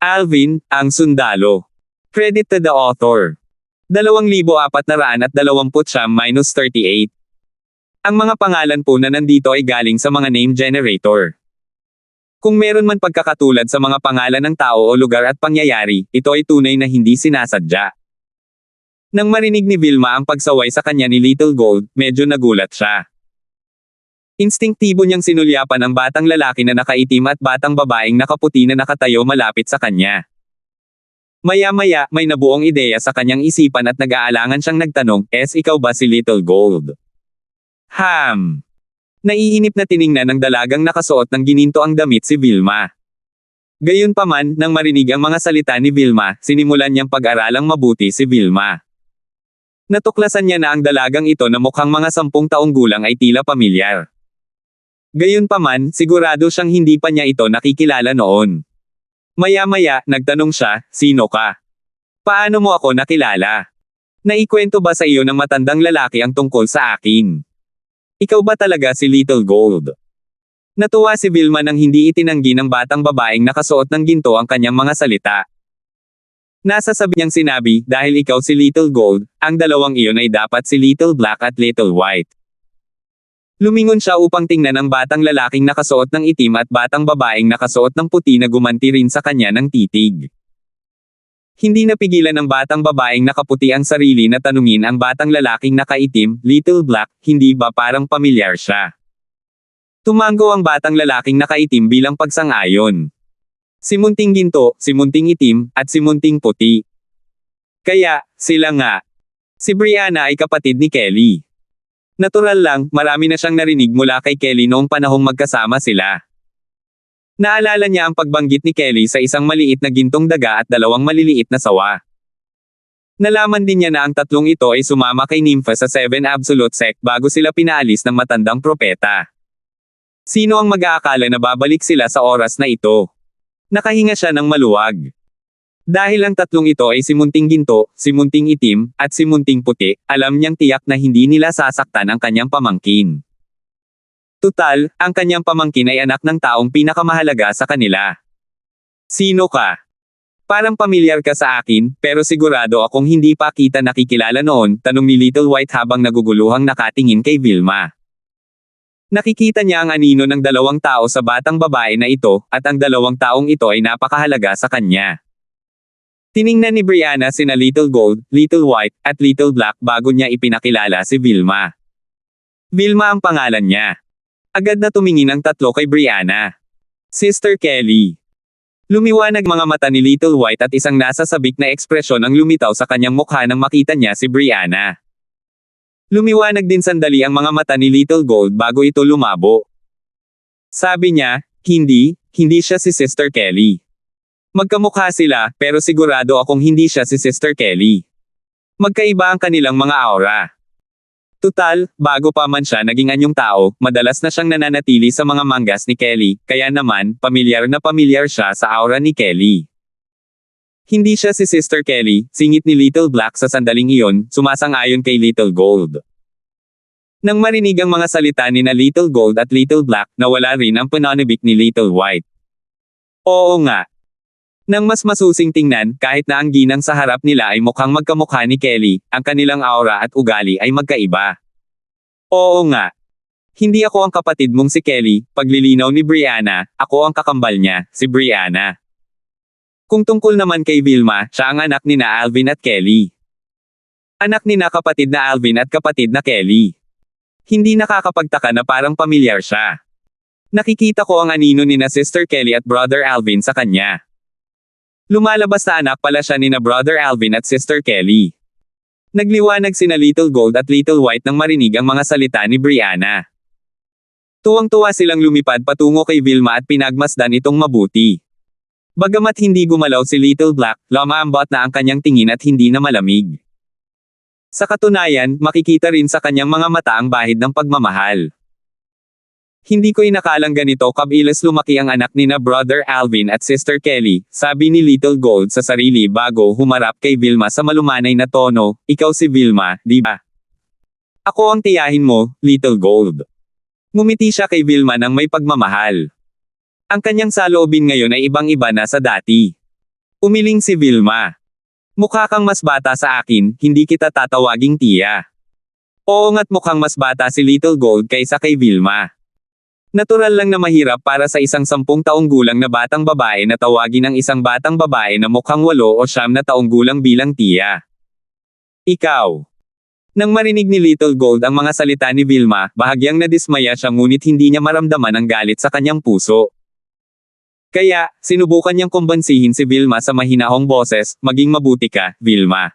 Alvin, ang sundalo. Credit to the author. 2,429-38. Ang mga pangalan po na nandito ay galing sa mga name generator. Kung meron man pagkakatulad sa mga pangalan ng tao o lugar at pangyayari, ito ay tunay na hindi sinasadya. Nang marinig ni Vilma ang pagsaway sa kanya ni Little Gold, medyo nagulat siya. Instinktibo niyang sinulyapan ang batang lalaki na nakaitim at batang babaeng nakaputi na nakatayo malapit sa kanya. Maya-maya, may nabuong ideya sa kanyang isipan at nag-aalangan siyang nagtanong, ikaw ba si Little Gold? Naiinip na tiningnan ng dalagang nakasuot ng gininto ang damit si Vilma. Gayunpaman, nang marinig ang mga salita ni Vilma, sinimulan niyang pag-aralang mabuti si Vilma. Natuklasan niya na ang dalagang ito na mukhang mga 10 taong gulang ay tila pamilyar. Gayunpaman, sigurado siyang hindi pa niya ito nakikilala noon. Maya-maya, nagtanong siya, sino ka? Paano mo ako nakilala? Naikwento ba sa iyo ng matandang lalaki ang tungkol sa akin? Ikaw ba talaga si Little Gold? Natuwa si Vilma nang hindi itinanggi ng batang babaeng nakasuot ng ginto ang kanyang mga salita. Nasasabi niyang sinabi, dahil ikaw si Little Gold, ang dalawang iyon ay dapat si Little Black at Little White. Lumingon siya upang tingnan ang batang lalaking nakasuot ng itim at batang babaeng nakasuot ng puti na gumanti rin sa kanya ng titig. Hindi napigilan ng batang babaeng nakaputi ang sarili na tanungin ang batang lalaking nakaitim, Little Black, hindi ba parang pamilyar siya? Tumango ang batang lalaking nakaitim bilang pagsang-ayon. Si munting ginto, si munting itim, at si munting puti. Kaya, sila nga. Si Brianna ay kapatid ni Kelly. Natural lang, marami na siyang narinig mula kay Kelly noong panahong magkasama sila. Naalala niya ang pagbanggit ni Kelly sa isang maliit na gintong daga at 2 maliliit na sawa. Nalaman din niya na ang tatlong ito ay sumama kay Nympha sa 7 Absolute Sect bago sila pinaalis ng matandang propeta. Sino ang mag-aakala na babalik sila sa oras na ito? Nakahinga siya ng maluwag. Dahil ang tatlong ito ay si munting ginto, si munting itim, at si munting puti, alam niyang tiyak na hindi nila sasaktan ang kanyang pamangkin. Tutal, ang kanyang pamangkin ay anak ng taong pinakamahalaga sa kanila. Sino ka? Parang pamilyar ka sa akin, pero sigurado akong hindi pa kita nakikilala noon, tanong ni Little White habang naguguluhang nakatingin kay Vilma. Nakikita niya ang anino ng 2 tao sa batang babae na ito, at ang 2 taong ito ay napakahalaga sa kanya. Tiningnan ni Brianna sina Little Gold, Little White, at Little Black bago niya ipinakilala si Vilma. Vilma ang pangalan niya. Agad na tumingin ang tatlo kay Brianna. Sister Kelly. Lumiwanag mga mata ni Little White at isang nasasabik na ekspresyon ang lumitaw sa kanyang mukha nang makita niya si Brianna. Lumiwanag din sandali ang mga mata ni Little Gold bago ito lumabo. Sabi niya, hindi siya si Sister Kelly. Magkamukha sila, pero sigurado akong hindi siya si Sister Kelly. Magkaiba ang kanilang mga aura. Tutal, bago pa man siya naging anyong tao, madalas na siyang nananatili sa mga manggas ni Kelly, kaya naman, pamilyar na pamilyar siya sa aura ni Kelly. Hindi siya si Sister Kelly, singit ni Little Black sa sandaling iyon, sumasang-ayon kay Little Gold. Nang marinig ang mga salita ni na Little Gold at Little Black, nawala rin ang pananabik ni Little White. Oo nga. Nang mas masusing tingnan, kahit na ang ginang sa harap nila ay mukhang magkamukha ni Kelly, ang kanilang aura at ugali ay magkaiba. Oo nga. Hindi ako ang kapatid mong si Kelly, paglilinaw ni Brianna, ako ang kakambal niya, si Brianna. Kung tungkol naman kay Vilma, siya ang anak ni na Alvin at Kelly. Anak ni na kapatid na Alvin at kapatid na Kelly. Hindi nakakapagtaka na parang pamilyar siya. Nakikita ko ang anino ni na Sister Kelly at Brother Alvin sa kanya. Lumalabas na anak pala siya ni na Brother Alvin at Sister Kelly. Nagliwanag sina Little Gold at Little White nang marinig ang mga salita ni Brianna. Tuwang-tuwa silang lumipad patungo kay Vilma at pinagmasdan itong mabuti. Bagamat hindi gumalaw si Little Black, lumaambot na ang kanyang tingin at hindi na malamig. Sa katunayan, makikita rin sa kanyang mga mata ang bahid ng pagmamahal. Hindi ko inakalang ganito kabilis lumaki ang anak ni na Brother Alvin at Sister Kelly, sabi ni Little Gold sa sarili bago humarap kay Vilma sa malumanay na tono, ikaw si Vilma, di ba? Ako ang tiyahin mo, Little Gold. Ngumiti siya kay Vilma nang may pagmamahal. Ang kanyang saloobin ngayon ay ibang-iba na sa dati. Umiling si Vilma. Mukha kang mas bata sa akin, hindi kita tatawaging tiya. Oo nga't mukhang mas bata si Little Gold kaysa kay Vilma. Natural lang na mahirap para sa isang 10 taong gulang na batang babae na tawagin ang isang batang babae na mukhang 8 o 9 na taong gulang bilang tiya. Ikaw. Nang marinig ni Little Gold ang mga salita ni Vilma, bahagyang nadismaya siya ngunit hindi niya maramdaman ang galit sa kanyang puso. Kaya, sinubukan niyang kumbansihin si Vilma sa mahinahong boses, maging mabuti ka, Vilma.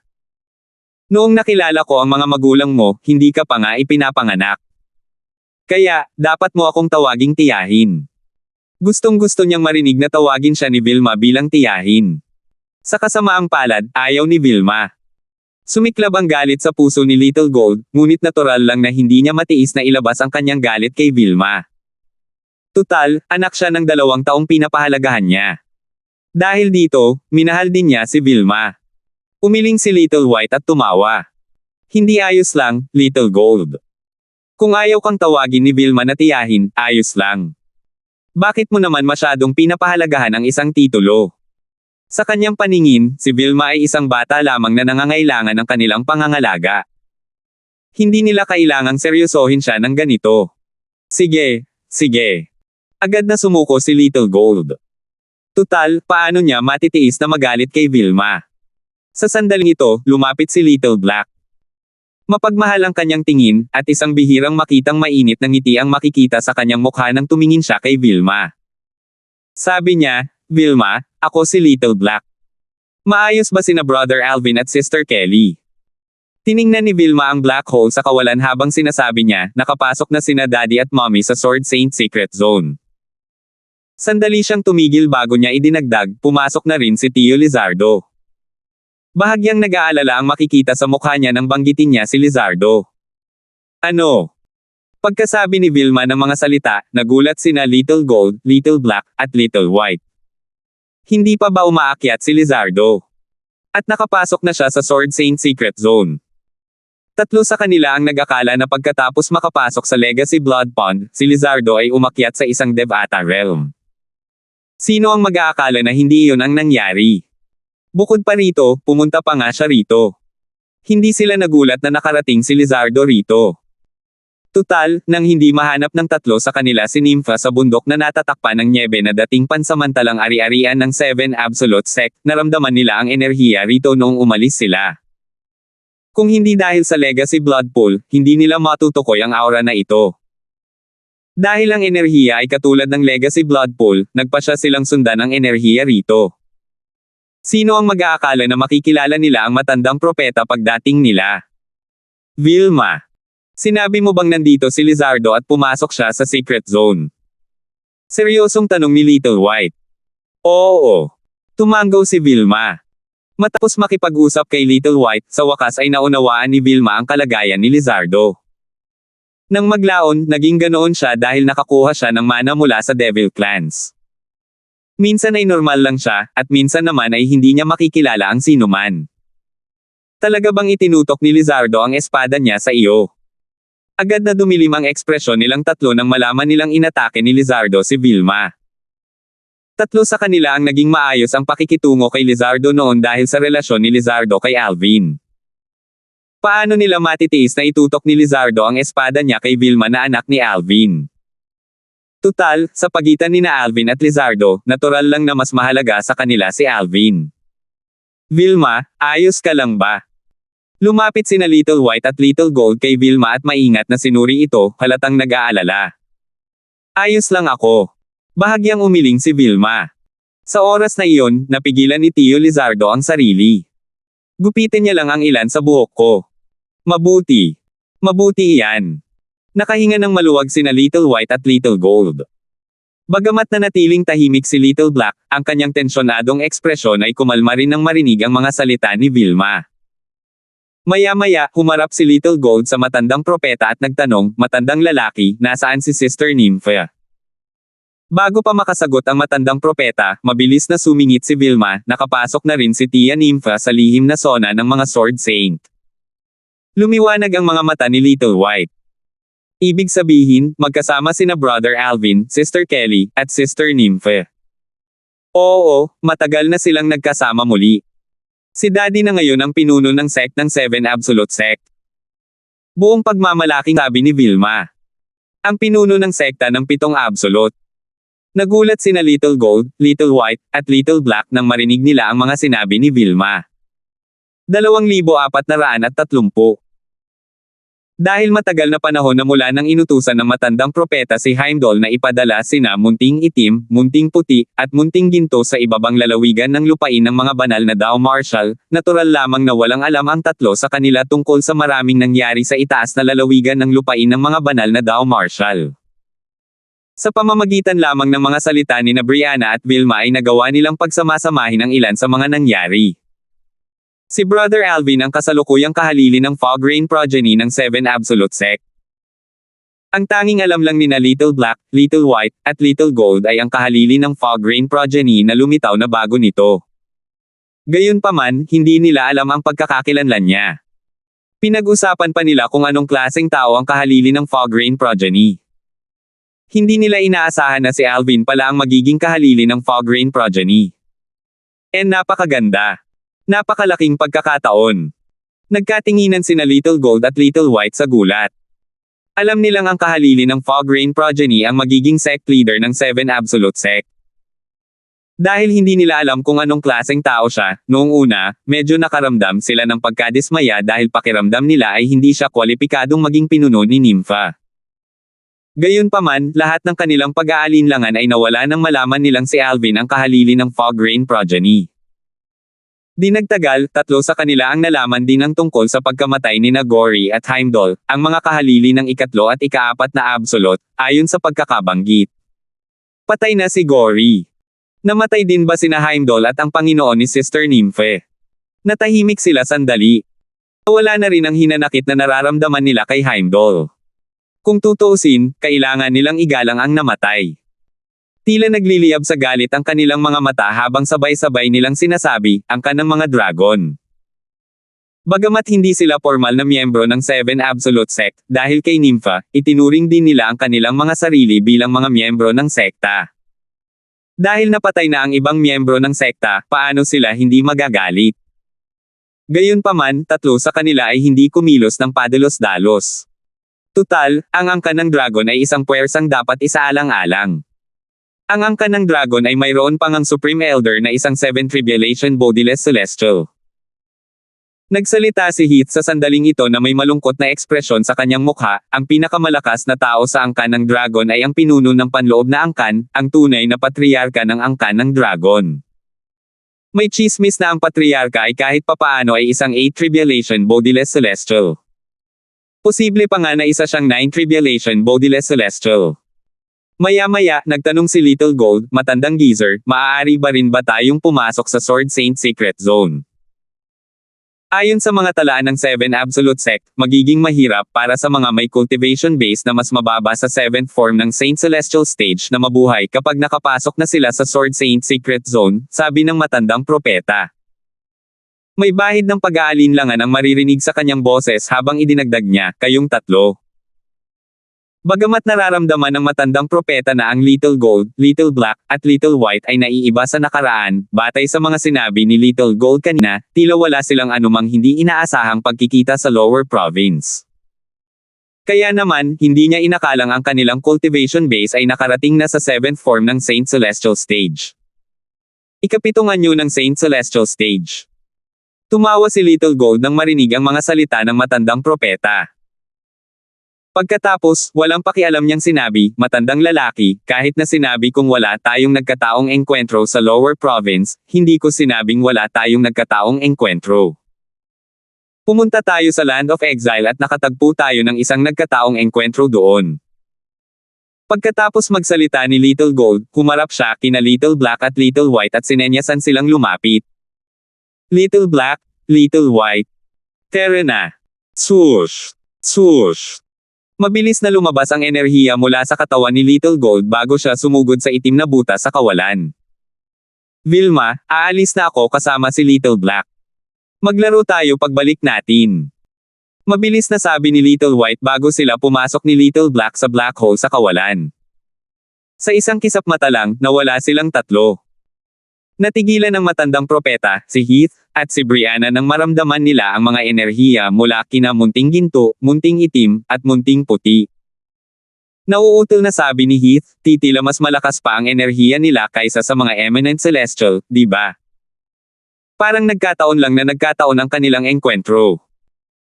Noong nakilala ko ang mga magulang mo, hindi ka pa nga ipinapanganak. Kaya, dapat mo akong tawaging tiyahin. Gustong-gusto niyang marinig na tawagin siya ni Vilma bilang tiyahin. Sa kasamaang palad, ayaw ni Vilma. Sumiklab ang galit sa puso ni Little Gold, ngunit natural lang na hindi niya matiis na ilabas ang kanyang galit kay Vilma. Tutal, anak siya ng 2 taong pinapahalagahan niya. Dahil dito, minahal din niya si Vilma. Umiling si Little White at tumawa. Hindi ayos lang, Little Gold. Kung ayaw kang tawagin ni Vilma na tiyahin, ayos lang. Bakit mo naman masyadong pinapahalagahan ang isang titulo? Sa kanyang paningin, si Vilma ay isang bata lamang na nangangailangan ng kanilang pangangalaga. Hindi nila kailangang seryosohin siya ng ganito. Sige, sige. Agad na sumuko si Little Gold. Tutal, paano niya matitiis na magalit kay Vilma? Sa sandaling ito, lumapit si Little Black. Mapagmahal ang kanyang tingin, at isang bihirang makitang mainit na ngiti ang makikita sa kanyang mukha nang tumingin siya kay Vilma. Sabi niya, Vilma, ako si Little Black. Maayos ba sina Brother Alvin at Sister Kelly? Tiningnan ni Vilma ang black hole sa kawalan habang sinasabi niya, nakapasok na sina Daddy at Mommy sa Sword Saint Secret Zone. Sandali siyang tumigil bago niya idinagdag, pumasok na rin si Tio Lizardo. Bahagyang nag-aalala ang makikita sa mukha niya nang banggitin niya si Lizardo. Ano? Pagkasabi ni Vilma ng mga salita, nagulat sina Little Gold, Little Black, at Little White. Hindi pa ba umaakyat si Lizardo? At nakapasok na siya sa Sword Saint Secret Zone. 3 sa kanila ang nag-akala na pagkatapos makapasok sa Legacy Blood Pond, si Lizardo ay umakyat sa isang Devata realm. Sino ang mag-aakala na hindi iyon ang nangyari? Bukod pa rito, pumunta pa nga siya rito. Hindi sila nagulat na nakarating si Lizardo rito. Tutal, nang hindi mahanap ng 3 sa kanila si Nympha sa bundok na natatakpan ng nyebe na dating pansamantalang ari-arian ng 7 Absolute Sect, naramdaman nila ang enerhiya rito noong umalis sila. Kung hindi dahil sa Legacy Blood Pool, hindi nila matutukoy ang aura na ito. Dahil ang enerhiya ay katulad ng Legacy Blood Pool, nagpasya silang sundan ang enerhiya rito. Sino ang mag-aakala na makikilala nila ang matandang propeta pagdating nila? Vilma. Sinabi mo bang nandito si Lizardo at pumasok siya sa secret zone? Seryosong tanong ni Little White. Oo. Tumanggaw si Vilma. Matapos makipag-usap kay Little White, sa wakas ay naunawaan ni Vilma ang kalagayan ni Lizardo. Nang maglaon, naging ganoon siya dahil nakakuha siya ng mana mula sa Devil Clans. Minsan ay normal lang siya, at minsan naman ay hindi niya makikilala ang sinuman. Talaga bang itinutok ni Lizardo ang espada niya sa iyo? Agad na dumilim ang ekspresyon nilang 3 nang malaman nilang inatake ni Lizardo si Vilma. 3 sa kanila ang naging maayos ang pakikitungo kay Lizardo noon dahil sa relasyon ni Lizardo kay Alvin. Paano nila matitiis na itutok ni Lizardo ang espada niya kay Vilma na anak ni Alvin? Tutal, sa pagitan ni na Alvin at Lizardo, natural lang na mas mahalaga sa kanila si Alvin. Vilma, ayos ka lang ba? Lumapit sina Little White at Little Gold kay Vilma at maingat na sinuri ito, halatang nag-aalala. Ayos lang ako. Bahagyang umiling si Vilma. Sa oras na iyon, napigilan ni Tio Lizardo ang sarili. Gupitin niya lang ang ilan sa buhok ko. Mabuti. Mabuti iyan. Nakahinga ng maluwag sina Little White at Little Gold. Bagamat nanatiling tahimik si Little Black, ang kanyang tensyonadong ekspresyon ay kumalma rin nang marinig ang mga salita ni Vilma. Maya-maya, humarap si Little Gold sa matandang propeta at nagtanong, matandang lalaki, nasaan si Sister Nympha? Bago pa makasagot ang matandang propeta, mabilis na sumingit si Vilma, nakapasok na rin si Tia Nympha sa lihim na sona ng mga Sword Saint. Lumiwanag ang mga mata ni Little White. Ibig sabihin, magkasama sina Brother Alvin, Sister Kelly, at Sister Nympha. Oo, matagal na silang nagkasama muli. Si Daddy na ngayon ang pinuno ng sect ng Seven Absolute Sect. Buong pagmamalaking sabi ni Vilma. Ang pinuno ng sekta ng 7 Absolute. Nagulat sina Little Gold, Little White, at Little Black nang marinig nila ang mga sinabi ni Vilma. 2,430. Dahil matagal na panahon na mula nang inutusan ng matandang propeta si Heimdall na ipadala sina Munting Itim, Munting Puti, at Munting Ginto sa ibabang lalawigan ng lupain ng mga banal na Dao Marshal, natural lamang na walang alam ang tatlo sa kanila tungkol sa maraming nangyari sa itaas na lalawigan ng lupain ng mga banal na Dao Marshal. Sa pamamagitan lamang ng mga salita ni Brianna at Vilma ay nagawa nilang pagsamasamahin ang ilan sa mga nangyari. Si Brother Alvin ang kasalukuyang kahalili ng Fog Rain progeny ng Seven Absolute Sect. Ang tanging alam lang nina Little Black, Little White, at Little Gold ay ang kahalili ng Fog Rain progeny na lumitaw na bago nito. Gayunpaman, hindi nila alam ang pagkakakilanlan niya. Pinag-usapan pa nila kung anong klaseng tao ang kahalili ng Fog Rain progeny. Hindi nila inaasahan na si Alvin pala ang magiging kahalili ng Fog Rain progeny. Napakaganda. Napakalaking pagkakataon. Nagkatinginan sina Little Gold at Little White sa gulat. Alam nilang ang kahalili ng Fog Rain progeny ang magiging sect leader ng Seven Absolute Sect. Dahil hindi nila alam kung anong klaseng tao siya, noong una, medyo nakaramdam sila ng pagkadismaya dahil pakiramdam nila ay hindi siya kwalipikadong maging pinuno ni Nympha. Gayunpaman, lahat ng kanilang pag-aalinlangan ay nawala nang malaman nilang si Alvin ang kahalili ng Fog Rain progeny. Di nagtagal, 3 sa kanila ang nalaman din ang tungkol sa pagkamatay ni Gory at Heimdall, ang mga kahalili ng 3 at 4 na Absolute, ayon sa pagkakabanggit. Patay na si Gory. Namatay din ba sina Heimdall at ang Panginoon ni Sister Nymphe? Natahimik sila sandali. Wala na rin ang hinanakit na nararamdaman nila kay Heimdall. Kung tutuusin, kailangan nilang igalang ang namatay. Tila nagliliyab sa galit ang kanilang mga mata habang sabay-sabay nilang sinasabi, ang kanang mga dragon. Bagamat hindi sila formal na miyembro ng Seven Absolute Sect, dahil kay Nympha, itinuring din nila ang kanilang mga sarili bilang mga miyembro ng sekta. Dahil napatay na ang ibang miyembro ng sekta, paano sila hindi magagalit? Gayunpaman, 3 sa kanila ay hindi kumilos ng padalos-dalos. Tutal, ang angka ng dragon ay isang puwersang dapat isaalang-alang. Ang angka ng dragon ay mayroon pang ang Supreme Elder na isang 7 Tribulation Bodiless Celestial. Nagsalita si Heath sa sandaling ito na may malungkot na ekspresyon sa kanyang mukha, ang pinakamalakas na tao sa angkan ng dragon ay ang pinuno ng panloob na angkan, ang tunay na patriarka ng angkan ng dragon. May chismis na ang patriarka ay kahit papaano ay isang 8 Tribulation Bodiless Celestial. Posible pa nga na isa siyang 9 Tribulation Bodiless Celestial. Maya-maya, nagtanong si Little Gold, matandang geezer, maaari ba rin ba tayong pumasok sa Sword Saint Secret Zone? Ayon sa mga talaan ng Seven Absolute Sect, magiging mahirap para sa mga may cultivation base na mas mababa sa 7th form ng Saint Celestial Stage na mabuhay kapag nakapasok na sila sa Sword Saint Secret Zone, sabi ng matandang propeta. May bahid ng pag-aalinlangan ang maririnig sa kanyang boses habang idinagdag niya, kayong 3. Bagamat nararamdaman ng matandang propeta na ang Little Gold, Little Black, at Little White ay naiiba sa nakaraan, batay sa mga sinabi ni Little Gold kanina, tila wala silang anumang hindi inaasahang pagkikita sa Lower Province. Kaya naman, hindi niya inakalang ang kanilang cultivation base ay nakarating na sa 7th form ng Saint Celestial Stage. Ika-7 anyo ng Saint Celestial Stage. Tumawa si Little Gold nang marinig ang mga salita ng matandang propeta. Pagkatapos, walang pakialam niyang sinabi, matandang lalaki, kahit na sinabi kong wala tayong nagkataong engkwentro sa Lower Province, hindi ko sinabing wala tayong nagkataong engkwentro. Pumunta tayo sa Land of Exile at nakatagpo tayo ng isang nagkataong engkwentro doon. Pagkatapos magsalita ni Little Gold, humarap siya kina Little Black at Little White at sinenyasan silang lumapit. Little Black, Little White. Tara na. Swoosh! Swoosh! Mabilis na lumabas ang enerhiya mula sa katawan ni Little Gold bago siya sumugod sa itim na butas sa kawalan. Vilma, aalis na ako kasama si Little Black. Maglaro tayo pagbalik natin. Mabilis na sabi ni Little White bago sila pumasok ni Little Black sa black hole sa kawalan. Sa isang kisap mata lang, nawala silang 3. Natigilan ng matandang propeta, si Heath, at si Brianna nang maramdaman nila ang mga enerhiya mula kina munting ginto, munting itim, at munting puti. Nauutol na sabi ni Heath, titila mas malakas pa ang enerhiya nila kaysa sa mga eminent celestial, di ba? Parang nagkataon lang na nagkataon ang kanilang engkwentro.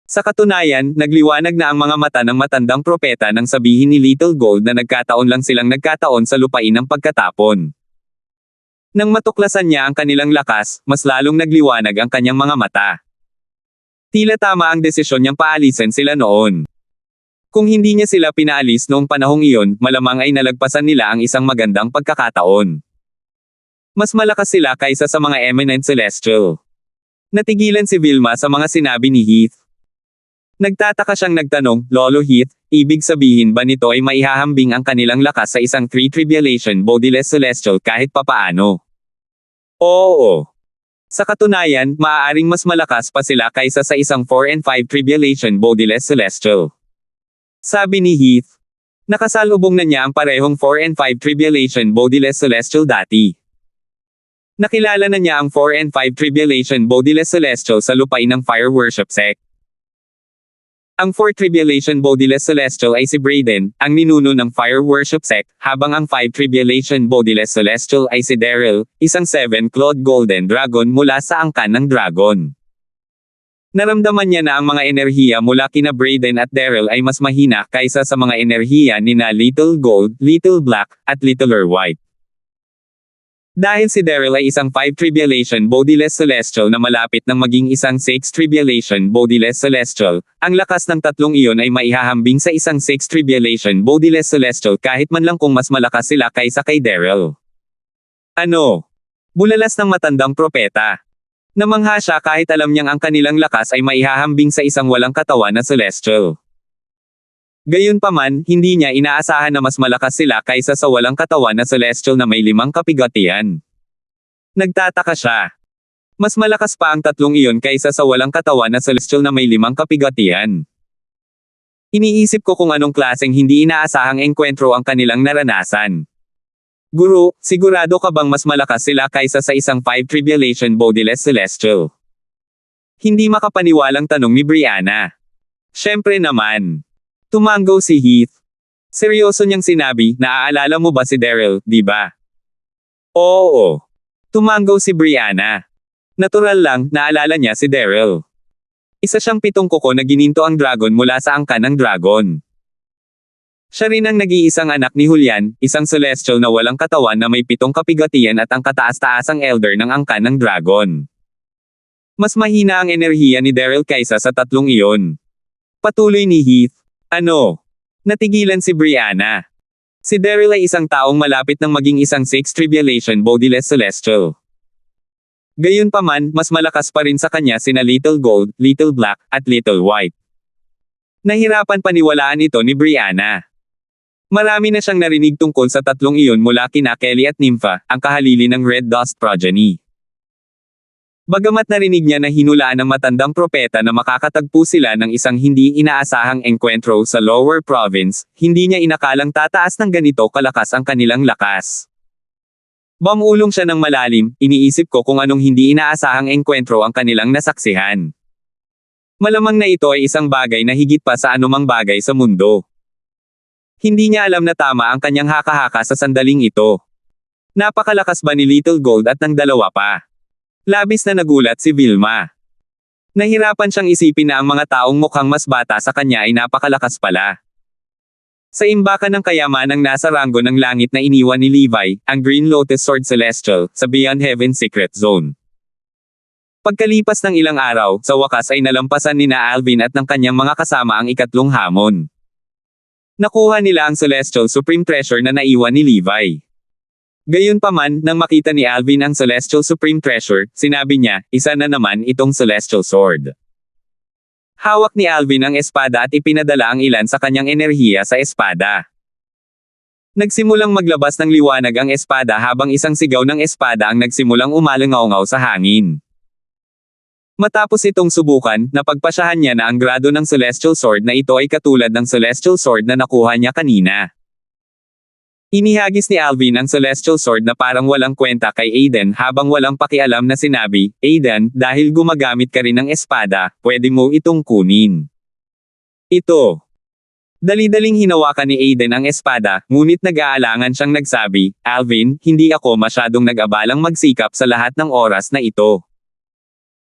Sa katunayan, nagliwanag na ang mga mata ng matandang propeta nang sabihin ni Little Gold na nagkataon lang silang nagkataon sa lupain ng pagkatapon. Nang matuklasan niya ang kanilang lakas, mas lalong nagliwanag ang kanyang mga mata. Tila tama ang desisyon niyang paalisin sila noon. Kung hindi niya sila pinaalis noong panahong iyon, malamang ay nalagpasan nila ang isang magandang pagkakataon. Mas malakas sila kaysa sa mga eminent celestial. Natigilan si Vilma sa mga sinabi ni Heath. Nagtataka siyang nagtanong, Lolo Heath, ibig sabihin ba nito ay maihahambing ang kanilang lakas sa isang 3 tribulation bodiless celestial kahit papaano? Oo. Sa katunayan, maaaring mas malakas pa sila kaysa sa isang 4 and 5 tribulation bodiless celestial. Sabi ni Heath. Nakasalubong na niya ang parehong 4 and 5 tribulation bodiless celestial dati. Nakilala na niya ang 4 and 5 tribulation bodiless celestial sa lupain ng fire worship sect. Ang 4 tribulation bodiless celestial ay si Braden, ang ninuno ng fire worship sect, habang ang 5 tribulation bodiless celestial ay si Daryl, isang 7-clawed golden dragon mula sa angkan ng dragon. Naramdaman niya na ang mga enerhiya mula kina Braden at Daryl ay mas mahina kaysa sa mga enerhiya nina Little Gold, Little Black, at Littler White. Dahil si Daryl ay isang 5 tribulation bodiless celestial na malapit ng maging isang 6 tribulation bodiless celestial, ang lakas ng tatlong iyon ay maihahambing sa isang 6 tribulation bodiless celestial kahit man lang kung mas malakas sila kaysa kay Daryl. Ano? Bulalas ng matandang propeta. Namangha siya kahit alam niyang ang kanilang lakas ay maihahambing sa isang walang katawan na celestial. Gayunpaman, hindi niya inaasahan na mas malakas sila kaysa sa walang katawan na celestial na may 5 kapigatian. Nagtataka siya. Mas malakas pa ang tatlong iyon kaysa sa walang katawan na celestial na may 5 kapigatian. Iniisip ko kung anong klaseng hindi inaasahang engkwentro ang kanilang naranasan. Guru, sigurado ka bang mas malakas sila kaysa sa isang 5 tribulation bodiless celestial? Hindi makapaniwalang tanong ni Brianna. Siyempre naman. Tumango si Heath. Seryoso niyang sinabi, naaalala mo ba si Daryl, di ba? Oo. Tumango si Brianna. Natural lang, naalala niya si Daryl. Isa siyang 7 kuko na gininto ang dragon mula sa angkan ng dragon. Siya rin ang nag-iisang anak ni Julian, isang celestial na walang katawan na may 7 kapigatian at ang kataas-taasang elder ng angkan ng dragon. Mas mahina ang enerhiya ni Daryl kaysa sa tatlong iyon. Patuloy ni Heath. Ano? Natigilan si Brianna. Si Daryl ay isang taong malapit ng maging isang 6 tribulation bodiless celestial. Gayunpaman, mas malakas pa rin sa kanya sina Little Gold, Little Black, at Little White. Nahirapan paniwalaan ito ni Brianna. Marami na siyang narinig tungkol sa tatlong iyon mula kina Kelly at Nympha, ang kahalili ng Red Dust Progeny. Bagamat narinig niya na hinulaan ng matandang propeta na makakatagpo sila ng isang hindi inaasahang engkwentro sa Lower Province, hindi niya inakalang tataas ng ganito kalakas ang kanilang lakas. Bumulong siya ng malalim, iniisip ko kung anong hindi inaasahang engkwentro ang kanilang nasaksihan. Malamang na ito ay isang bagay na higit pa sa anumang bagay sa mundo. Hindi niya alam na tama ang kanyang haka-haka sa sandaling ito. Napakalakas ba ni Little Gold at ng dalawa pa? Labis na nagulat si Vilma. Nahirapan siyang isipin na ang mga taong mukhang mas bata sa kanya ay napakalakas pala. Sa imbakan ng kayamanang nasa ranggo ng langit na iniwan ni Levi, ang Green Lotus Sword Celestial, sa Beyond Heaven Secret Zone. Pagkalipas ng ilang araw, sa wakas ay nalampasan ni na Alvin at ng kanyang mga kasama ang ikatlong hamon. Nakuha nila ang Celestial Supreme Treasure na naiwan ni Levi. Gayunpaman, nang makita ni Alvin ang Celestial Supreme Treasure, sinabi niya, isa na naman itong Celestial Sword. Hawak ni Alvin ang espada at ipinadala ang ilan sa kanyang enerhiya sa espada. Nagsimulang maglabas ng liwanag ang espada habang isang sigaw ng espada ang nagsimulang umalangaw-ngaw sa hangin. Matapos itong subukan, napagpasyahan niya na ang grado ng Celestial Sword na ito ay katulad ng Celestial Sword na nakuha niya kanina. Inihagis ni Alvin ang Celestial Sword na parang walang kwenta kay Aiden habang walang pakialam na sinabi, Aiden, dahil gumagamit ka rin ng espada, pwede mo itong kunin. Ito. Dali-daling hinawakan ni Aiden ang espada, ngunit nag-aalangan siyang nagsabi, Alvin, hindi ako masyadong nag-abalang magsikap sa lahat ng oras na ito.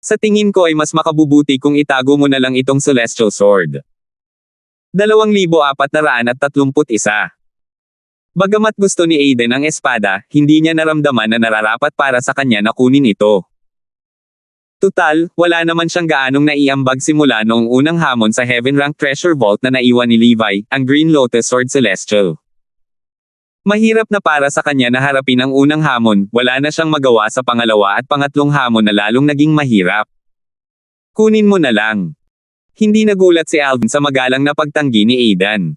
Sa tingin ko ay mas makabubuti kung itago mo na lang itong Celestial Sword. 2,431. Bagamat gusto ni Aiden ang espada, hindi niya naramdaman na nararapat para sa kanya na kunin ito. Tutal, wala naman siyang gaanong naiambag simula noong unang hamon sa Heaven Rank Treasure Vault na naiwan ni Levi, ang Green Lotus Sword Celestial. Mahirap na para sa kanya na harapin ang unang hamon, wala na siyang magawa sa pangalawa at pangatlong hamon na lalong naging mahirap. Kunin mo na lang. Hindi nagulat si Alvin sa magalang na pagtanggi ni Aiden.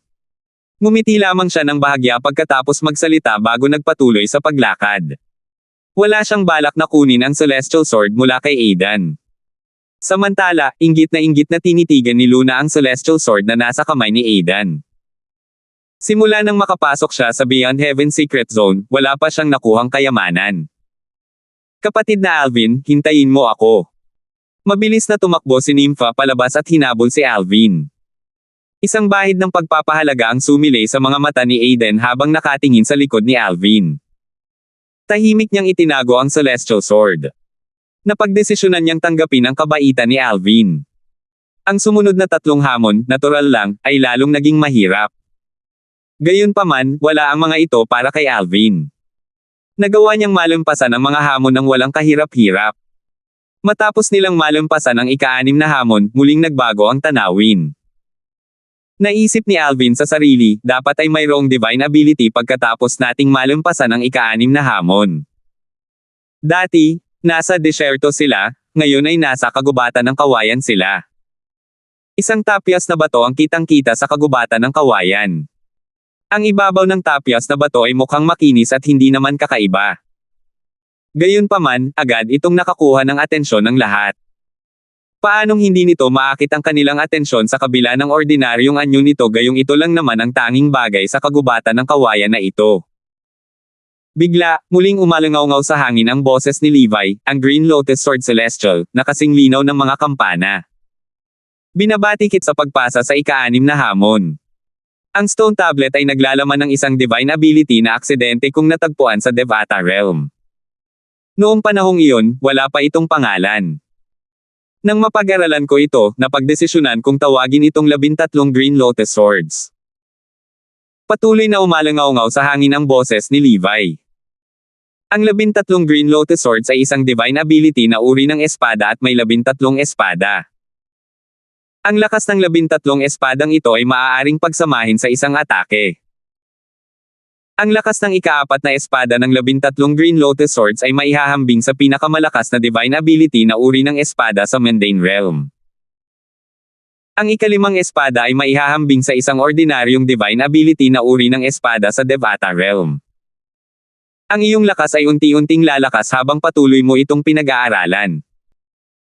Ngumiti lamang siya ng bahagya pagkatapos magsalita bago nagpatuloy sa paglakad. Wala siyang balak na kunin ang Celestial Sword mula kay Aiden. Samantala, inggit na tinitigan ni Luna ang Celestial Sword na nasa kamay ni Aiden. Simula nang makapasok siya sa Beyond Heaven Secret Zone, wala pa siyang nakuhang kayamanan. Kapatid na Alvin, hintayin mo ako. Mabilis na tumakbo si Nympha palabas at hinabol si Alvin. Isang bahid ng pagpapahalaga ang sumilay sa mga mata ni Aiden habang nakatingin sa likod ni Alvin. Tahimik niyang itinago ang Celestial Sword. Napagdesisyonan niyang tanggapin ang kabaitan ni Alvin. Ang sumunod na tatlong hamon, natural lang, ay lalong naging mahirap. Gayunpaman, wala ang mga ito para kay Alvin. Nagawa niyang malampasan ang mga hamon ng walang kahirap-hirap. Matapos nilang malampasan ang ika-6 na hamon, muling nagbago ang tanawin. Naisip ni Alvin sa sarili, dapat ay mayroong divine ability pagkatapos nating malampasan ang ika-6 na hamon. Dati, nasa desyerto sila, ngayon ay nasa kagubatan ng kawayan sila. Isang tapyas na bato ang kitang-kita sa kagubatan ng kawayan. Ang ibabaw ng tapyas na bato ay mukhang makinis at hindi naman kakaiba. Gayunpaman, agad itong nakakuha ng atensyon ng lahat. Paanong hindi nito maakit ang kanilang atensyon sa kabila ng ordinaryong anyo nito gayong ito lang naman ang tanging bagay sa kagubatan ng kawayan na ito. Bigla, muling umalangaw-ngaw sa hangin ang boses ni Levi, ang Green Lotus Sword Celestial, na kasing linaw ng mga kampana. Binabatikit sa pagpasa sa ika-6 na hamon. Ang Stone Tablet ay naglalaman ng isang divine ability na aksidente kung natagpuan sa Devata Realm. Noong panahong iyon, wala pa itong pangalan. Nang mapag-aralan ko ito, napagdesisyonan kong tawagin itong 13 Green Lotus Swords. Patuloy na umalangaw-ngaw sa hangin ang boses ni Levi. Ang 13 Green Lotus Swords ay isang divine ability na uri ng espada at may 13 espada. Ang lakas ng 13 espadang ito ay maaaring pagsamahin sa isang atake. Ang lakas ng ika-4 na espada ng 13 Green Lotus Swords ay maihahambing sa pinakamalakas na divine ability na uri ng espada sa Mundane Realm. Ang ika-5 espada ay maihahambing sa isang ordinaryong divine ability na uri ng espada sa Devata Realm. Ang iyong lakas ay unti-unting lalakas habang patuloy mo itong pinag-aaralan.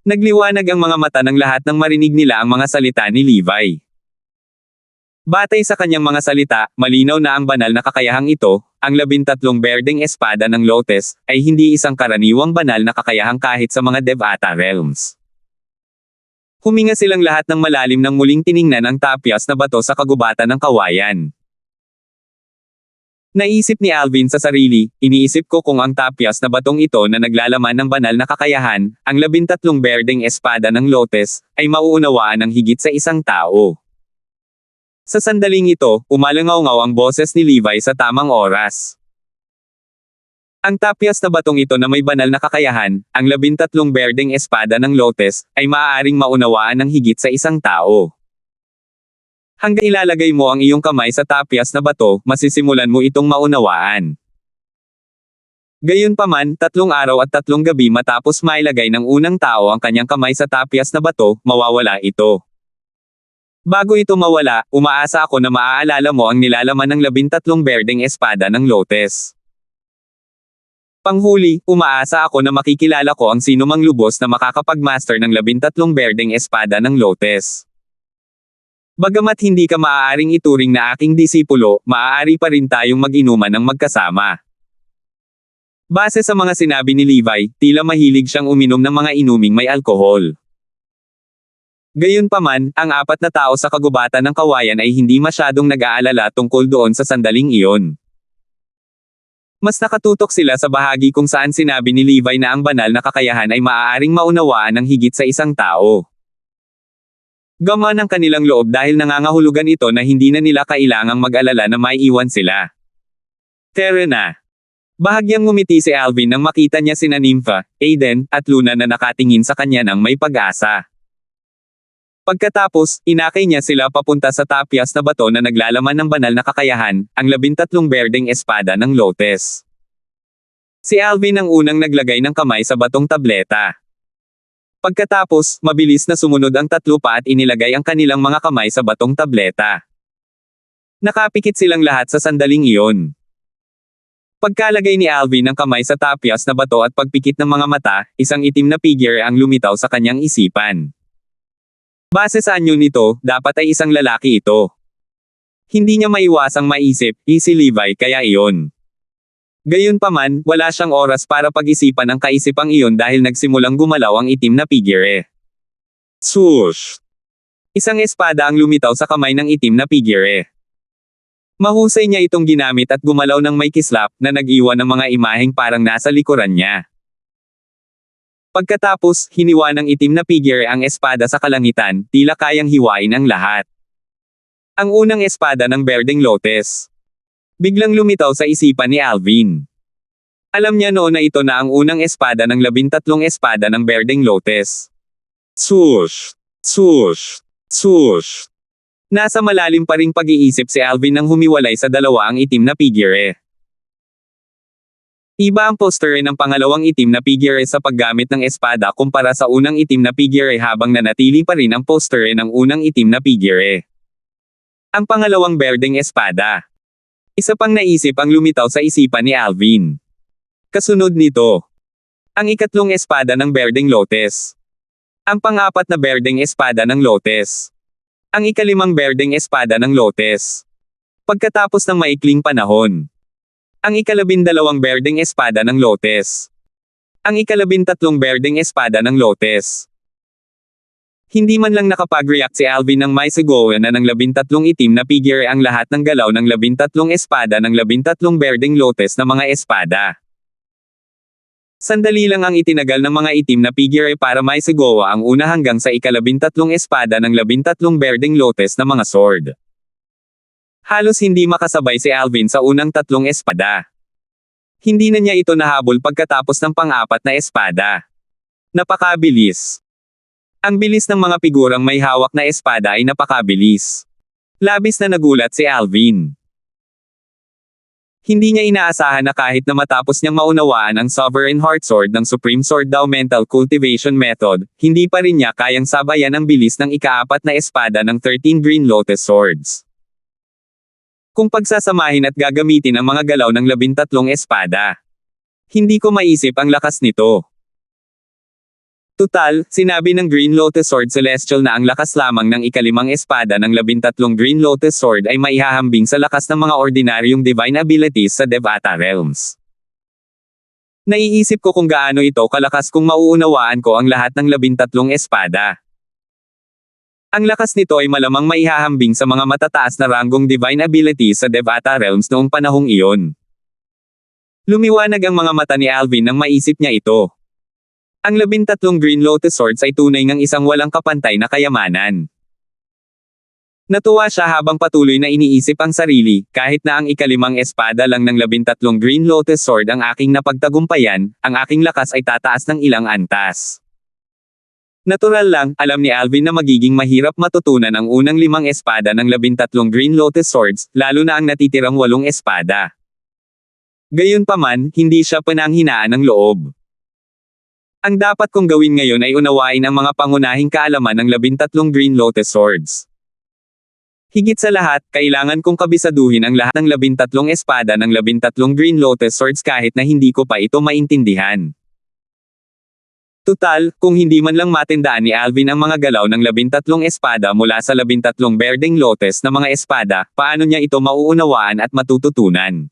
Nagliwanag ang mga mata ng lahat nang marinig nila ang mga salita ni Levi. Batay sa kanyang mga salita, malinaw na ang banal na kakayahang ito, ang 13 berdeng espada ng Lotus, ay hindi isang karaniwang banal na kakayahang kahit sa mga Devata Realms. Huminga silang lahat ng malalim nang muling tiningnan ang tapyas na bato sa kagubatan ng kawayan. Naisip ni Alvin sa sarili, iniisip ko kung ang tapyas na batong ito na naglalaman ng banal na kakayahan, ang 13 berdeng espada ng Lotus, ay mauunawaan ng higit sa isang tao. Sa sandaling ito, umalangaw-ngaw ang boses ni Levi sa tamang oras. Ang tapyas na batong ito na may banal na kakayahan, ang 13 berdeng espada ng Lotus, ay maaaring maunawaan ng higit sa isang tao. Hanggang ilalagay mo ang iyong kamay sa tapyas na bato, masisimulan mo itong maunawaan. Gayunpaman, 3 araw at 3 gabi matapos mailagay ng unang tao ang kanyang kamay sa tapyas na bato, mawawala ito. Bago ito mawala, umaasa ako na maaalala mo ang nilalaman ng 13 berdeng espada ng Lotus. Panghuli, umaasa ako na makikilala ko ang sinumang lubos na makakapag-master ng 13 berdeng espada ng Lotus. Bagamat hindi ka maaaring ituring na aking disipulo, maaari pa rin tayong mag-inuman ng magkasama. Base sa mga sinabi ni Levi, tila mahilig siyang uminom ng mga inuming may alkohol. Gayunpaman, ang apat na tao sa kagubatan ng kawayan ay hindi masyadong nag-aalala tungkol doon sa sandaling iyon. Mas nakatutok sila sa bahagi kung saan sinabi ni Levi na ang banal na kakayahan ay maaaring maunawaan ng higit sa isang tao. Gama ng kanilang loob dahil nangangahulugan ito na hindi na nila kailangang mag-alala na may iwan sila. Tara na. Bahagyang ngumiti si Alvin nang makita niya sina Nympha, Aiden, at Luna na nakatingin sa kanya ng may pag-asa. Pagkatapos, inakay niya sila papunta sa tapyas na bato na naglalaman ng banal na kakayahan, ang 13 berdeng espada ng Lotes. Si Alvin ang unang naglagay ng kamay sa batong tableta. Pagkatapos, mabilis na sumunod ang tatlo pa at inilagay ang kanilang mga kamay sa batong tableta. Nakapikit silang lahat sa sandaling iyon. Pagkalagay ni Alvin ng kamay sa tapyas na bato at pagpikit ng mga mata, isang itim na figure ang lumitaw sa kanyang isipan. Base sa anyo nito, dapat ay isang lalaki ito. Hindi niya maiwasang maisip, si Levi kaya iyon. Gayunpaman, wala siyang oras para pag-isipan ang kaisipang iyon dahil nagsimulang gumalaw ang itim na figure. Swoosh! Isang espada ang lumitaw sa kamay ng itim na figure. Mahusay niya itong ginamit at gumalaw ng may kislap na nag-iwan ng mga imaheng parang nasa likuran niya. Pagkatapos, hiniwa ng itim na figure ang espada sa kalangitan, tila kayang hiwain ang lahat. Ang unang espada ng berdeng Lotes. Biglang lumitaw sa isipan ni Alvin. Alam niya noon na ito na ang unang espada ng 13 espada ng berdeng Lotes. Swoosh! Swoosh! Swoosh! Nasa malalim pa ring pag-iisip si Alvin nang humiwalay sa dalawa ang itim na figure. Iba ang posture ng pangalawang itim na figure sa paggamit ng espada kumpara sa unang itim na figure habang nanatili pa rin ang posture ng unang itim na figure. Ang pangalawang berdeng espada. Isa pang naisip ang lumitaw sa isipan ni Alvin. Kasunod nito, ang ikatlong espada ng berdeng Lotes. Ang pang-apat na berdeng espada ng Lotes. Ang ikalimang berdeng espada ng Lotes. Pagkatapos ng maikling panahon. Ang ika-12 berdeng espada ng Lotes. Ang ika-13 berdeng espada ng Lotes. Hindi man lang nakapag-react si Alvin nang may sigawan na ng 13 itim na figure ang lahat ng galaw ng 13 espada ng 13 berdeng Lotes na mga espada. Sandali lang ang itinagal ng mga itim na figure para may sigawa ang una hanggang sa ika-13 espada ng 13 berdeng Lotes na mga sword. Halos hindi makasabay si Alvin sa unang 3 espada. Hindi na niya ito nahabol pagkatapos ng pang-apat na espada. Napakabilis. Ang bilis ng mga figurang may hawak na espada ay napakabilis. Labis na nagulat si Alvin. Hindi niya inaasahan na kahit na matapos niyang maunawaan ang Sovereign Heart Sword ng Supreme Sword Dao Mental Cultivation Method, hindi pa rin niya kayang sabayan ang bilis ng ika-4 na espada ng 13 Green Lotus Swords. Kung pagsasamahin at gagamitin ang mga galaw ng 13 espada, hindi ko maisip ang lakas nito. Tutal, sinabi ng Green Lotus Sword Celestial na ang lakas lamang ng ika-5 espada ng 13 Green Lotus Sword ay maihahambing sa lakas ng mga ordinaryong divine abilities sa Devata Realms. Naiisip ko kung gaano ito kalakas kung mauunawaan ko ang lahat ng 13 espada. Ang lakas nito ay malamang maihahambing sa mga matataas na ranggong divine abilities sa Devata Realms noong panahong iyon. Lumiwanag ang mga mata ni Alvin nang maisip niya ito. Ang 13 Green Lotus Swords ay tunay ngang isang walang kapantay na kayamanan. Natuwa siya habang patuloy na iniisip ang sarili, kahit na ang ika-5 espada lang ng 13 Green Lotus Sword ang aking napagtagumpayan, ang aking lakas ay tataas ng ilang antas. Natural lang, alam ni Alvin na magiging mahirap matutunan ang unang 5 espada ng 13 Green Lotus Swords, lalo na ang natitirang 8 espada. Gayunpaman, hindi siya pinanghinaan ng loob. Ang dapat kong gawin ngayon ay unawain ang mga pangunahing kaalaman ng 13 Green Lotus Swords. Higit sa lahat, kailangan kong kabisaduhin ang lahat ng 13 espada ng 13 Green Lotus Swords kahit na hindi ko pa ito maintindihan. Tutal, kung hindi man lang matindaan ni Alvin ang mga galaw ng 13 espada mula sa 13 berdeng lotes na mga espada, paano niya ito mauunawaan at matututunan?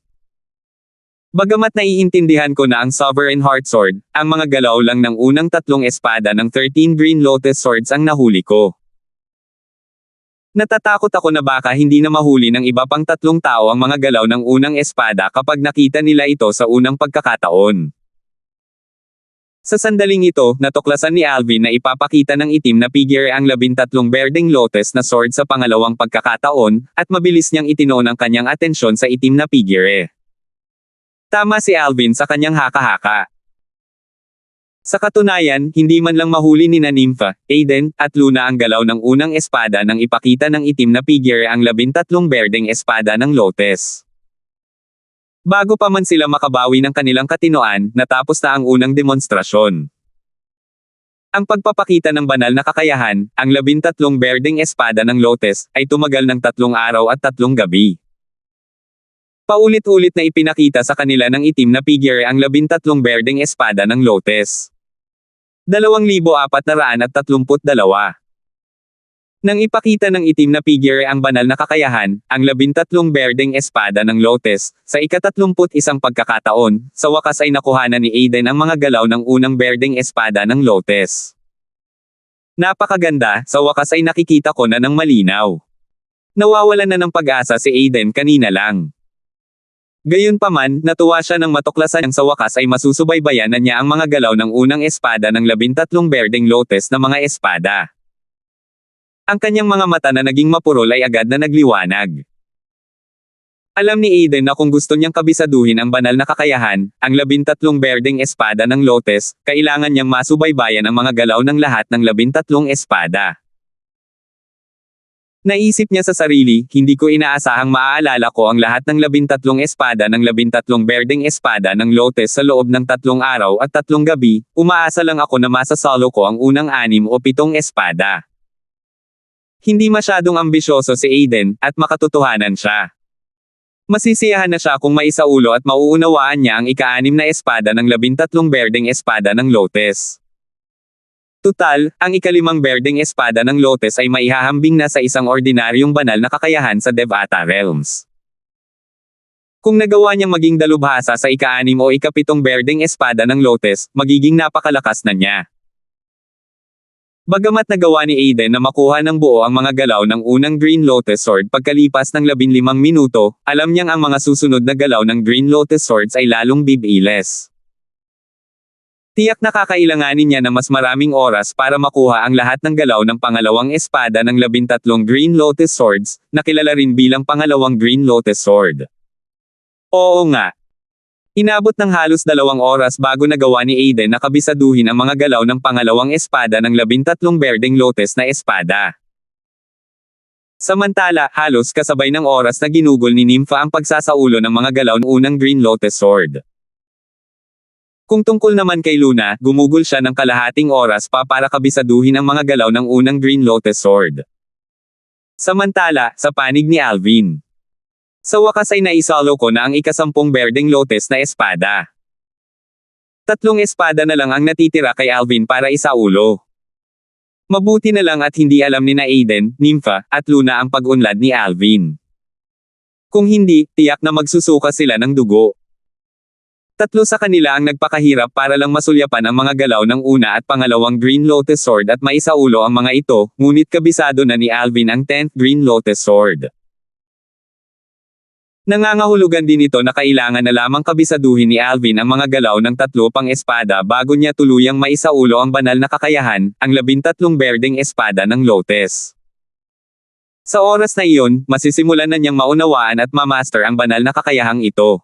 Bagamat naiintindihan ko na ang Sovereign Heart Sword, ang mga galaw lang ng unang 3 espada ng 13 Green Lotus Swords ang nahuli ko. Natatakot ako na baka hindi na mahuli ng iba pang 3 tao ang mga galaw ng unang espada kapag nakita nila ito sa unang pagkakataon. Sa sandaling ito, natuklasan ni Alvin na ipapakita ng itim na figure ang 13 berdeng lotus na sword sa pangalawang pagkakataon, at mabilis niyang itinoon ang kanyang atensyon sa itim na figure. Tama si Alvin sa kanyang haka-haka. Sa katunayan, hindi man lang mahuli ni Nympha, Aiden, at Luna ang galaw ng unang espada nang ipakita ng itim na figure ang 13 berdeng espada ng lotus. Bago pa man sila makabawi ng kanilang katinoan, natapos na ang unang demonstrasyon. Ang pagpapakita ng banal na kakayahan, ang 13 berdeng espada ng lotus, ay tumagal ng 3 araw at 3 gabi. Paulit-ulit na ipinakita sa kanila ng itim na figure ang 13 berdeng espada ng lotus. 2,432. Nang ipakita ng itim na figure ang banal na kakayahan, ang 13 berdeng espada ng lotus, sa ika-31 pagkakataon, sa wakas ay nakuhanan ni Aiden ang mga galaw ng unang berdeng espada ng lotus. Napakaganda, sa wakas ay nakikita ko na ng malinaw. Nawawalan na ng pag-asa si Aiden kanina lang. Gayunpaman, natuwa siya nang matuklasan niyang sa wakas ay masusubaybayan na niya ang mga galaw ng unang espada ng 13 berdeng lotus na mga espada. Ang kanyang mga mata na naging mapurol ay agad na nagliwanag. Alam ni Aiden na kung gusto niyang kabisaduhin ang banal na kakayahan, ang 13 berdeng espada ng lotus, kailangan niyang masubaybayan ang mga galaw ng lahat ng 13 espada. Naisip niya sa sarili, hindi ko inaasahang maaalala ko ang lahat ng 13 espada ng 13 berdeng espada ng lotus sa loob ng 3 araw at 3 gabi, umaasa lang ako na masasalo ko ang unang 6 o 7 espada. Hindi masyadong ambisyoso si Aiden, at makatotohanan siya. Masisiyahan na siya kung maisaulo at mauunawaan niya ang ika-6 na espada ng 13 berdeng espada ng lotus. Tutal, ang ika-5 berdeng espada ng lotus ay maihahambing na sa isang ordinaryong banal na kakayahan sa Devata Realms. Kung nagawa niyang maging dalubhasa sa ika-6 o ika-7 berdeng espada ng lotus, magiging napakalakas na niya. Bagamat nagawa ni Aiden na makuha ng buo ang mga galaw ng unang Green Lotus Sword pagkalipas ng 15 minuto, alam niyang ang mga susunod na galaw ng Green Lotus Swords ay lalong bibilis. Tiyak na kakailanganin niya na mas maraming oras para makuha ang lahat ng galaw ng pangalawang espada ng 13 Green Lotus Swords, na kilala rin bilang pangalawang Green Lotus Sword. Oo nga. Inabot ng halos 2 oras bago nagawa ni Aiden na kabisaduhin ang mga galaw ng pangalawang espada ng 13 berdeng lotus na espada. Samantala, halos kasabay ng oras na ginugol ni Nympha ang pagsasaulo ng mga galaw ng unang Green Lotus Sword. Kung tungkol naman kay Luna, gumugol siya ng kalahating oras pa para kabisaduhin ang mga galaw ng unang Green Lotus Sword. Samantala, sa panig ni Alvin, sa wakas ay naisalo ko na ang ika-10 berdeng lotus na espada. 3 espada na lang ang natitira kay Alvin para isaulo. Mabuti na lang at hindi alam ni Aiden, Nympha, at Luna ang pag-unlad ni Alvin. Kung hindi, tiyak na magsusuka sila ng dugo. 3 sa kanila ang nagpakahirap para lang masulyapan ang mga galaw ng una at pangalawang Green Lotus Sword at maisaulo ang mga ito, ngunit kabisado na ni Alvin ang 10th Green Lotus Sword. Nangangahulugan din ito na kailangan na lamang kabisaduhin ni Alvin ang mga galaw ng 3 pang espada bago niya tuluyang maisaulo ang banal na kakayahan, ang 13 berdeng espada ng lotus. Sa oras na iyon, masisimulan na niyang maunawaan at mamaster ang banal na kakayahang ito.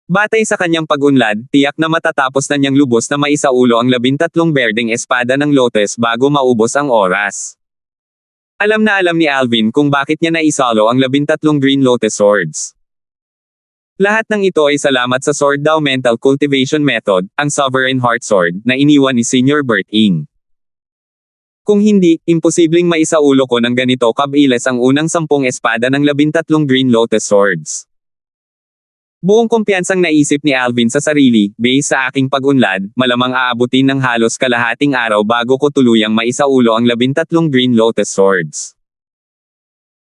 Batay sa kanyang pag-unlad, tiyak na matatapos na niyang lubos na maisaulo ang 13 berdeng espada ng lotus bago maubos ang oras. Alam na alam ni Alvin kung bakit niya naisalo ang 13 Green Lotus Swords. Lahat ng ito ay salamat sa Sword Dao Mental Cultivation Method, ang Sovereign Heart Sword, na iniwan ni Senior Bert Ing. Kung hindi, imposibleng maisaulo ko ng ganito kabilis ang unang 10 espada ng 13 Green Lotus Swords. Buong kumpiyansang naisip ni Alvin sa sarili, based sa aking pag-unlad, malamang aabutin ng halos kalahating araw bago ko tuluyang maisaulo ang 13 Green Lotus Swords.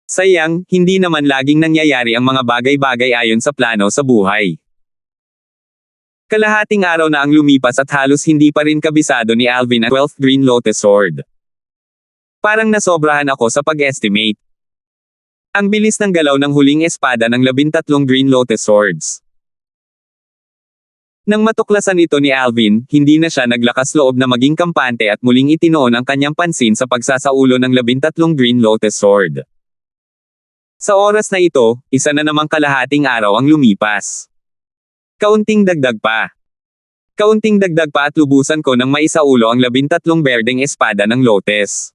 Sayang, hindi naman laging nangyayari ang mga bagay-bagay ayon sa plano sa buhay. Kalahating araw na ang lumipas at halos hindi pa rin kabisado ni Alvin ang 12th Green Lotus Sword. Parang nasobrahan ako sa pag-estimate. Ang bilis ng galaw ng huling espada ng 13 Green Lotus Swords. Nang matuklasan ito ni Alvin, hindi na siya naglakas loob na maging kampante at muling itinoon ang kanyang pansin sa pagsasaulo ng 13 Green Lotus Sword. Sa oras na ito, isa na namang kalahating araw ang lumipas. Kaunting dagdag pa. Kaunting dagdag pa at lubusan ko nang maisaulo ang 13 berdeng espada ng Lotus.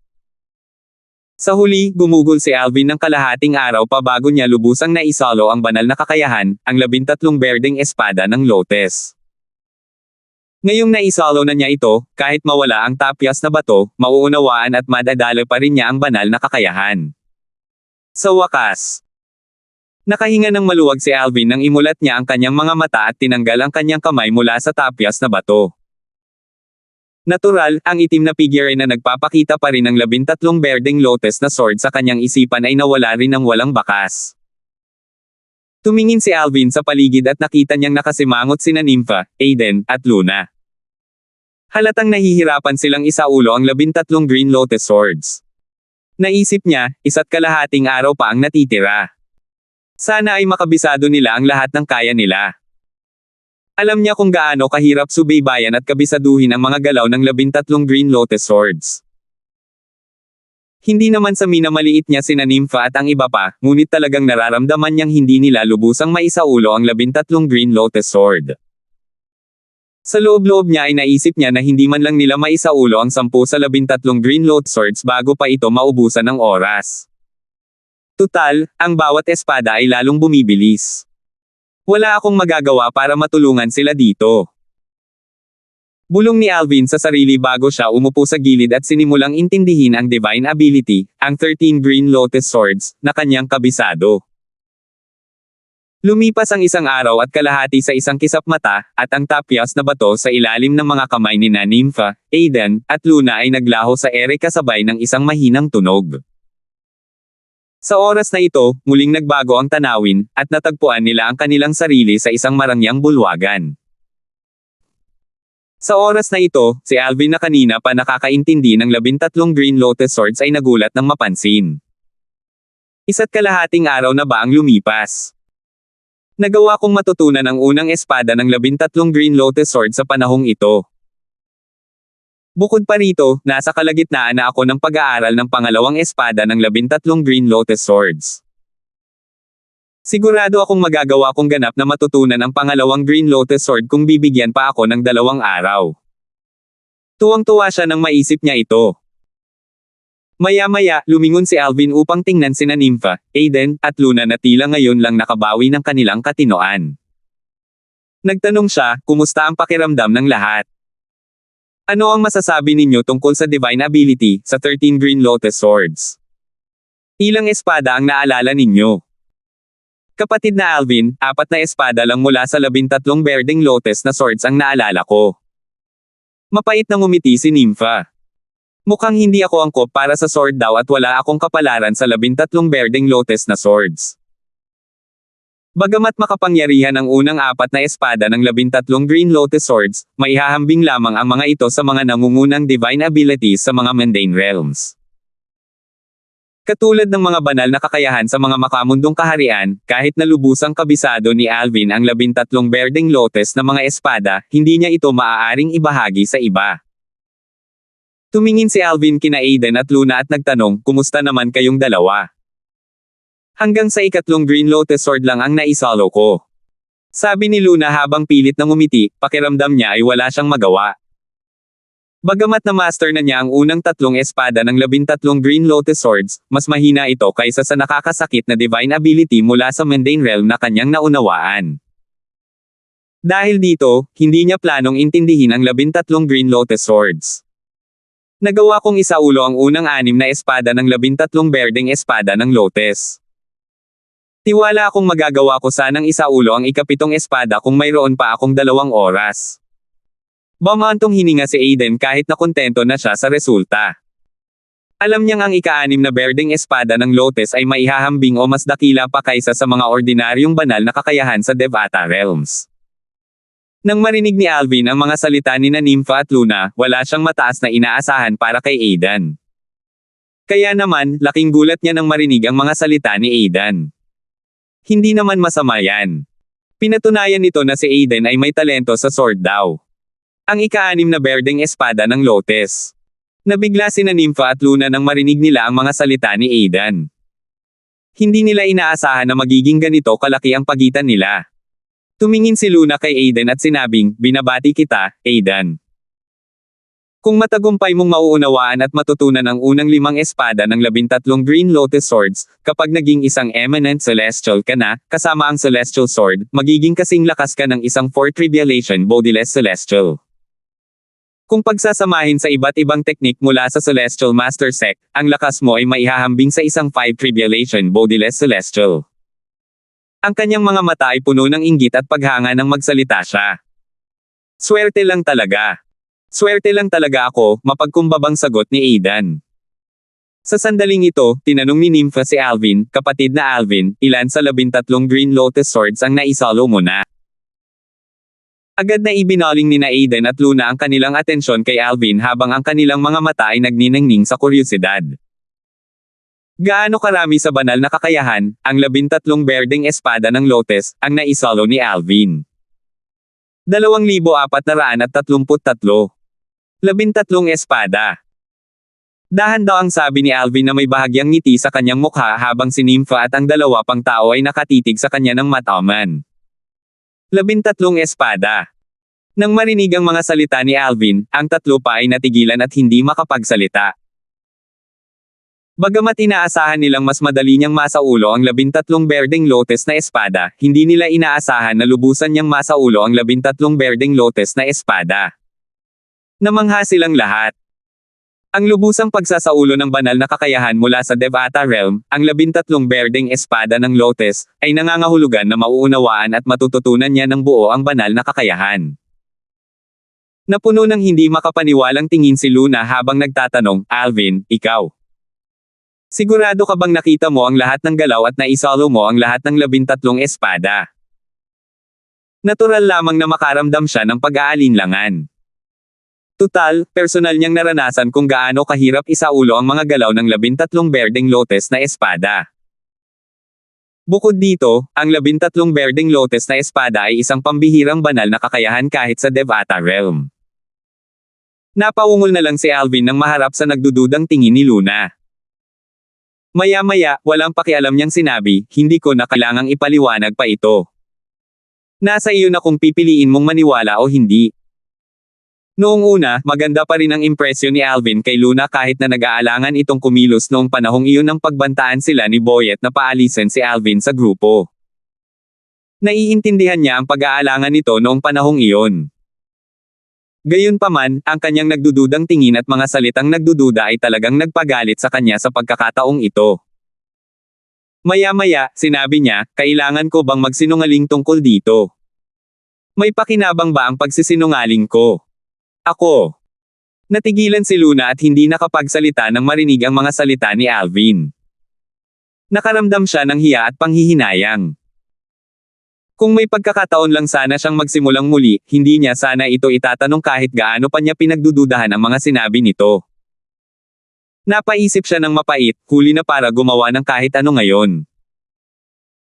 Sa huli, gumugol si Alvin ng kalahating araw pa bago niya lubusang naisalo ang banal na kakayahan, ang 13 berdeng espada ng Lotus. Ngayong naisalo na niya ito, kahit mawala ang tapyas na bato, mauunawaan at madadala pa rin niya ang banal na kakayahan. Sa wakas, nakahinga ng maluwag si Alvin nang imulat niya ang kanyang mga mata at tinanggal ang kanyang kamay mula sa tapyas na bato. Natural, ang itim na figure na nagpapakita pa rin ng 13 berdeng Lotus na sword sa kanyang isipan ay nawala rin ng walang bakas. Tumingin si Alvin sa paligid at nakita niyang nakasimangot sina Nympha, Aiden, at Luna. Halatang nahihirapan silang isaulo ang 13 Green Lotus Swords. Naisip niya, isa't kalahating araw pa ang natitira. Sana ay makabisado nila ang lahat ng kaya nila. Alam niya kung gaano kahirap subaybayan at kabisaduhin ang mga galaw ng 13 Green Lotus Swords. Hindi naman sa minamaliit niya sina Nympha at ang iba pa, ngunit talagang nararamdaman niyang hindi nila lubusang maisaulo ang 13 Green Lotus Sword. Sa loob-loob niya ay naisip niya na hindi man lang nila maisaulo ang 10 sa 13 Green Lotus Swords bago pa ito maubusan ng oras. Tutal, ang bawat espada ay lalong bumibilis. Wala akong magagawa para matulungan sila dito. Bulong ni Alvin sa sarili bago siya umupo sa gilid at sinimulang intindihin ang divine ability, ang 13 Green Lotus Swords, na kanyang kabisado. Lumipas ang isang araw at kalahati sa isang kisap mata, at ang tapyas na bato sa ilalim ng mga kamay ni Nympha, Aiden, at Luna ay naglaho sa ere kasabay ng isang mahinang tunog. Sa oras na ito, muling nagbago ang tanawin, at natagpuan nila ang kanilang sarili sa isang marangyang bulwagan. Sa oras na ito, si Alvin na kanina pa nakakaintindi ng 13 Green Lotus Swords ay nagulat nang mapansin. Isa't kalahating araw na ba ang lumipas? Nagawa kong matutunan ang unang espada ng 13 Green Lotus Sword sa panahong ito. Bukod pa rito, nasa kalagitnaan na ako ng pag-aaral ng pangalawang espada ng 13 Green Lotus Swords. Sigurado akong magagawa kong ganap na matutunan ang pangalawang Green Lotus Sword kung bibigyan pa ako ng 2 araw. Tuwang-tuwa siya nang maisip niya ito. Maya-maya, lumingon si Alvin upang tingnan sina Nympha, Aiden, at Luna na tila ngayon lang nakabawi ng kanilang katinoan. Nagtanong siya, kumusta ang pakiramdam ng lahat? Ano ang masasabi ninyo tungkol sa divine ability, sa 13 Green Lotus Swords? Ilang espada ang naalala ninyo? Kapatid na Alvin, 4 na espada lang mula sa 13 berdeng Lotus na swords ang naalala ko. Mapait na ngumiti si Nympha. Mukhang hindi ako angkop para sa sword daw at wala akong kapalaran sa 13 berdeng Lotus na swords. Bagamat makapangyarihan ang unang 4 na espada ng 13 Green Lotus Swords, maihahambing lamang ang mga ito sa mga nangungunang divine abilities sa mga mundane realms. Katulad ng mga banal na kakayahan sa mga makamundong kaharian, kahit na lubusang kabisado ni Alvin ang 13 berdeng Lotus na mga espada, hindi niya ito maaaring ibahagi sa iba. Tumingin si Alvin kina Aiden at Luna at nagtanong, kumusta naman kayong dalawa? Hanggang sa 4 Green Lotus Sword lang ang naisalo ko. Sabi ni Luna habang pilit na ngumiti, pakiramdam niya ay wala siyang magawa. Bagamat na-master na niya ang unang 3 espada ng 13 Green Lotus Swords, mas mahina ito kaysa sa nakakasakit na divine ability mula sa mundane realm na kanyang naunawaan. Dahil dito, hindi niya planong intindihin ang 13 Green Lotus Swords. Nagawa kong isaulo ang unang 6 na espada ng 13 berdeng espada ng Lotus. Tiwala akong magagawa ko sanang isaulo ang ikapitong espada kung mayroon pa akong 2 oras. Bumantong hininga si Aiden kahit na kontento na siya sa resulta. Alam niyang ang ika-6 na berdeng espada ng Lotes ay maihahambing o mas dakila pa kaysa sa mga ordinaryong banal na kakayahan sa Devata Realms. Nang marinig ni Alvin ang mga salita ni Nympha at Luna, wala siyang mataas na inaasahan para kay Aiden. Kaya naman, laking gulat niya nang marinig ang mga salita ni Aiden. Hindi naman masama yan. Pinatunayan nito na si Aiden ay may talento sa sword daw. Ang ika-6 na berdeng espada ng Lotes. Nabigla sina Nympha at Luna nang marinig nila ang mga salita ni Aiden. Hindi nila inaasahan na magiging ganito kalaki ang pagitan nila. Tumingin si Luna kay Aiden at sinabing, "Binabati kita, Aiden. Kung matagumpay mong mauunawaan at matutunan ang unang 5 espada ng 13 Green Lotus Swords, kapag naging isang Eminent Celestial ka na, kasama ang Celestial Sword, magiging kasing lakas ka ng isang 4 Tribulation Bodiless Celestial. Kung pagsasamahin sa iba't ibang teknik mula sa Celestial Master Sect, ang lakas mo ay maihahambing sa isang 5 Tribulation Bodiless Celestial." Ang kanyang mga mata ay puno ng inggit at paghanga nang magsalita siya. Swerte lang talaga. Swerte lang talaga ako, mapagkumbabang sagot ni Aiden. Sa sandaling ito, tinanong ni Nympha si Alvin, "Kapatid na Alvin, ilan sa 13 Green Lotus Swords ang naisolo mo na?" Agad na ibinaling ni Aiden at Luna ang kanilang atensyon kay Alvin habang ang kanilang mga mata ay nagniningning sa kuryosidad. Gaano karami sa banal na kakayahan, ang 13 berdeng espada ng Lotes, ang naisolo ni Alvin? 2,433. 13 espada. Dahan daw ang sabi ni Alvin na may bahagyang ngiti sa kanyang mukha habang si Nympha at ang 2 pang tao ay nakatitig sa kanya ng mataman. 13 espada. Nang marinig ang mga salita ni Alvin, ang 3 pa ay natigilan at hindi makapagsalita. Bagamat inaasahan nilang mas madali niyang masaulo ang 13 berdeng Lotes na espada, hindi nila inaasahan na lubusan niyang masaulo ang 13 berdeng Lotes na espada. Namangha silang lahat. Ang lubusang pagsasaulo ng banal na kakayahan mula sa Devata Realm, ang 13 berdeng espada ng Lotes, ay nangangahulugan na mauunawaan at matututunan niya ng buo ang banal na kakayahan. Napuno ng hindi makapaniwalang tingin si Luna habang nagtatanong, "Alvin, ikaw? Sigurado ka bang nakita mo ang lahat ng galaw at naisolo mo ang lahat ng 13 espada?" Natural lamang na makaramdam siya ng pag-aalinlangan. Tutal, personal niyang naranasan kung gaano kahirap isaulo ang mga galaw ng 13 berdeng Lotes na espada. Bukod dito, ang 13 berdeng Lotes na espada ay isang pambihirang banal na kakayahan kahit sa Devata Realm. Napaungol na lang si Alvin nang maharap sa nagdududang tingin ni Luna. Maya-maya, walang pakialam niyang sinabi, "Hindi ko na kailangang ipaliwanag pa ito. Nasa iyo na kung pipiliin mong maniwala o hindi." Noong una, maganda pa rin ang impresyon ni Alvin kay Luna kahit na nag-aalangan itong kumilos noong panahong iyon ng pagbantaan sila ni Boyet na paalisin si Alvin sa grupo. Naiintindihan niya ang pag-aalangan nito noong panahong iyon. Gayunpaman, ang kanyang nagdududang tingin at mga salitang nagdududa ay talagang nagpagalit sa kanya sa pagkakataong ito. Maya-maya, sinabi niya, "Kailangan ko bang magsinungaling tungkol dito? May pakinabang ba ang pagsisinungaling ko? Ako?" Natigilan si Luna at hindi nakapagsalita nang marinig ang mga salita ni Alvin. Nakaramdam siya ng hiya at panghihinayang. Kung may pagkakataon lang sana siyang magsimulang muli, hindi niya sana ito itatanong kahit gaano pa niya pinagdududahan ang mga sinabi nito. Napaisip siya ng mapait, huli na para gumawa ng kahit ano ngayon.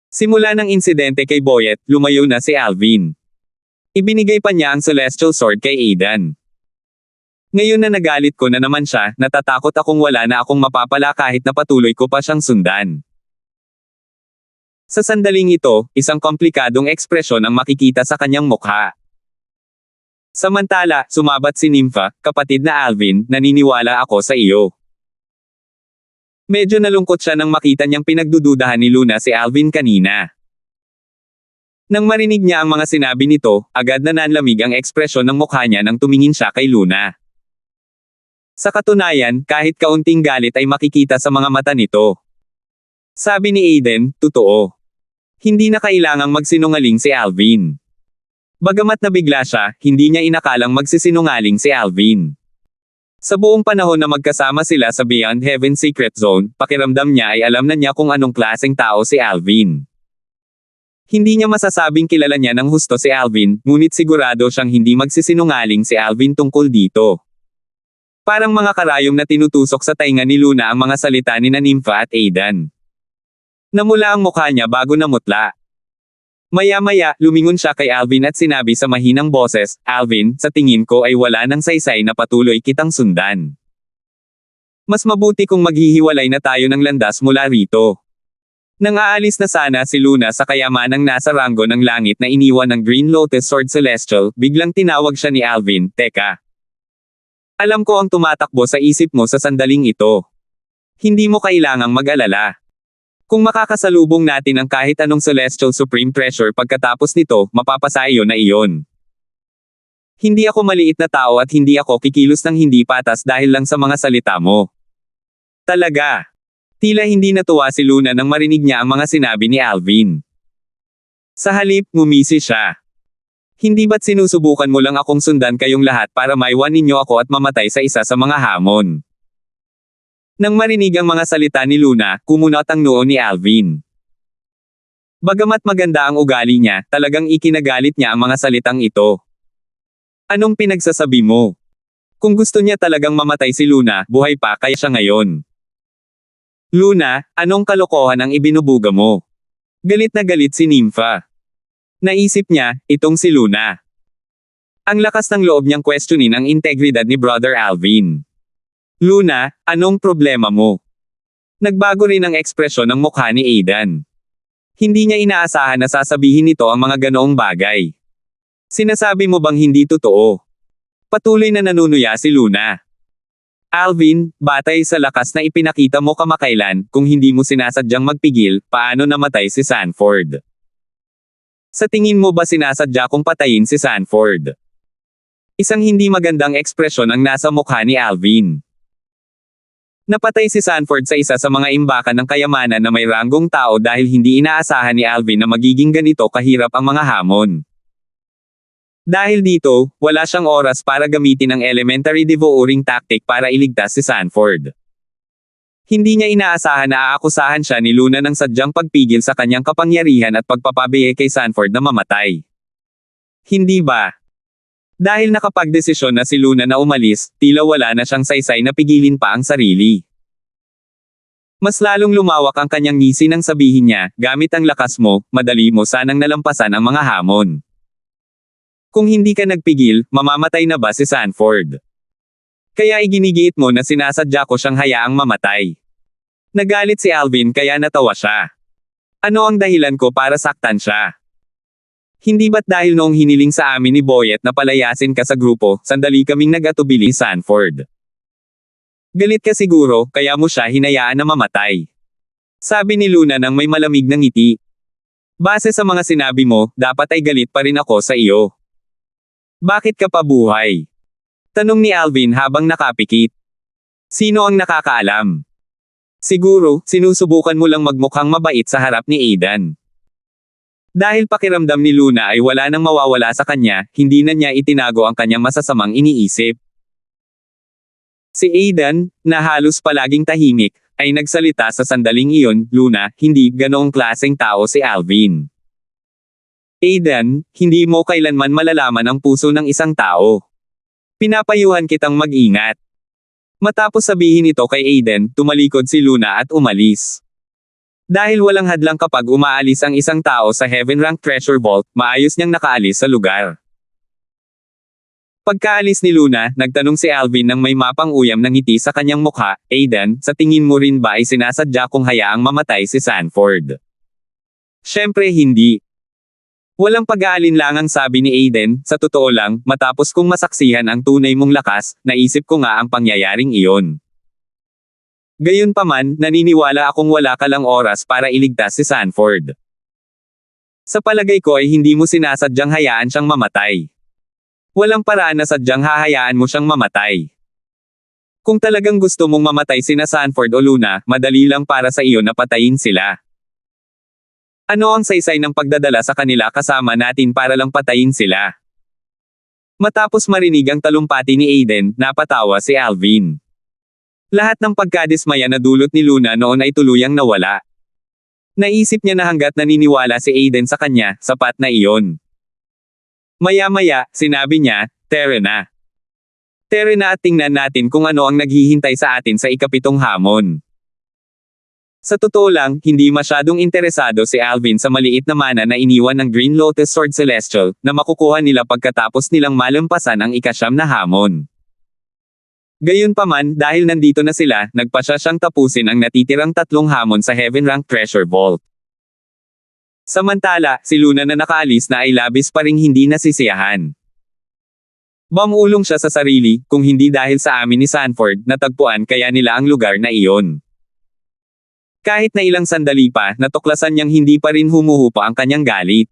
Simula ng insidente kay Boyet, lumayo na si Alvin. Ibinigay pa niya ang Celestial Sword kay Aiden. Ngayon na nagalit ko na naman siya, natatakot akong wala na akong mapapala kahit na patuloy ko pa siyang sundan. Sa sandaling ito, isang komplikadong ekspresyon ang makikita sa kanyang mukha. Samantala, sumabat si Nympha, "Kapatid na Alvin, naniniwala ako sa iyo." Medyo nalungkot siya nang makita niyang pinagdududahan ni Luna si Alvin kanina. Nang marinig niya ang mga sinabi nito, agad na nanlamig ang ekspresyon ng mukha niya nang tumingin siya kay Luna. Sa katunayan, kahit kaunting galit ay makikita sa mga mata nito. Sabi ni Aiden, "Totoo. Hindi na kailangang magsinungaling si Alvin. Bagamat nabigla siya, hindi niya inakalang magsisinungaling si Alvin. Sa buong panahon na magkasama sila sa Beyond Heaven Secret Zone, pakiramdam niya ay alam na niya kung anong klaseng tao si Alvin. Hindi niya masasabing kilala niya ng husto si Alvin, ngunit sigurado siyang hindi magsisinungaling si Alvin tungkol dito. Parang mga karayom na tinutusok sa tainga ni Luna ang mga salita ni Nympha at Aidan. Namula ang mukha niya bago namutla. Maya-maya, lumingon siya kay Alvin at sinabi sa mahinang boses, "Alvin, sa tingin ko ay wala nang saysay na patuloy kitang sundan. Mas mabuti kung maghihiwalay na tayo ng landas mula rito." Nang aalis na sana si Luna sa kayamanang nasa ranggo ng langit na iniwan ng Green Lotus Sword Celestial, biglang tinawag siya ni Alvin, "Teka. Alam ko ang tumatakbo sa isip mo sa sandaling ito. Hindi mo kailangang mag-alala. Kung makakasalubong natin ang kahit anong Celestial Supreme Treasure pagkatapos nito, mapapasa iyo na iyon. Hindi ako maliit na tao at hindi ako kikilos ng hindi patas dahil lang sa mga salita mo." Talaga. Tila hindi natuwa si Luna nang marinig niya ang mga sinabi ni Alvin. Sa halip, ngumisi siya. "Hindi ba't sinusubukan mo lang akong sundan kayong lahat para maiwan ninyo ako at mamatay sa isa sa mga hamon?" Nang marinig ang mga salita ni Luna, kumunot ang noo ni Alvin. Bagamat maganda ang ugali niya, talagang ikinagalit niya ang mga salitang ito. "Anong pinagsasabi mo? Kung gusto niya talagang mamatay si Luna, buhay pa kaya siya ngayon. Luna, anong kalokohan ang ibinubuga mo?" Galit na galit si Nympha. Naisip niya, itong si Luna. Ang lakas ng loob niyang questionin ang integridad ni Brother Alvin. "Luna, anong problema mo?" Nagbago rin ang ekspresyon ng mukha ni Aidan. Hindi niya inaasahan na sasabihin nito ang mga ganoong bagay. "Sinasabi mo bang hindi totoo?" Patuloy na nanunuya si Luna. "Alvin, batay sa lakas na ipinakita mo kamakailan, kung hindi mo sinasadyang magpigil, paano namatay si Sanford? Sa tingin mo ba sinasadya kong patayin si Sanford?" Isang hindi magandang ekspresyon ang nasa mukha ni Alvin. Napatay si Sanford sa isa sa mga imbakan ng kayamanan na may ranggong tao dahil hindi inaasahan ni Alvin na magiging ganito kahirap ang mga hamon. Dahil dito, wala siyang oras para gamitin ang elementary devouring tactic para iligtas si Sanford. Hindi niya inaasahan na aakusahan siya ni Luna ng sadyang pagpigil sa kanyang kapangyarihan at pagpapabiye kay Sanford na mamatay. Hindi ba? Dahil nakapagdesisyon na si Luna na umalis, tila wala na siyang saysay na pigilin pa ang sarili. Mas lalong lumawak ang kanyang ngisi nang sabihin niya, "Gamit ang lakas mo, madali mo sanang nalampasan ang mga hamon. Kung hindi ka nagpigil, mamamatay na ba si Sanford? Kaya iginigiit mo na sinasadya ko siyang hayaang mamatay." Nagalit si Alvin kaya natawa siya. "Ano ang dahilan ko para saktan siya? Hindi ba't dahil noong hiniling sa amin ni Boyet na palayasin ka sa grupo, sandali kaming nag-atubili Sanford? Galit ka siguro, kaya mo siya hinayaan na mamatay?" Sabi ni Luna nang may malamig na ngiti. "Base sa mga sinabi mo, dapat ay galit pa rin ako sa iyo. Bakit ka pa buhay?" Tanong ni Alvin habang nakapikit. "Sino ang nakakaalam? Siguro, sinusubukan mo lang magmukhang mabait sa harap ni Aidan." Dahil pakiramdam ni Luna ay wala nang mawawala sa kanya, hindi na niya itinago ang kanyang masasamang iniisip. Si Aidan, na halos palaging tahimik, ay nagsalita sa sandaling iyon, "Luna, hindi ganoong klaseng tao si Alvin. Aidan, hindi mo kailanman malalaman ang puso ng isang tao. Pinapayuhan kitang mag-ingat." Matapos sabihin ito kay Aidan, tumalikod si Luna at umalis. Dahil walang hadlang kapag umaalis ang isang tao sa Heaven Rank Treasure Vault, maayos niyang nakaalis sa lugar. Pagkaalis ni Luna, nagtanong si Alvin nang may mapang-uyam ng ngiti sa kanyang mukha, "Aidan, sa tingin mo rin ba ay sinasadya kong hayaang mamatay si Sanford?" Siyempre hindi. Walang pag-aalinlangang sabi ni Aidan, "Sa totoo lang, matapos kong masaksihan ang tunay mong lakas, naisip ko nga ang pangyayaring iyon. Gayunpaman, naniniwala akong wala ka lang oras para iligtas si Sanford. Sa palagay ko ay hindi mo sinasadyang hayaan siyang mamatay. Walang paraan na sadyang hahayaan mo siyang mamatay. Kung talagang gusto mong mamatay sina Sanford o Luna, madali lang para sa iyo na patayin sila." Ano ang saysay ng pagdadala sa kanila kasama natin para lang patayin sila? Matapos marinig ang talumpati ni Aiden, napatawa si Alvin. Lahat ng pagkadismaya na dulot ni Luna noon ay tuluyang nawala. Naisip niya na hanggat naniniwala si Aiden sa kanya, sapat na iyon. Maya-maya, sinabi niya, "Tara na. Tara na at tingnan natin kung ano ang naghihintay sa atin sa ikapitong hamon." Sa totoo lang, hindi masyadong interesado si Alvin sa maliit na mana na iniwan ng Green Lotus Sword Celestial, na makukuha nila pagkatapos nilang malampasan ang ikasyam na hamon. Gayunpaman, dahil nandito na sila, nagpasya siyang tapusin ang natitirang 3 hamon sa Heaven Rank Treasure Vault. Samantala, si Luna na nakaalis na ay labis pa ring hindi nasisiyahan. Mamulong siya sa sarili, kung hindi dahil sa amin ni Sanford, natagpuan kaya nila ang lugar na iyon. Kahit na ilang sandali pa, natuklasan niyang hindi pa rin humuhupa ang kanyang galit.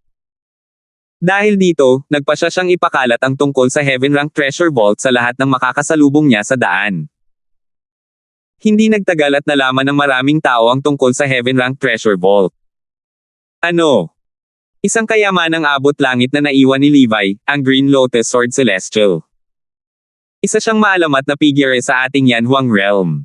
Dahil dito, nagpasya siyang ipakalat ang tungkol sa Heaven Rank Treasure Vault sa lahat ng makakasalubong niya sa daan. Hindi nagtagal at nalaman ng maraming tao ang tungkol sa Heaven Rank Treasure Vault. Ano? Isang kayamanang abot langit na naiwan ni Levi, ang Green Lotus Sword Celestial. Isa siyang maalamat na figure sa ating Yanhuang Realm.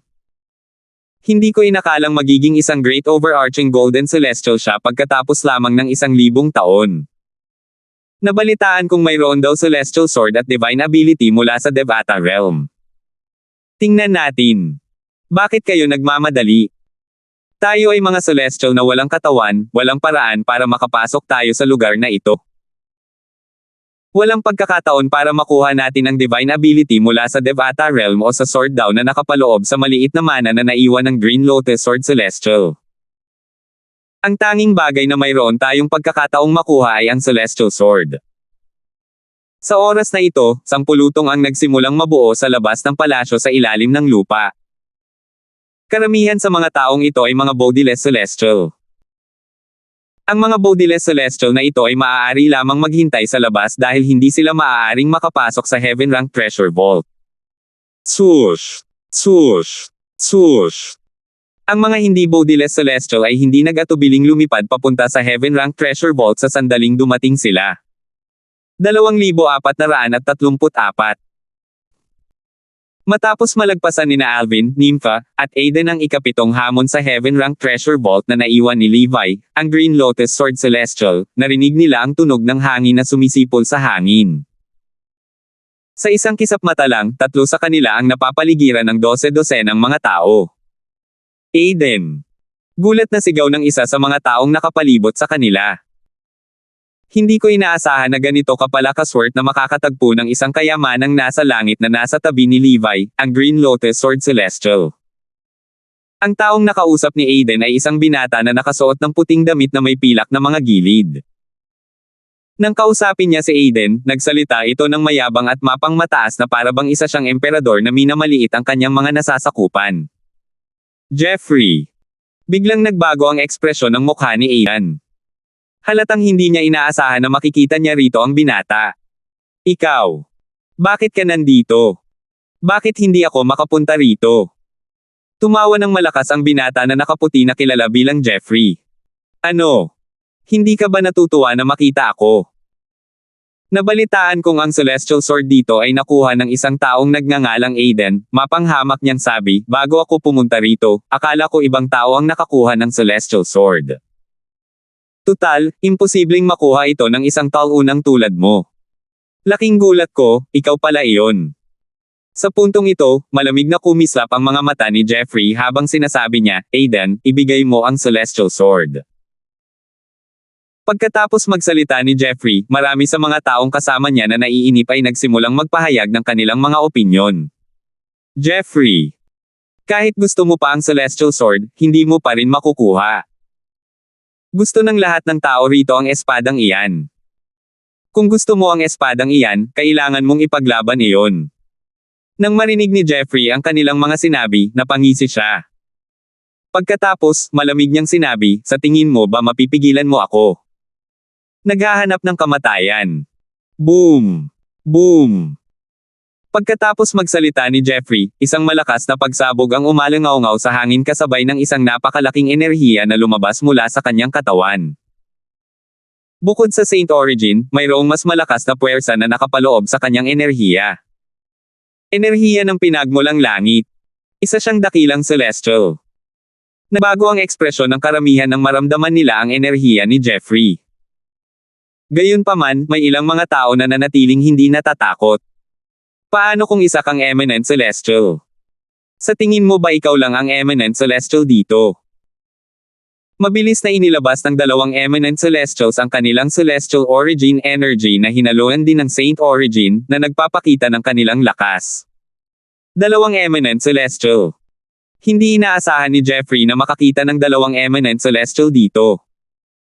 Hindi ko inakalang magiging isang great overarching golden celestial siya pagkatapos lamang ng 1,000 taon. Nabalitaan kong mayroon daw celestial sword at divine ability mula sa Devata Realm. Tingnan natin. Bakit kayo nagmamadali? Tayo ay mga celestial na walang katawan, walang paraan para makapasok tayo sa lugar na ito. Walang pagkakataon para makuha natin ang divine ability mula sa Devata Realm o sa sword daw na nakapaloob sa maliit na mana na naiwan ng Green Lotus Sword Celestial. Ang tanging bagay na mayroon tayong pagkakataong makuha ay ang Celestial Sword. Sa oras na ito, 10 lutong ang nagsimulang mabuo sa labas ng palasyo sa ilalim ng lupa. Karamihan sa mga taong ito ay mga bodiless celestial. Ang mga bodiless celestial na ito ay maaari lamang maghintay sa labas dahil hindi sila maaaring makapasok sa Heaven Rank Treasure Vault. Swoosh! Swoosh! Swoosh! Ang mga hindi bodiless celestial ay hindi nag-atubiling lumipad papunta sa Heaven Rank Treasure Vault sa sandaling dumating sila. 2,434. Matapos malagpasan nina Alvin, Nympha, at Aiden ang ikapitong hamon sa Heaven Rank Treasure Vault na naiwan ni Levi, ang Green Lotus Sword Celestial, narinig nila ang tunog ng hangin na sumisipol sa hangin. Sa isang kisap mata lang, 3 sa kanila ang napapaligiran ng 12-dosenang mga tao. Aiden! Gulat na sigaw ng isa sa mga taong nakapalibot sa kanila. Hindi ko inaasahan na ganito kapala kaswerte na makakatagpo ng isang kayamanang nasa langit na nasa tabi ni Levi, ang Green Lotus Sword Celestial. Ang taong nakausap ni Aiden ay isang binata na nakasuot ng puting damit na may pilak na mga gilid. Nang kausapin niya si Aiden, nagsalita ito ng mayabang at mapang mataas na parabang isa siyang emperador na minamaliit ang kanyang mga nasasakupan. Jeffrey! Biglang nagbago ang ekspresyon ng mukha ni Aiden. Halatang hindi niya inaasahan na makikita niya rito ang binata. Ikaw. Bakit ka nandito? Bakit hindi ako makapunta rito? Tumawa ng malakas ang binata na nakaputi na kilala bilang Jeffrey. Ano? Hindi ka ba natutuwa na makita ako? Nabalitaan kong ang Celestial Sword dito ay nakuha ng isang taong nagngangalang Aiden, mapanghamak niyang sabi, bago ako pumunta rito, akala ko ibang tao ang nakakuha ng Celestial Sword. Tutal, imposibleng makuha ito ng isang taunang tulad mo. Laking gulat ko, ikaw pala iyon. Sa puntong ito, malamig na kumislap ang mga mata ni Jeffrey habang sinasabi niya, Aiden, ibigay mo ang Celestial Sword. Pagkatapos magsalita ni Jeffrey, marami sa mga taong kasama niya na naiinip ay nagsimulang magpahayag ng kanilang mga opinyon. Jeffrey, kahit gusto mo pa ang Celestial Sword, hindi mo pa rin makukuha. Gusto ng lahat ng tao rito ang espadang iyan. Kung gusto mo ang espadang iyan, kailangan mong ipaglaban iyon. Nang marinig ni Jeffrey ang kanilang mga sinabi, napangisi siya. Pagkatapos, malamig niyang sinabi, sa tingin mo ba mapipigilan mo ako? Naghahanap ng kamatayan. Boom! Boom! Pagkatapos magsalita ni Jeffrey, isang malakas na pagsabog ang umalangaw-ngaw sa hangin kasabay ng isang napakalaking enerhiya na lumabas mula sa kanyang katawan. Bukod sa Saint Origin, mayroong mas malakas na puwersa na nakapaloob sa kanyang enerhiya. Enerhiya ng pinagmulang langit. Isa siyang dakilang celestial. Nabago ang ekspresyon ng karamihan ng maramdaman nila ang enerhiya ni Jeffrey. Gayunpaman, may ilang mga tao na nanatiling hindi natatakot. Paano kung isa kang eminent celestial? Sa tingin mo ba ikaw lang ang eminent celestial dito? Mabilis na inilabas ng dalawang eminent celestials ang kanilang celestial origin energy na hinaluan din ng Saint Origin na nagpapakita ng kanilang lakas. Dalawang eminent celestial. Hindi inaasahan ni Jeffrey na makakita ng dalawang eminent celestial dito.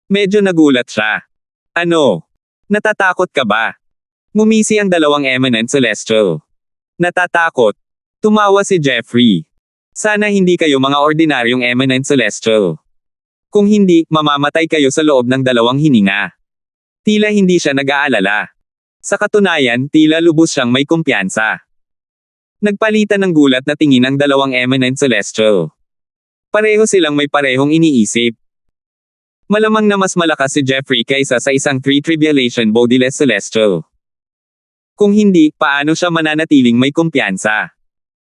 Medyo nagulat siya. Ano? Natatakot ka ba? Ngumisi ang dalawang eminent celestial. Natatakot. Tumawa si Jeffrey. Sana hindi kayo mga ordinaryong eminent celestial. Kung hindi, mamamatay kayo sa loob ng dalawang hininga. Tila hindi siya nag-aalala. Sa katunayan, tila lubos siyang may kumpiyansa. Nagpalitan ng gulat na tingin ang dalawang eminent celestial. Pareho silang may parehong iniisip. Malamang na mas malakas si Jeffrey kaysa sa isang tribulation bodiless celestial. Kung hindi, paano siya mananatiling may kumpiyansa?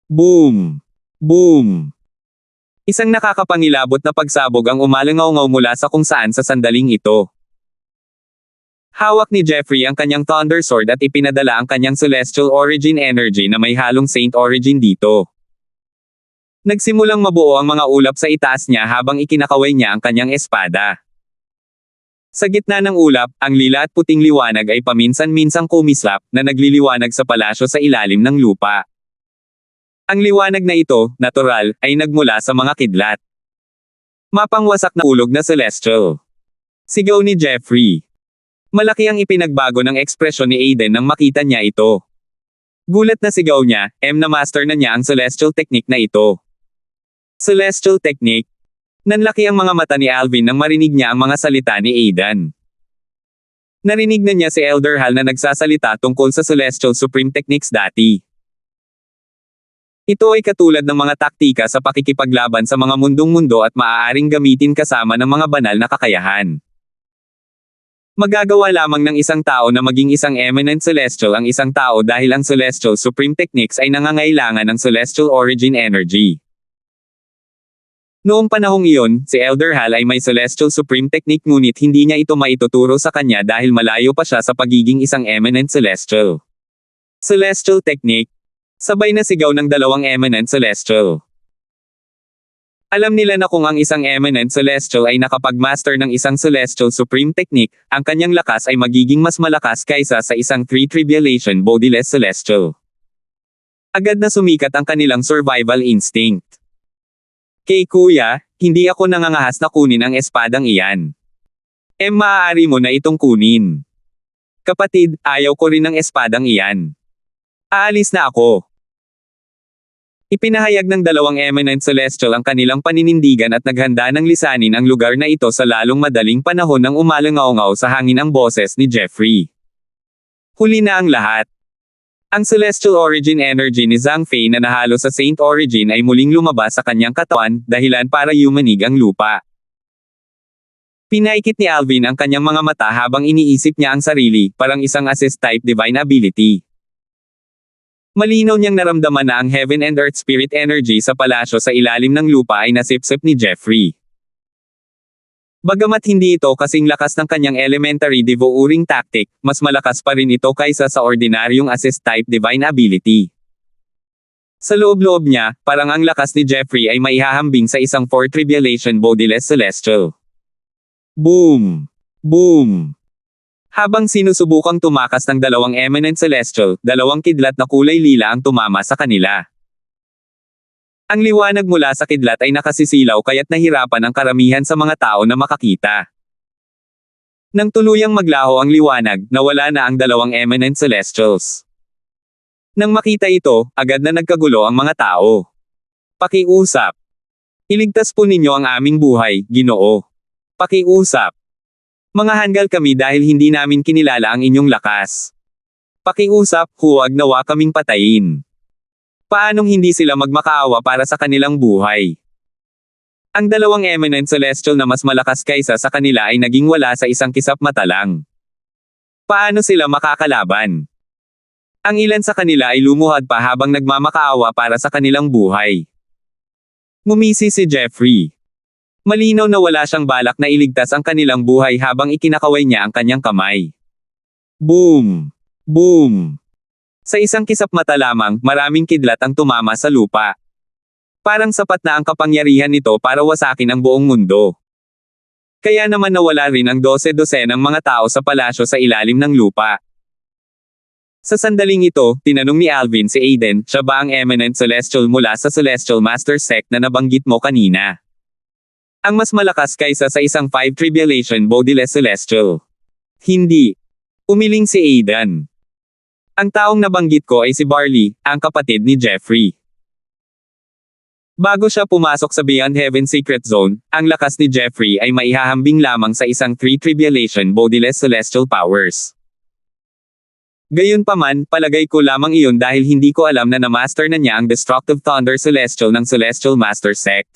Boom! Boom! Isang nakakapangilabot na pagsabog ang umalangaw-ngaw mula sa kung saan sa sandaling ito. Hawak ni Jeffrey ang kanyang Thunder Sword at ipinadala ang kanyang Celestial Origin Energy na may halong Saint Origin dito. Nagsimulang mabuo ang mga ulap sa itaas niya habang ikinakaway niya ang kanyang espada. Sa gitna ng ulap, ang lila at puting liwanag ay paminsan-minsang kumislap na nagliliwanag sa palasyo sa ilalim ng lupa. Ang liwanag na ito, natural, ay nagmula sa mga kidlat. Mapangwasak na ulog na celestial. Sigaw ni Jeffrey. Malaki ang ipinagbago ng ekspresyon ni Aiden nang makita niya ito. Gulat na sigaw niya, na master na niya ang celestial technique na ito. Celestial technique. Nanlaki ang mga mata ni Alvin nang marinig niya ang mga salita ni Aiden. Narinig na niya si Elder Hal na nagsasalita tungkol sa Celestial Supreme Techniques dati. Ito ay katulad ng mga taktika sa pakikipaglaban sa mga mundong-mundo at maaaring gamitin kasama ng mga banal na kakayahan. Magagawa lamang ng isang tao na maging isang eminent celestial ang isang tao dahil ang Celestial Supreme Techniques ay nangangailangan ng Celestial Origin Energy. Noong panahong iyon, si Elder Hal ay may Celestial Supreme Technique ngunit hindi niya ito maituturo sa kanya dahil malayo pa siya sa pagiging isang eminent celestial. Celestial Technique. Sabay na sigaw ng dalawang eminent celestial. Alam nila na kung ang isang eminent celestial ay nakapag-master ng isang Celestial Supreme Technique, ang kanyang lakas ay magiging mas malakas kaysa sa isang tribulation bodiless celestial. Agad na sumikat ang kanilang survival instinct. Kay kuya, hindi ako nangangahas na kunin ang espadang iyan. Maaari mo na itong kunin. Kapatid, ayaw ko rin ng espadang iyan. Aalis na ako. Ipinahayag ng dalawang eminent celestial ang kanilang paninindigan at naghanda ng lisanin ang lugar na ito sa lalong madaling panahon ng umalangaw-ngaw sa hangin ang boses ni Jeffrey. Huli na ang lahat. Ang Celestial Origin Energy ni Zhang Fei na nahalo sa Saint Origin ay muling lumabas sa kanyang katawan, dahilan para yumanig ang lupa. Pinaikit ni Alvin ang kanyang mga mata habang iniisip niya ang sarili, parang isang assist-type divine ability. Malinaw niyang naramdaman na ang Heaven and Earth Spirit Energy sa palasyo sa ilalim ng lupa ay nasipsip ni Jeffrey. Bagamat hindi ito kasing lakas ng kanyang elementary devouring tactic, mas malakas pa rin ito kaysa sa ordinaryong assist-type divine ability. Sa loob-loob niya, parang ang lakas ni Jeffrey ay maihahambing sa isang tribulation bodiless celestial. Boom! Boom! Habang sinusubukang tumakas ng dalawang eminent celestial, dalawang kidlat na kulay lila ang tumama sa kanila. Ang liwanag mula sa kidlat ay nakasisilaw kaya't nahirapan ang karamihan sa mga tao na makakita. Nang tuluyang maglaho ang liwanag, nawala na ang dalawang eminent celestials. Nang makita ito, agad na nagkagulo ang mga tao. Pakiusap. Iligtas po ninyo ang aming buhay, Ginoo. Pakiusap. Mga hanggal kami dahil hindi namin kinilala ang inyong lakas. Pakiusap, huwag nawa kaming patayin. Paanong hindi sila magmakaawa para sa kanilang buhay? Ang dalawang eminent celestial na mas malakas kaysa sa kanila ay naging wala sa isang kisap mata lang. Paano sila makakalaban? Ang ilan sa kanila ay lumuhad pa habang nagmamakaawa para sa kanilang buhay. Ngumisi si Jeffrey. Malinaw na wala siyang balak na iligtas ang kanilang buhay habang ikinakaway niya ang kanyang kamay. Boom! Boom! Sa isang kisap mata lamang, maraming kidlat ang tumama sa lupa. Parang sapat na ang kapangyarihan nito para wasakin ang buong mundo. Kaya naman nawala rin ang 12-dosenang mga tao sa palasyo sa ilalim ng lupa. Sa sandaling ito, tinanong ni Alvin si Aiden, siya ba ang eminent celestial mula sa Celestial Master Sect na nabanggit mo kanina? Ang mas malakas kaysa sa isang 5 Tribulation Bodiless Celestial. Hindi. Umiling si Aiden. Ang taong nabanggit ko ay si Barley, ang kapatid ni Jeffrey. Bago siya pumasok sa Beyond Heaven Secret Zone, ang lakas ni Jeffrey ay maihahambing lamang sa isang 3 Tribulation Bodiless Celestial Powers. Gayunpaman, palagay ko lamang iyon dahil hindi ko alam na na-master na niya ang Destructive Thunder Celestial ng Celestial Master Sect.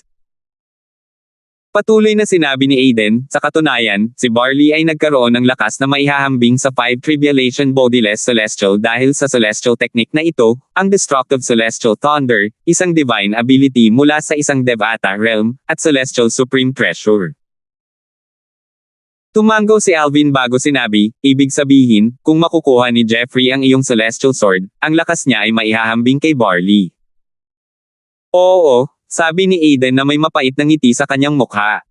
Patuloy na sinabi ni Aiden, sa katunayan, si Barley ay nagkaroon ng lakas na maihahambing sa 5 Tribulation Bodiless Celestial dahil sa celestial technique na ito, ang Destructive Celestial Thunder, isang divine ability mula sa isang Devata realm, at Celestial Supreme Treasure. Tumango si Alvin bago sinabi, ibig sabihin, kung makukuha ni Jeffrey ang iyong Celestial Sword, ang lakas niya ay maihahambing kay Barley. Oo, sabi ni Aiden na may mapait na ngiti sa kanyang mukha.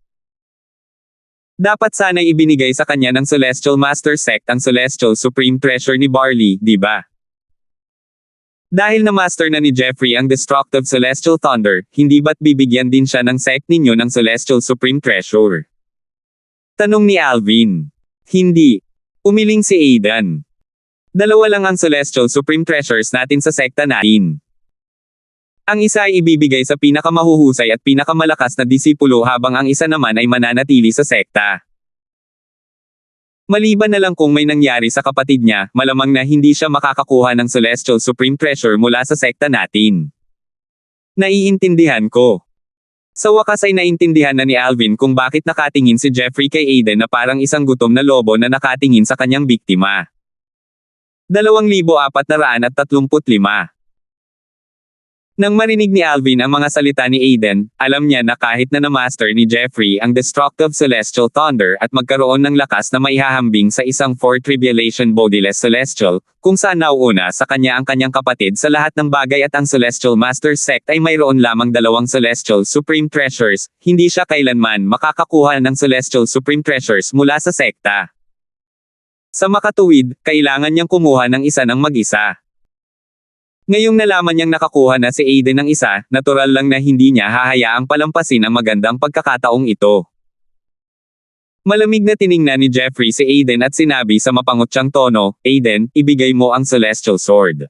Dapat sana'y ibinigay sa kanya ng Celestial Master Sect ang Celestial Supreme Treasure ni Barley, di ba? Dahil na-master na ni Jeffrey ang Destructive Celestial Thunder, hindi ba't bibigyan din siya ng sect ninyo ng Celestial Supreme Treasure? Tanong ni Alvin. Hindi. Umiling si Aiden. Dalawa lang ang Celestial Supreme Treasures natin sa sekta natin. Ang isa ay ibibigay sa pinakamahuhusay at pinakamalakas na disipulo habang ang isa naman ay mananatili sa sekta. Maliban na lang kung may nangyari sa kapatid niya, malamang na hindi siya makakakuha ng Celestial Supreme Treasure mula sa sekta natin. Naiintindihan ko. Sa wakas ay naintindihan na ni Alvin kung bakit nakatingin si Jeffrey kay Aiden na parang isang gutom na lobo na nakatingin sa kanyang biktima. 2,435. Nang marinig ni Alvin ang mga salita ni Aiden, alam niya na kahit na na-master ni Jeffrey ang Destructive Celestial Thunder at magkaroon ng lakas na maihahambing sa isang 4 Tribulation Bodiless Celestial, kung saan nauuna sa kanya ang kanyang kapatid sa lahat ng bagay at ang Celestial Master Sect ay mayroon lamang 2 Celestial Supreme Treasures, hindi siya kailanman makakakuha ng Celestial Supreme Treasures mula sa sekta. Sa makatuwid, kailangan niyang kumuha ng isa ng mag-isa. Ngayong nalaman niyang nakakuha na si Aiden ng isa, natural lang na hindi niya hahayaang palampasin ang magandang pagkakataong ito. Malamig na tiningnan ni Jeffrey si Aiden at sinabi sa mapangutyang tono, Aiden, ibigay mo ang Celestial Sword.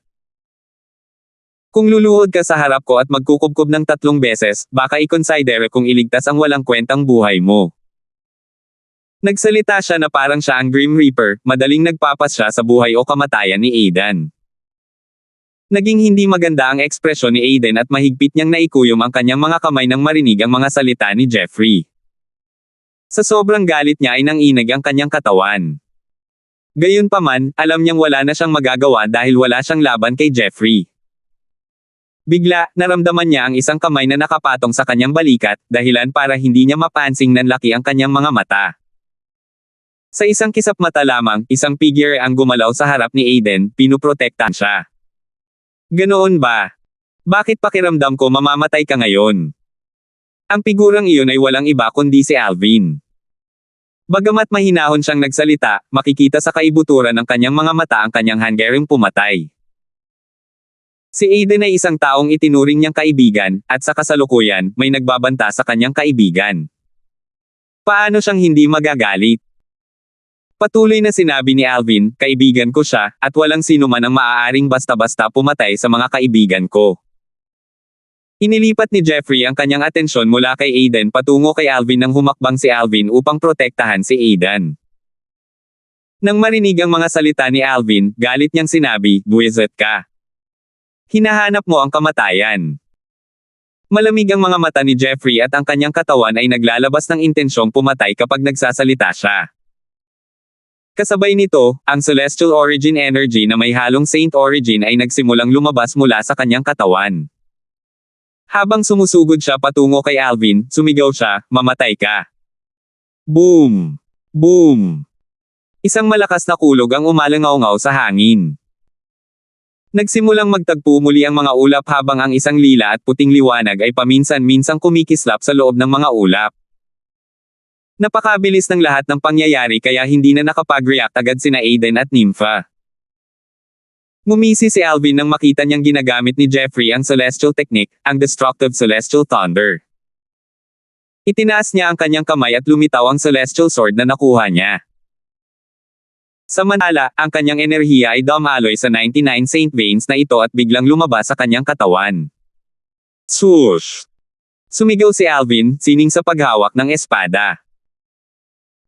Kung luluhod ka sa harap ko at magkukubkob ng 3 beses, baka i-consider kung iligtas ang walang kwentang buhay mo. Nagsalita siya na parang siya ang Grim Reaper, madaling nagpapas siya sa buhay o kamatayan ni Aiden. Naging hindi maganda ang ekspresyon ni Aiden at mahigpit niyang naikuyom ang kanyang mga kamay nang marinig ang mga salita ni Jeffrey. Sa sobrang galit niya ay nanginig ang kanyang katawan. Gayunpaman, alam niyang wala na siyang magagawa dahil wala siyang laban kay Jeffrey. Bigla, naramdaman niya ang isang kamay na nakapatong sa kanyang balikat, dahilan para hindi niya mapansing nanlaki ang kanyang mga mata. Sa isang kisap mata lamang, isang figure ang gumalaw sa harap ni Aiden, pinuprotektahan siya. Ganoon ba? Bakit pakiramdam ko mamamatay ka ngayon? Ang figurang iyon ay walang iba kundi si Alvin. Bagamat mahinahon siyang nagsalita, makikita sa kaibuturan ng kanyang mga mata ang kanyang hanggaring pumatay. Si Aiden ay isang taong itinuring niyang kaibigan, at sa kasalukuyan, may nagbabanta sa kanyang kaibigan. Paano siyang hindi magagalit? Patuloy na sinabi ni Alvin, kaibigan ko siya, at walang sino man ang maaaring basta-basta pumatay sa mga kaibigan ko. Inilipat ni Jeffrey ang kanyang atensyon mula kay Aiden patungo kay Alvin nang humakbang si Alvin upang protektahan si Aiden. Nang marinig ang mga salita ni Alvin, galit niyang sinabi, buwisit ka. Hinahanap mo ang kamatayan. Malamig ang mga mata ni Jeffrey at ang kanyang katawan ay naglalabas ng intensyong pumatay kapag nagsasalita siya. Kasabay nito, ang celestial origin energy na may halong saint origin ay nagsimulang lumabas mula sa kanyang katawan. Habang sumusugod siya patungo kay Alvin, sumigaw siya, "Mamatay ka!" Boom! Boom! Isang malakas na kulog ang umalangaw-ngaw sa hangin. Nagsimulang magtagpo muli ang mga ulap habang ang isang lila at puting liwanag ay paminsan-minsang kumikislap sa loob ng mga ulap. Napakabilis ng lahat ng pangyayari kaya hindi na nakapag-react agad sina Aiden at Nympha. Ngumisi si Alvin nang makita niyang ginagamit ni Jeffrey ang celestial technique, ang destructive celestial thunder. Itinaas niya ang kanyang kamay at lumitaw ang celestial sword na nakuha niya. Samantala, ang kanyang enerhiya ay dumaloy sa 99 Saint Veins na ito at biglang lumabas sa kanyang katawan. Swoosh! Sumigaw si Alvin, sining sa paghawak ng espada.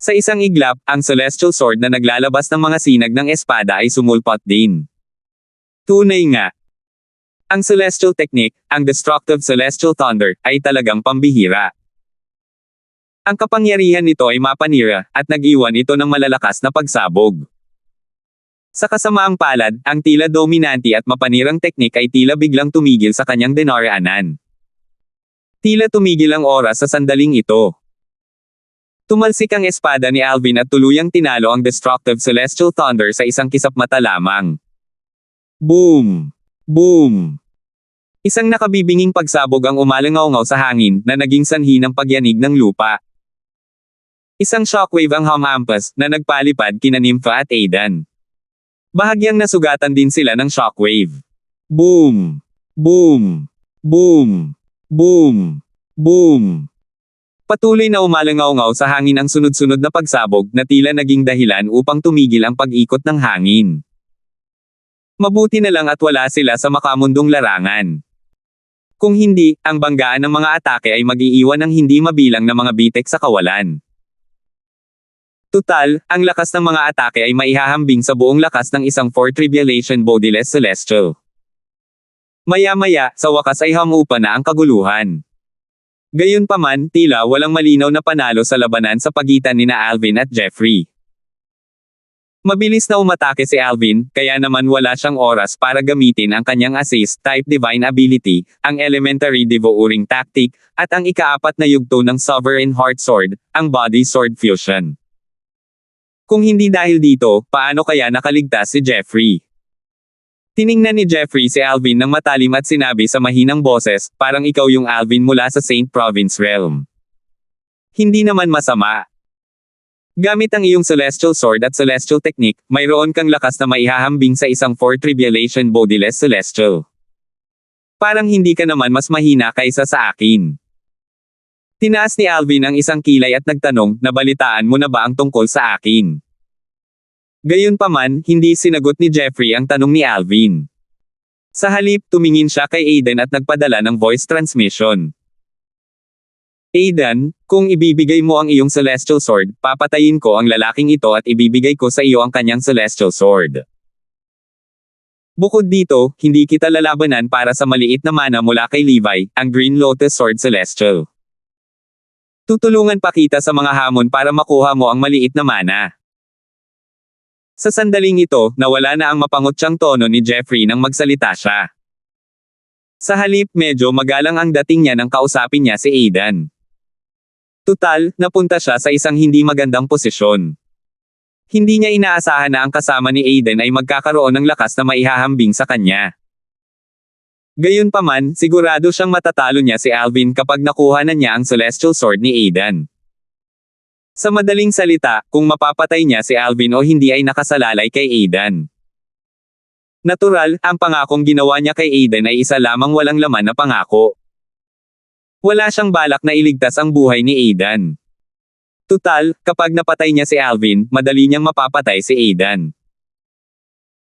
Sa isang iglap, ang celestial sword na naglalabas ng mga sinag ng espada ay sumulpot din. Tunay nga. Ang celestial technique, ang destructive celestial thunder, ay talagang pambihira. Ang kapangyarihan nito ay mapanira, at nag-iwan ito ng malalakas na pagsabog. Sa kasamaang palad, ang tila dominante at mapanirang teknik ay tila biglang tumigil sa kanyang dinaraanan. Tila tumigil ang oras sa sandaling ito. Tumalsik ang espada ni Alvin at tuluyang tinalo ang destructive celestial thunder sa isang kisap mata lamang. Boom! Boom! Isang nakabibinging pagsabog ang umalangaw-ngaw sa hangin na naging sanhi ng pagyanig ng lupa. Isang shockwave ang humampas na nagpalipad kina Nympha at Aiden. Bahagyang nasugatan din sila ng shockwave. Boom! Boom! Boom! Boom! Boom! Patuloy na umalangaw-ngaw sa hangin ang sunod-sunod na pagsabog na tila naging dahilan upang tumigil ang pag-ikot ng hangin. Mabuti na lang at wala sila sa makamundong larangan. Kung hindi, ang banggaan ng mga atake ay mag-iiwan ng hindi mabilang na mga bitek sa kawalan. Tutal, ang lakas ng mga atake ay maihahambing sa buong lakas ng isang Four Tribulation Bodiless Celestial. Maya-maya, sa wakas ay hamupa na ang kaguluhan. Gayunpaman, tila walang malinaw na panalo sa labanan sa pagitan nina Alvin at Jeffrey. Mabilis na umatake si Alvin, kaya naman wala siyang oras para gamitin ang kanyang assist-type divine ability, ang elementary devouring tactic, at ang ikaapat na yugto ng Sovereign Heart Sword, ang Body Sword Fusion. Kung hindi dahil dito, paano kaya nakaligtas si Jeffrey? Tiningnan ni Jeffrey si Alvin ng matalim at sinabi sa mahinang boses, "Parang ikaw yung Alvin mula sa Saint Province Realm. Hindi naman masama. Gamit ang iyong celestial sword at celestial technique, mayroon kang lakas na maihahambing sa isang Four Tribulation Bodiless Celestial. Parang hindi ka naman mas mahina kaysa sa akin." Tinaas ni Alvin ang isang kilay at nagtanong, "Nabalitaan mo na ba ang tungkol sa akin?" Gayunpaman, hindi sinagot ni Jeffrey ang tanong ni Alvin. Sa halip, tumingin siya kay Aiden at nagpadala ng voice transmission. "Aiden, kung ibibigay mo ang iyong celestial sword, papatayin ko ang lalaking ito at ibibigay ko sa iyo ang kanyang celestial sword. Bukod dito, hindi kita lalabanan para sa maliit na mana mula kay Levi, ang Green Lotus Sword Celestial. Tutulungan pa kita sa mga hamon para makuha mo ang maliit na mana." Sa sandaling ito, nawala na ang mapangutsyang tono ni Jeffrey nang magsalita siya. Sa halip, medyo magalang ang dating niya nang kausapin niya si Aiden. Tutal, napunta siya sa isang hindi magandang posisyon. Hindi niya inaasahan na ang kasama ni Aiden ay magkakaroon ng lakas na maihahambing sa kanya. Gayunpaman, sigurado siyang matatalo niya si Alvin kapag nakuha na niya ang celestial sword ni Aiden. Sa madaling salita, kung mapapatay niya si Alvin o hindi ay nakasalalay kay Aiden. Natural, ang pangakong ginawa niya kay Aiden ay isa lamang walang laman na pangako. Wala siyang balak na iligtas ang buhay ni Aiden. Tutal, kapag napatay niya si Alvin, madali niyang mapapatay si Aiden.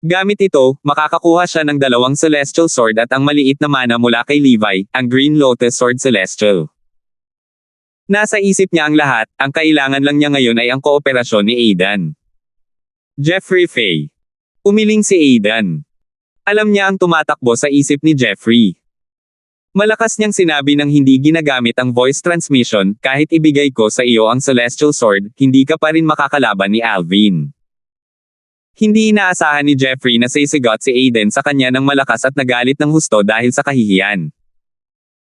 Gamit ito, makakakuha siya ng dalawang celestial sword at ang maliit na mana mula kay Levi, ang Green Lotus Sword Celestial. Nasa isip niya ang lahat, ang kailangan lang niya ngayon ay ang kooperasyon ni Aiden. Jeffrey Faye. Umiling si Aiden. Alam niya ang tumatakbo sa isip ni Jeffrey. Malakas niyang sinabi nang hindi ginagamit ang voice transmission, kahit ibigay ko sa iyo ang Celestial Sword, hindi ka pa rin makakalaban ni Alvin. Hindi inaasahan ni Jeffrey na sisigot si Aiden sa kanya ng malakas at nagalit ng husto dahil sa kahihiyan.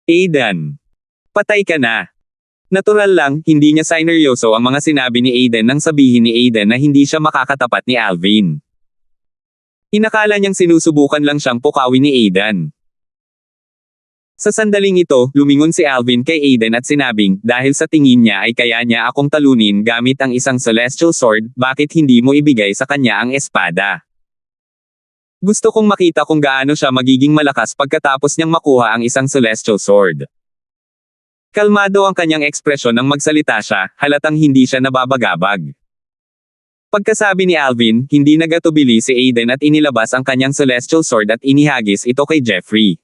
Aiden! Patay ka na! Natural lang, hindi niya sineryoso ang mga sinabi ni Aiden nang sabihin ni Aiden na hindi siya makakatapat ni Alvin. Inakala niyang sinusubukan lang siyang pukawin ni Aiden. Sa sandaling ito, lumingon si Alvin kay Aiden at sinabing, dahil sa tingin niya ay kaya niya akong talunin gamit ang isang Celestial Sword, bakit hindi mo ibigay sa kanya ang espada? Gusto kong makita kung gaano siya magiging malakas pagkatapos niyang makuha ang isang Celestial Sword. Kalmado ang kanyang ekspresyon nang magsalita siya, halatang hindi siya nababagabag. Pagkasabi ni Alvin, hindi nagatubili si Aiden at inilabas ang kanyang Celestial Sword at inihagis ito kay Jeffrey.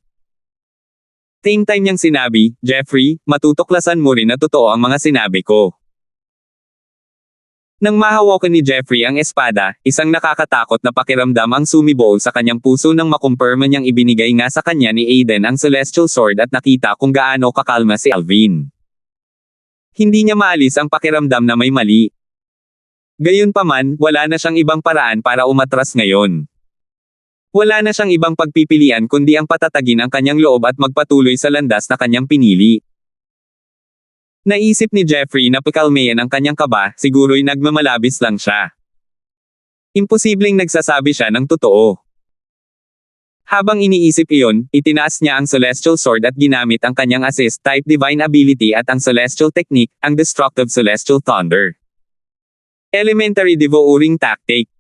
Same time niyang sinabi, Jeffrey, matutuklasan mo rin na totoo ang mga sinabi ko. Nang mahawakan ni Jeffrey ang espada, isang nakakatakot na pakiramdam ang sumibol sa kanyang puso nang makumpirma niyang ibinigay nga sa kanya ni Aiden ang Celestial Sword at nakita kung gaano kakalma si Alvin. Hindi niya maalis ang pakiramdam na may mali. Gayunpaman, wala na siyang ibang paraan para umatras ngayon. Wala na siyang ibang pagpipilian kundi ang patatagin ang kanyang loob at magpatuloy sa landas na kanyang pinili. Naisip ni Jeffrey na pakalmayan ang kanyang kaba, siguro'y nagmamalabis lang siya. Imposibleng nagsasabi siya ng totoo. Habang iniisip iyon, itinaas niya ang Celestial Sword at ginamit ang kanyang Assist-type Divine Ability at ang Celestial Technique, ang Destructive Celestial Thunder. Elementary Devouring Tactic.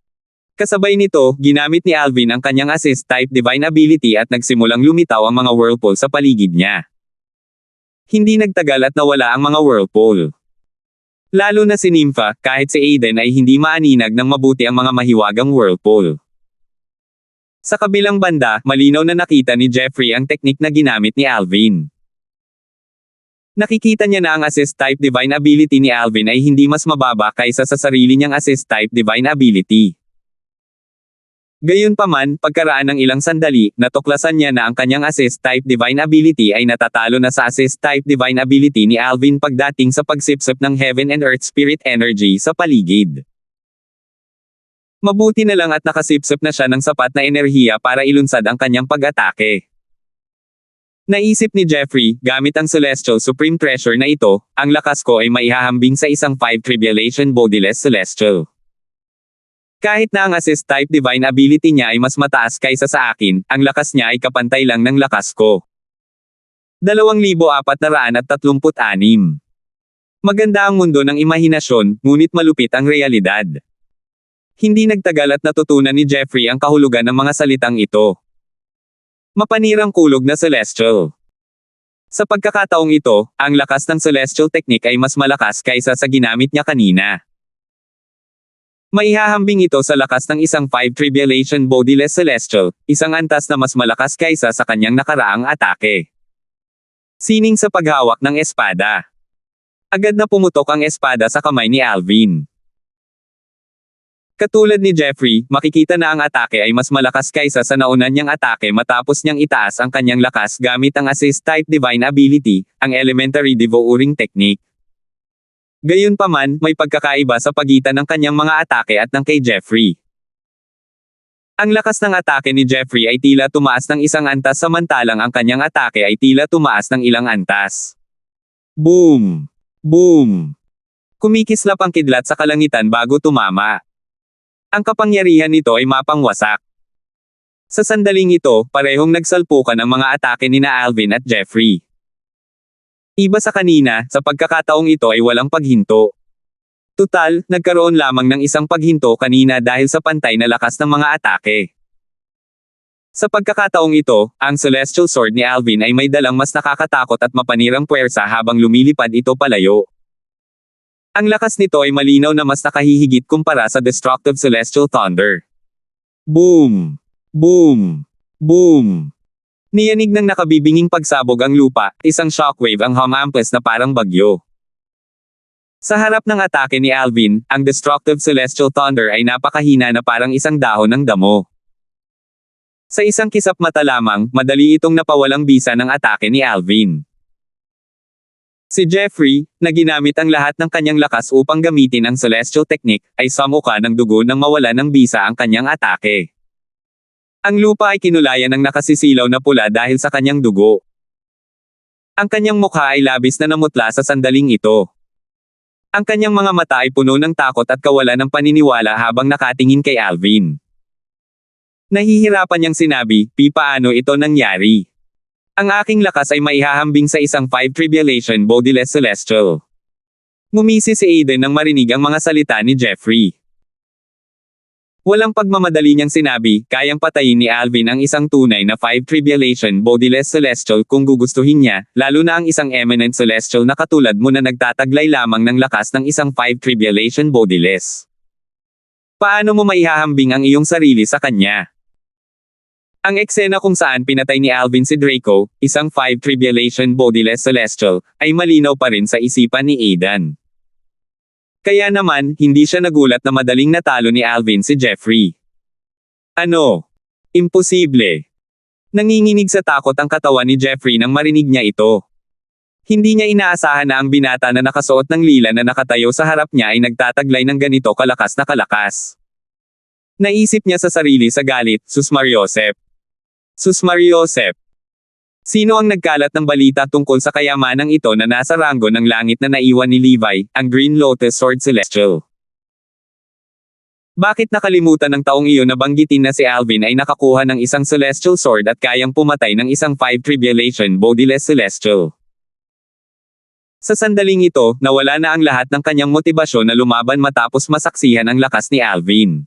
Kasabay nito, ginamit ni Alvin ang kanyang Assist-type Divine Ability at nagsimulang lumitaw ang mga whirlpool sa paligid niya. Hindi nagtagal at nawala ang mga whirlpool. Lalo na si Nympha, kahit si Aiden ay hindi maaninag ng mabuti ang mga mahiwagang whirlpool. Sa kabilang banda, malinaw na nakita ni Jeffrey ang teknik na ginamit ni Alvin. Nakikita niya na ang Assist-type Divine Ability ni Alvin ay hindi mas mababa kaysa sa sarili niyang Assist-type Divine Ability. Gayunpaman, pagkaraan ng ilang sandali, natuklasan niya na ang kanyang Assist-type Divine Ability ay natatalo na sa Assist-type Divine Ability ni Alvin pagdating sa pagsipsip ng Heaven and Earth Spirit Energy sa paligid. Mabuti na lang at nakasipsip na siya ng sapat na enerhiya para ilunsad ang kanyang pag-atake. Naisip ni Jeffrey, gamit ang Celestial Supreme Treasure na ito, ang lakas ko ay maihahambing sa isang 5 Tribulation Bodiless Celestial. Kahit na ang Assist-type Divine Ability niya ay mas mataas kaysa sa akin, ang lakas niya ay kapantay lang ng lakas ko. 2,436. Maganda ang mundo ng imahinasyon, ngunit malupit ang realidad. Hindi nagtagal at natutunan ni Jeffrey ang kahulugan ng mga salitang ito. Mapanirang kulog na Celestial. Sa pagkakataong ito, ang lakas ng Celestial Technique ay mas malakas kaysa sa ginamit niya kanina. Maihahambing ito sa lakas ng isang 5 Tribulation Bodiless Celestial, isang antas na mas malakas kaysa sa kanyang nakaraang atake. Sining sa paghawak ng espada. Agad na pumutok ang espada sa kamay ni Alvin. Katulad ni Jeffrey, makikita na ang atake ay mas malakas kaysa sa nauna niyang atake matapos niyang itaas ang kanyang lakas gamit ang Assist-type Divine Ability, ang Elementary Devouring Technique. Gayunpaman, may pagkakaiba sa pagitan ng kanyang mga atake at ng kay Jeffrey. Ang lakas ng atake ni Jeffrey ay tila tumaas ng isang antas samantalang ang kanyang atake ay tila tumaas ng ilang antas. Boom! Boom! Kumikislap ang kidlat sa kalangitan bago tumama. Ang kapangyarihan nito ay mapangwasak. Sa sandaling ito, parehong nagsalpukan ang mga atake ni na Alvin at Jeffrey. Iba sa kanina, sa pagkakataong ito ay walang paghinto. Tutal, nagkaroon lamang ng isang paghinto kanina dahil sa pantay na lakas ng mga atake. Sa pagkakataong ito, ang Celestial Sword ni Alvin ay may dalang mas nakakatakot at mapanirang puwersa habang lumilipad ito palayo. Ang lakas nito ay malinaw na mas nakahihigit kumpara sa Destructive Celestial Thunder. Boom! Boom! Boom! Niyanig ng nakabibinging pagsabog ang lupa, isang shockwave ang humampas na parang bagyo. Sa harap ng atake ni Alvin, ang Destructive Celestial Thunder ay napakahina na parang isang dahon ng damo. Sa isang kisap mata lamang, madali itong napawalang bisa ng atake ni Alvin. Si Jeffrey, na ginamit ang lahat ng kanyang lakas upang gamitin ang Celestial Technique, ay samuka ng dugo nang mawala ng bisa ang kanyang atake. Ang lupa ay kinulayan ng nakasisilaw na pula dahil sa kanyang dugo. Ang kanyang mukha ay labis na namutla sa sandaling ito. Ang kanyang mga mata ay puno ng takot at kawalan ng paniniwala habang nakatingin kay Alvin. Nahihirapan niyang sinabi, paano ito nangyari? Ang aking lakas ay maihahambing sa isang 5 Tribulation Bodiless Celestial. Ngumisi si Aiden nang marinig ang mga salita ni Jeffrey. Walang pagmamadali niyang sinabi, kayang patayin ni Alvin ang isang tunay na 5 Tribulation Bodiless Celestial kung gugustuhin niya, lalo na ang isang Eminent Celestial na katulad mo na nagtataglay lamang ng lakas ng isang 5 Tribulation Bodiless. Paano mo maihahambing ang iyong sarili sa kanya? Ang eksena kung saan pinatay ni Alvin si Draco, isang 5 Tribulation Bodiless Celestial, ay malinaw pa rin sa isipan ni Aidan. Kaya naman, hindi siya nagulat na madaling natalo ni Alvin si Jeffrey. Ano? Imposible. Nanginginig sa takot ang katawan ni Jeffrey nang marinig niya ito. Hindi niya inaasahan na ang binata na nakasuot ng lila na nakatayo sa harap niya ay nagtataglay ng ganito kalakas na kalakas. Naisip niya sa sarili sa galit, Sus Mariosep. Sus Mariosep. Sino ang nagkalat ng balita tungkol sa kayamanang ito na nasa ranggo ng langit na naiwan ni Levi, ang Green Lotus Sword Celestial? Bakit nakalimutan ng taong iyon na banggitin na si Alvin ay nakakuha ng isang Celestial Sword at kayang pumatay ng isang 5 Tribulation Bodiless Celestial? Sa sandaling ito, nawala na ang lahat ng kanyang motibasyon na lumaban matapos masaksihan ang lakas ni Alvin.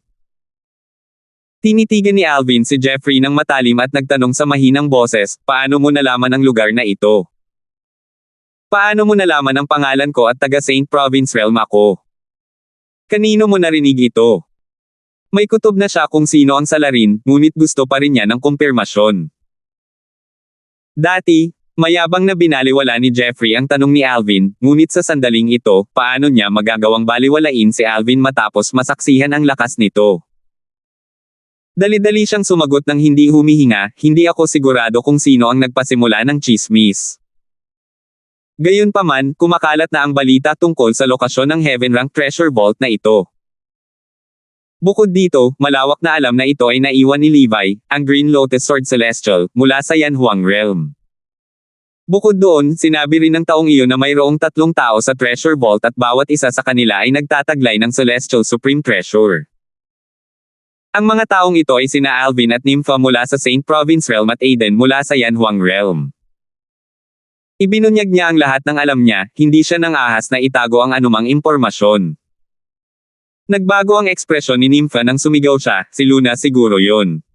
Tinitigan ni Alvin si Jeffrey ng matalim at nagtanong sa mahinang boses, paano mo nalaman ang lugar na ito? Paano mo nalaman ang pangalan ko at taga Saint Province Realm ako? Kanino mo narinig ito? May kutob na siya kung sino ang salarin, ngunit gusto pa rin niya ng kumpirmasyon. Dati, mayabang na binaliwala ni Jeffrey ang tanong ni Alvin, ngunit sa sandaling ito, paano niya magagawang baliwalain si Alvin matapos masaksihan ang lakas nito? Dali-dali siyang sumagot ng hindi humihinga, hindi ako sigurado kung sino ang nagpasimula ng chismis. Gayunpaman, kumakalat na ang balita tungkol sa lokasyon ng Heaven Rank Treasure Vault na ito. Bukod dito, malawak na alam na ito ay naiwan ni Levi, ang Green Lotus Sword Celestial, mula sa Yanhuang Realm. Bukod doon, sinabi rin ng taong iyon na mayroong 3 tao sa Treasure Vault at bawat isa sa kanila ay nagtataglay ng Celestial Supreme Treasure. Ang mga taong ito ay sina Alvin at Nympha mula sa Saint Province Realm at Aiden mula sa Yanhuang Realm. Ibinunyag niya ang lahat ng alam niya, hindi siya nang ahas na itago ang anumang impormasyon. Nagbago ang ekspresyon ni Nympha nang sumigaw siya, si Luna siguro yun.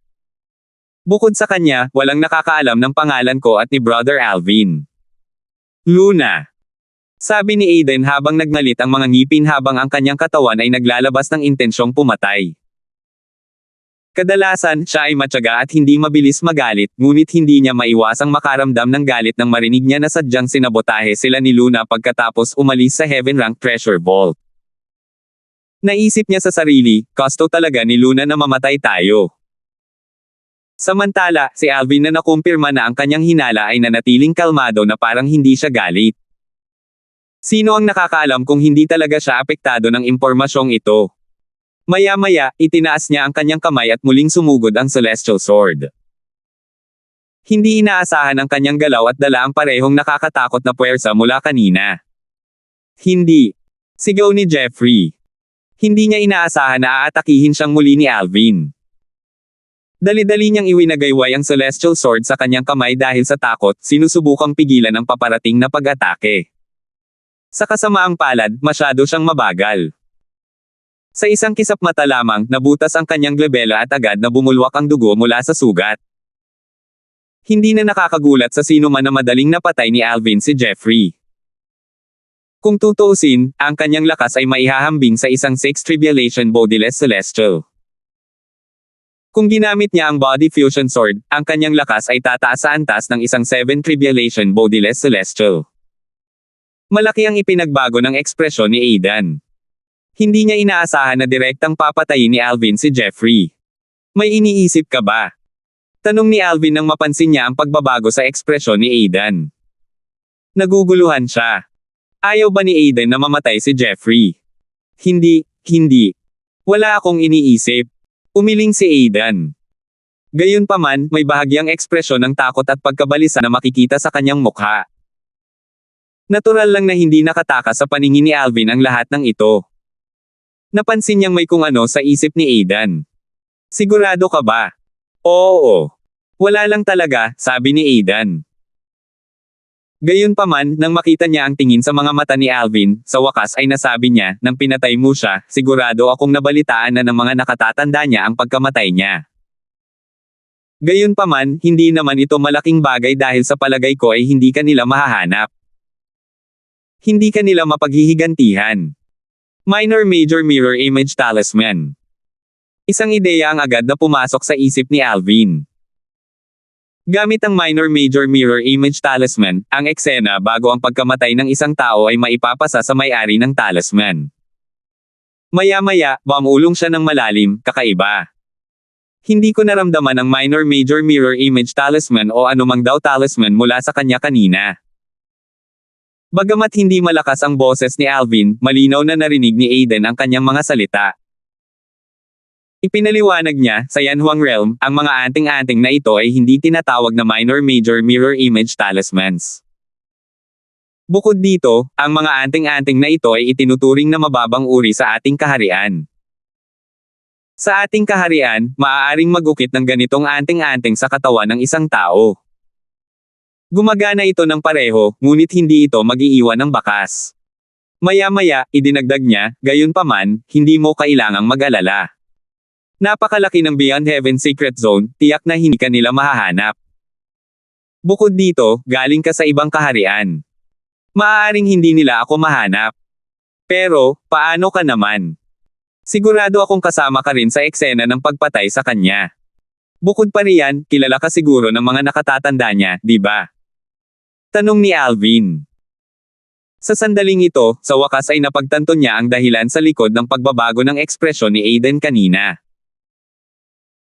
Bukod sa kanya, walang nakakaalam ng pangalan ko at ni Brother Alvin. Luna. Sabi ni Aiden habang nagnalit ang mga ngipin habang ang kanyang katawan ay naglalabas ng intensyong pumatay. Kadalasan, siya ay matyaga at hindi mabilis magalit, ngunit hindi niya maiwasang makaramdam ng galit nang marinig niya na sadyang sinabotahe sila ni Luna pagkatapos umalis sa Heaven Rank Treasure Vault. Naisip niya sa sarili, gusto talaga ni Luna na mamatay tayo. Samantala, si Alvin na nakumpirma na ang kanyang hinala ay nanatiling kalmado na parang hindi siya galit. Sino ang nakakaalam kung hindi talaga siya apektado ng impormasyong ito? Maya-maya, itinaas niya ang kanyang kamay at muling sumugod ang Celestial Sword. Hindi inaasahan ang kanyang galaw at dala ang parehong nakakatakot na puwersa mula kanina. Hindi. Sigaw ni Jeffrey. Hindi niya inaasahan na aatakihin siyang muli ni Alvin. Dali-dali niyang iwinagayway ang Celestial Sword sa kanyang kamay dahil sa takot, sinusubukang pigilan ang paparating na pag-atake. Sa kasamaang palad, masyado siyang mabagal. Sa isang kisap mata lamang, nabutas ang kanyang glabela at agad na bumulwak ang dugo mula sa sugat. Hindi na nakakagulat sa sino man na madaling napatay ni Alvin si Jeffrey. Kung tutuusin, ang kanyang lakas ay maihahambing sa isang 6 Tribulation Bodiless Celestial. Kung ginamit niya ang Body Fusion Sword, ang kanyang lakas ay tataas sa antas ng isang 7 Tribulation Bodiless Celestial. Malaki ang ipinagbago ng ekspresyon ni Aidan. Hindi niya inaasahan na direktang papatayin ni Alvin si Jeffrey. May iniisip ka ba? Tanong ni Alvin nang mapansin niya ang pagbabago sa ekspresyon ni Aidan. Naguguluhan siya. Ayaw ba ni Aidan na mamatay si Jeffrey? Hindi. Wala akong iniisip. Umiling si Aidan. Gayunpaman, may bahagyang ekspresyon ng takot at pagkabalisa na makikita sa kanyang mukha. Natural lang na hindi nakatakas sa paningin ni Alvin ang lahat ng ito. Napansin niyang may kung ano sa isip ni Aidan. Sigurado ka ba? Oo. Wala lang talaga, sabi ni Aidan. Gayunpaman, nang makita niya ang tingin sa mga mata ni Alvin, sa wakas ay nasabi niya, nang pinatay mo siya, sigurado akong nabalitaan na ng mga nakatatanda niya ang pagkamatay niya. Gayunpaman, hindi naman ito malaking bagay dahil sa palagay ko ay hindi ka nila mahahanap. Hindi ka nila mapaghihigantihan. Minor-major mirror image talisman. Isang ideya ang agad na pumasok sa isip ni Alvin. Gamit ang minor-major mirror image talisman, ang eksena bago ang pagkamatay ng isang tao ay maipapasa sa may-ari ng talisman. Maya-maya, bumulong siya ng malalim, kakaiba. Hindi ko naramdaman ang minor-major mirror image talisman o anumang daw talisman mula sa kanya kanina. Bagamat hindi malakas ang boses ni Alvin, malinaw na narinig ni Aidan ang kanyang mga salita. Ipinaliwanag niya, sa Yanhuang Realm, ang mga anting-anting na ito ay hindi tinatawag na minor-major mirror image talismans. Bukod dito, ang mga anting-anting na ito ay itinuturing na mababang uri sa ating kaharian. Sa ating kaharian, maaaring magukit ng ganitong anting-anting sa katawan ng isang tao. Gumagana ito ng pareho, ngunit hindi ito mag-iiwan ng bakas. Maya-maya, idinagdag niya, gayunpaman, hindi mo kailangang mag-alala. Napakalaki ng Beyond Heaven Secret Zone, tiyak na hindi ka nila mahahanap. Bukod dito, galing ka sa ibang kaharian. Maaaring hindi nila ako mahanap. Pero, paano ka naman? Sigurado akong kasama ka rin sa eksena ng pagpatay sa kanya. Bukod pa riyan, kilala ka siguro ng mga nakatatanda niya, di ba? Tanong ni Alvin. Sa sandaling ito, sa wakas ay napagtanto niya ang dahilan sa likod ng pagbabago ng ekspresyon ni Aidan kanina.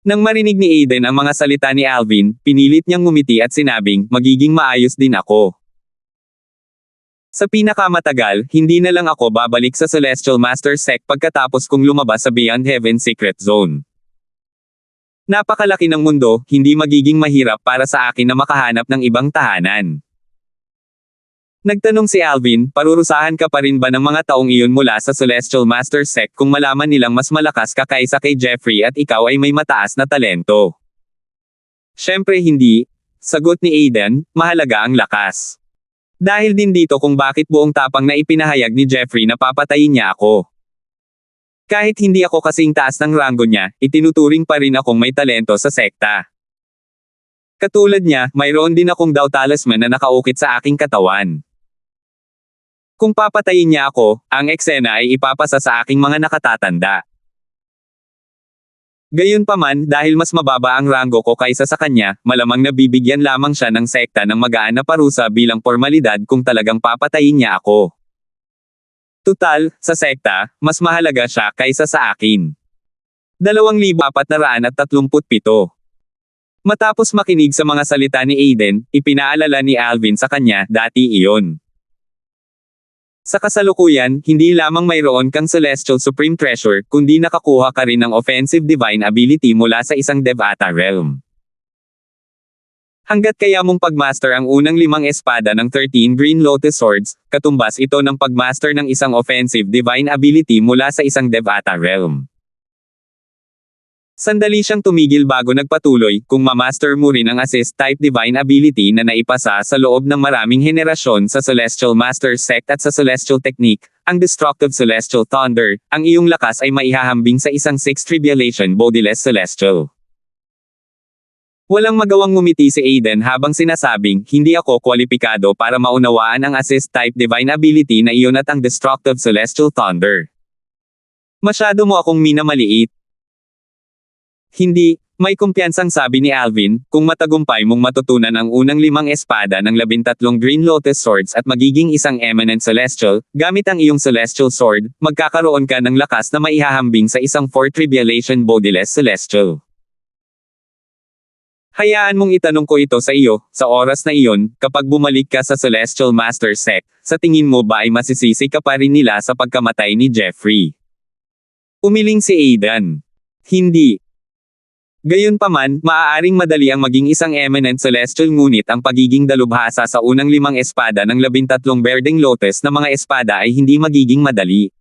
Nang marinig ni Aidan ang mga salita ni Alvin, pinilit niyang ngumiti at sinabing, magiging maayos din ako. Sa pinakamatagal, hindi na lang ako babalik sa Celestial Master Sect pagkatapos kong lumabas sa Beyond Heaven Secret Zone. Napakalaki ng mundo, hindi magiging mahirap para sa akin na makahanap ng ibang tahanan. Nagtanong si Alvin, parurusahan ka pa rin ba ng mga taong iyon mula sa Celestial Master Sect kung malaman nilang mas malakas ka kaysa kay Jeffrey at ikaw ay may mataas na talento? Siyempre hindi, sagot ni Aidan, mahalaga ang lakas. Dahil din dito kung bakit buong tapang na ipinahayag ni Jeffrey na papatayin niya ako. Kahit hindi ako kasing taas ng ranggo niya, itinuturing pa rin akong may talento sa sekta. Katulad niya, mayroon din akong daw talisman na nakaukit sa aking katawan. Kung papatayin niya ako, ang eksena ay ipapasa sa aking mga nakatatanda. Gayunpaman, dahil mas mababa ang ranggo ko kaysa sa kanya, malamang nabibigyan lamang siya ng sekta ng magaan na parusa bilang formalidad kung talagang papatayin niya ako. Tutal, sa sekta, mas mahalaga siya kaysa sa akin. 2,437. Matapos makinig sa mga salita ni Aidan, ipinaalala ni Alvin sa kanya, dati iyon. Sa kasalukuyan, hindi lamang mayroon kang Celestial Supreme Treasure, kundi nakakuha ka rin ng Offensive Divine Ability mula sa isang Devata Realm. Hanggat kaya mong pagmaster ang unang 5 espada ng 13 Green Lotus Swords, katumbas ito ng pagmaster ng isang Offensive Divine Ability mula sa isang Devata Realm. Sandali siyang tumigil bago nagpatuloy, kung mamaster mo rin ang Assist-type Divine Ability na naipasa sa loob ng maraming henerasyon sa Celestial Master Sect at sa Celestial Technique, ang Destructive Celestial Thunder, ang iyong lakas ay maihahambing sa isang 6 Tribulation Bodiless Celestial. Walang magawang ngumiti si Aidan habang sinasabing, hindi ako kwalipikado para maunawaan ang Assist-type Divine Ability na iyon at ang Destructive Celestial Thunder. Masyado mo akong minamaliit. Hindi, may kumpiyansang sabi ni Alvin, kung matagumpay mong matutunan ang unang 5 espada ng 13 Green Lotus Swords at magiging isang Eminent Celestial, gamit ang iyong Celestial Sword, magkakaroon ka ng lakas na maihahambing sa isang 4 Tribulation Bodiless Celestial. Hayaan mong itanong ko ito sa iyo, sa oras na iyon, kapag bumalik ka sa Celestial Master Sect, sa tingin mo ba ay masisisi ka pa rin nila sa pagkamatay ni Jeffrey? Umiling si Aidan. Hindi. Gayunpaman, maaaring madali ang maging isang eminent celestial ngunit ang pagiging dalubhasa sa unang 5 espada ng 13 Berdeng Lotus na mga espada ay hindi magiging madali.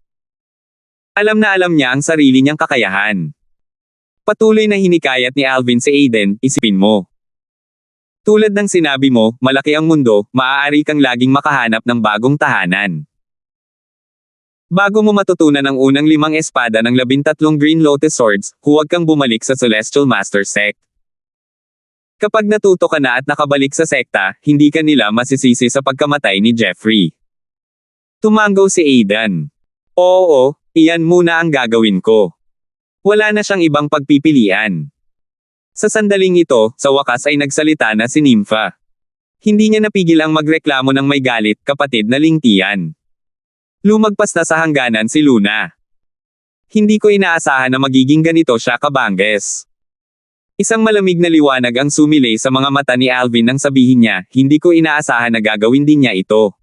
Alam na alam niya ang sarili niyang kakayahan. Patuloy na hinikayat ni Alvin si Aiden, isipin mo. Tulad ng sinabi mo, malaki ang mundo, maaari kang laging makahanap ng bagong tahanan. Bago mo matutunan ang unang 5 espada ng 13 Green Lotus Swords, huwag kang bumalik sa Celestial Master Sect. Kapag natuto ka na at nakabalik sa sekta, hindi ka nila masisisi sa pagkamatay ni Jeffrey. Tumango si Aidan. Oo, iyan muna ang gagawin ko. Wala na siyang ibang pagpipilian. Sa sandaling ito, sa wakas ay nagsalita na si Nympha. Hindi niya napigil ang magreklamo ng may galit, kapatid na Lingtian. Lumagpas na sa hangganan si Luna. Hindi ko inaasahan na magiging ganito siya kabangges. Isang malamig na liwanag ang sumilay sa mga mata ni Alvin nang sabihin niya, hindi ko inaasahan na gagawin din niya ito.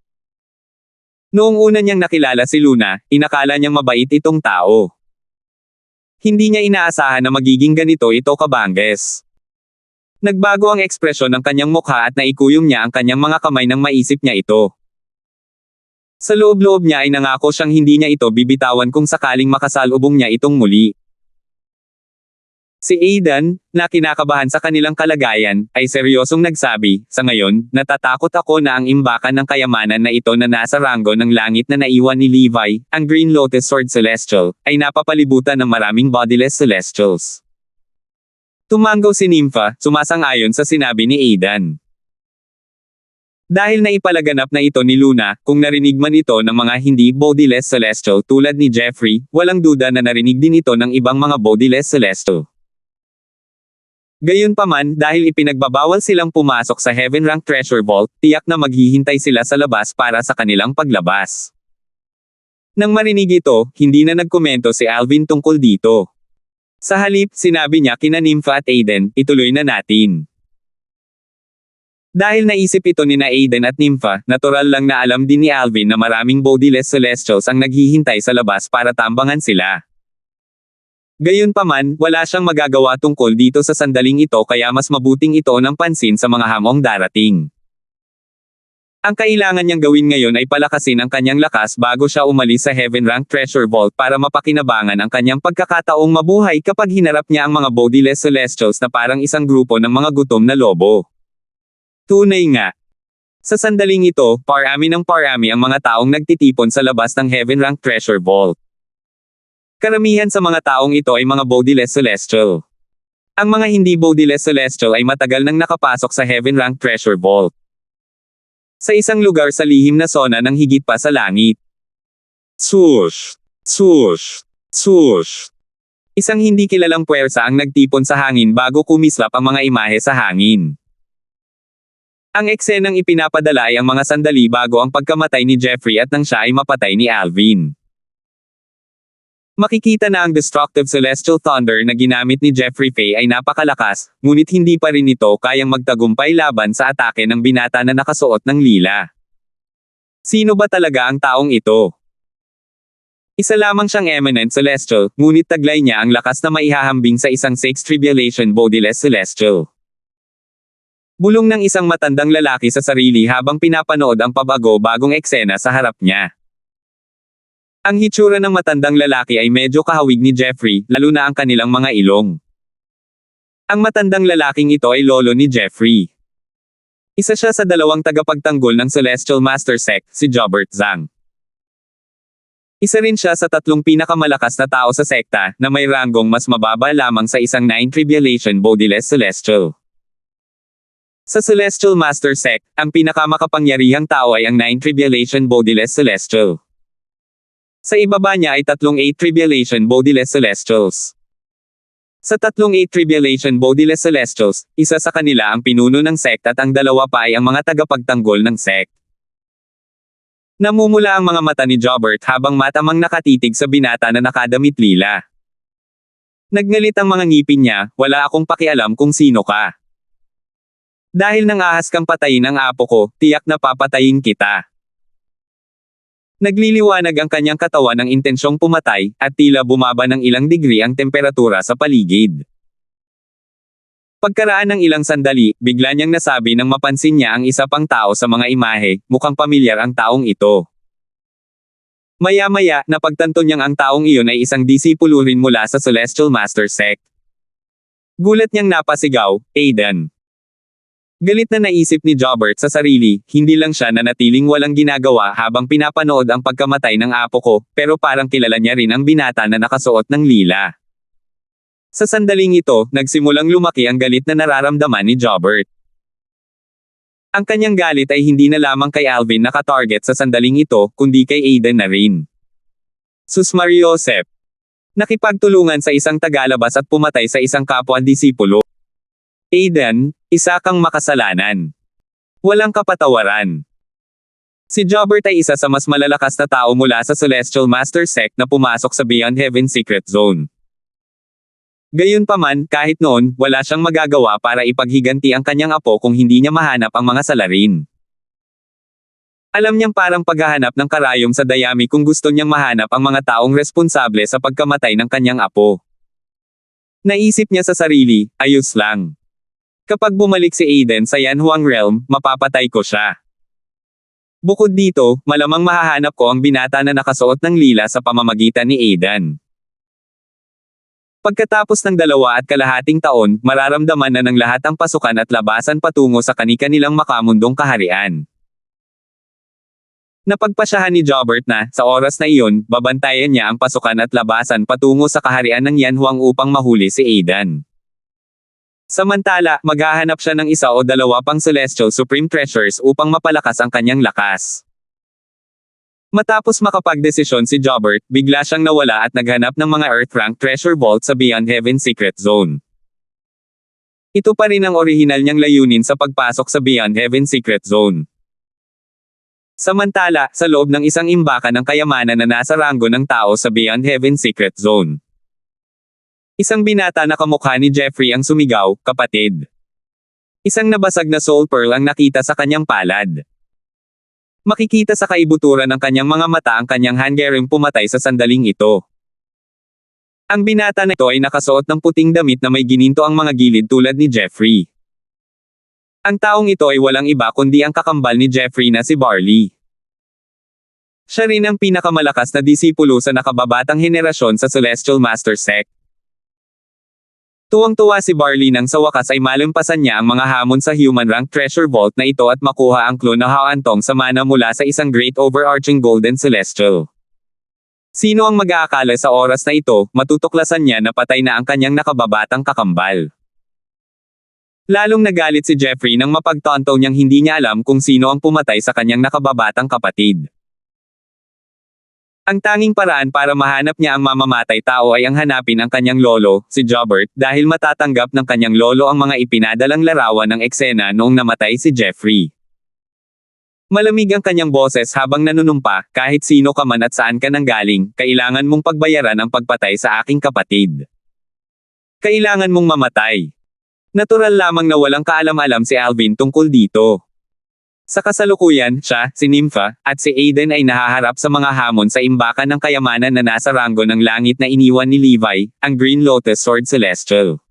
Noong una niyang nakilala si Luna, inakala niyang mabait itong tao. Hindi niya inaasahan na magiging ganito ito kabangges. Nagbago ang ekspresyon ng kanyang mukha at naikuyom niya ang kanyang mga kamay nang maisip niya ito. Sa loob-loob niya ay nangako siyang hindi niya ito bibitawan kung sakaling makasalubong niya itong muli. Si Aidan, na kinakabahan sa kanilang kalagayan, ay seryosong nagsabi, sa ngayon, natatakot ako na ang imbakan ng kayamanan na ito na nasa ranggo ng langit na naiwan ni Levi, ang Green Lotus Sword Celestial, ay napapalibutan ng maraming bodiless celestials. Tumango si Nympha, sumasang-ayon sa sinabi ni Aidan. Dahil naipalaganap na ito ni Luna, kung narinig man ito ng mga hindi bodiless celestial tulad ni Jeffrey, walang duda na narinig din ito ng ibang mga bodiless celestial. Gayunpaman, dahil ipinagbabawal silang pumasok sa Heaven Rank Treasure Vault, tiyak na maghihintay sila sa labas para sa kanilang paglabas. Nang marinig ito, hindi na nagkomento si Alvin tungkol dito. Sa halip, sinabi niya kina Nympha at Aiden, ituloy na natin. Dahil naisip ito ni Aiden at Nympha, natural lang na alam din ni Alvin na maraming bodiless celestials ang naghihintay sa labas para tambangan sila. Gayunpaman, wala siyang magagawa tungkol dito sa sandaling ito kaya mas mabuting ito ng pansin sa mga hamong darating. Ang kailangan niyang gawin ngayon ay palakasin ang kanyang lakas bago siya umalis sa Heaven Rank Treasure Vault para mapakinabangan ang kanyang pagkakataong mabuhay kapag hinarap niya ang mga bodiless celestials na parang isang grupo ng mga gutom na lobo. Tunay nga. Sa sandaling ito, parami ang mga taong nagtitipon sa labas ng Heaven Rank Treasure Vault. Karamihan sa mga taong ito ay mga bodiless celestial. Ang mga hindi bodiless celestial ay matagal nang nakapasok sa Heaven Rank Treasure Vault. Sa isang lugar sa lihim na sona ng higit pa sa langit. Swoosh! Swoosh! Swoosh! Isang hindi kilalang puwersa ang nagtipon sa hangin bago kumislap ang mga imahe sa hangin. Ang eksenang ipinapadala ay ang mga sandali bago ang pagkamatay ni Jeffrey at nang siya ay mapatay ni Alvin. Makikita na ang destructive celestial thunder na ginamit ni Jeffrey Faye ay napakalakas, ngunit hindi pa rin ito kayang magtagumpay laban sa atake ng binata na nakasuot ng lila. Sino ba talaga ang taong ito? Isa lamang siyang eminent celestial, ngunit taglay niya ang lakas na maihahambing sa isang 6 tribulation bodiless celestial. Bulong ng isang matandang lalaki sa sarili habang pinapanood ang pabago bagong eksena sa harap niya. Ang hitsura ng matandang lalaki ay medyo kahawig ni Jeffrey, lalo na ang kanilang mga ilong. Ang matandang lalaking ito ay lolo ni Jeffrey. Isa siya sa 2 tagapagtanggol ng Celestial Master Sect, si Jobert Zhang. Isa rin siya sa 3 pinakamalakas na tao sa sekta, na may ranggong mas mababa lamang sa isang 9 tribulation bodiless celestial. Sa Celestial Master Sect, ang pinakamakapangyarihang tao ay ang 9 tribulation bodiless celestial. Sa ibaba niya ay 3 8 tribulation bodiless celestials. Sa 3 8 tribulation bodiless celestials, isa sa kanila ang pinuno ng sect at ang 2 pa ay ang mga tagapagtanggol ng sect. Namumula ang mga mata ni Jobert habang matamang nakatitig sa binata na nakadamit lila. Nagngalit ang mga ngipin niya, wala akong pakialam kung sino ka. Dahil nang ahas kang patayin ang apo ko, tiyak na papatayin kita. Nagliliwanag ang kanyang katawan ng intensyong pumatay, at tila bumaba ng ilang degree ang temperatura sa paligid. Pagkaraan ng ilang sandali, bigla niyang nasabi nang mapansin niya ang isa pang tao sa mga imahe, mukhang pamilyar ang taong ito. Maya-maya, napagtanto niyang ang taong iyon ay isang disipulo rin mula sa Celestial Master Sect. Gulat niyang napasigaw, Aiden. Galit na naisip ni Jobert sa sarili, hindi lang siya nanatiling walang ginagawa habang pinapanood ang pagkamatay ng apo ko, pero parang kilala niya rin ang binata na nakasuot ng lila. Sa sandaling ito, nagsimulang lumaki ang galit na nararamdaman ni Jobert. Ang kanyang galit ay hindi na lamang kay Alvin nakatarget sa sandaling ito, kundi kay Aiden na rin. Sus Mariosep. Nakipagtulungan sa isang tagalabas at pumatay sa isang kapwa-disipulo. Aiden, isa kang makasalanan. Walang kapatawaran. Si Jobert ay isa sa mas malalakas na tao mula sa Celestial Master Sect na pumasok sa Beyond Heaven Secret Zone. Gayunpaman, kahit noon, wala siyang magagawa para ipaghiganti ang kanyang apo kung hindi niya mahanap ang mga salarin. Alam niyang parang paghahanap ng karayom sa dayami kung gusto niyang mahanap ang mga taong responsable sa pagkamatay ng kanyang apo. Naisip niya sa sarili, ayos lang. Kapag bumalik si Aiden sa Yanhuang Realm, mapapatay ko siya. Bukod dito, malamang mahahanap ko ang binata na nakasuot ng lila sa pamamagitan ni Aiden. Pagkatapos ng 2.5 taon, mararamdaman na ng lahat ang pasukan at labasan patungo sa kani-kanilang makamundong kaharian. Napagpasyahan ni Jobert na, sa oras na iyon, babantayan niya ang pasukan at labasan patungo sa kaharian ng Yanhuang upang mahuli si Aiden. Samantala, maghahanap siya ng 1 o 2 pang Celestial Supreme Treasures upang mapalakas ang kanyang lakas. Matapos makapagdesisyon si Jobert, bigla siyang nawala at naghanap ng mga Earth-rank treasure vault sa Beyond Heaven Secret Zone. Ito pa rin ang orihinal niyang layunin sa pagpasok sa Beyond Heaven Secret Zone. Samantala, sa loob ng isang imbakan ng kayamanan na nasa ranggo ng tao sa Beyond Heaven Secret Zone. Isang binata na kamukha ni Jeffrey ang sumigaw, kapatid. Isang nabasag na soul pearl ang nakita sa kanyang palad. Makikita sa kaibuturan ng kanyang mga mata ang kanyang hangering pumatay sa sandaling ito. Ang binata na ito ay nakasuot ng puting damit na may gininto ang mga gilid tulad ni Jeffrey. Ang taong ito ay walang iba kundi ang kakambal ni Jeffrey na si Barley. Siya rin ang pinakamalakas na disipulo sa nakababatang henerasyon sa Celestial Master Sect. Tuwang-tuwa si Barley nang sa wakas ay malampasan niya ang mga hamon sa Human Rank Treasure Vault na ito at makuha ang clue na haantong sa mana mula sa isang great overarching golden celestial. Sino ang mag-aakala sa oras na ito, matutuklasan niya na patay na ang kanyang nakababatang kakambal. Lalong nagalit si Jeffrey nang mapagtanto niyang hindi niya alam kung sino ang pumatay sa kanyang nakababatang kapatid. Ang tanging paraan para mahanap niya ang mamamatay tao ay ang hanapin ang kanyang lolo, si Jobert, dahil matatanggap ng kanyang lolo ang mga ipinadalang larawan ng eksena noong namatay si Jeffrey. Malamig ang kanyang boses habang nanunumpa, kahit sino ka man at saan ka nanggaling, kailangan mong pagbayaran ang pagpatay sa aking kapatid. Kailangan mong mamatay. Natural lamang na walang kaalam-alam si Alvin tungkol dito. Sa kasalukuyan, siya, si Nympha, at si Aiden ay nahaharap sa mga hamon sa imbakan ng kayamanan na nasa ranggo ng langit na iniwan ni Levi, ang Green Lotus Sword Celestial.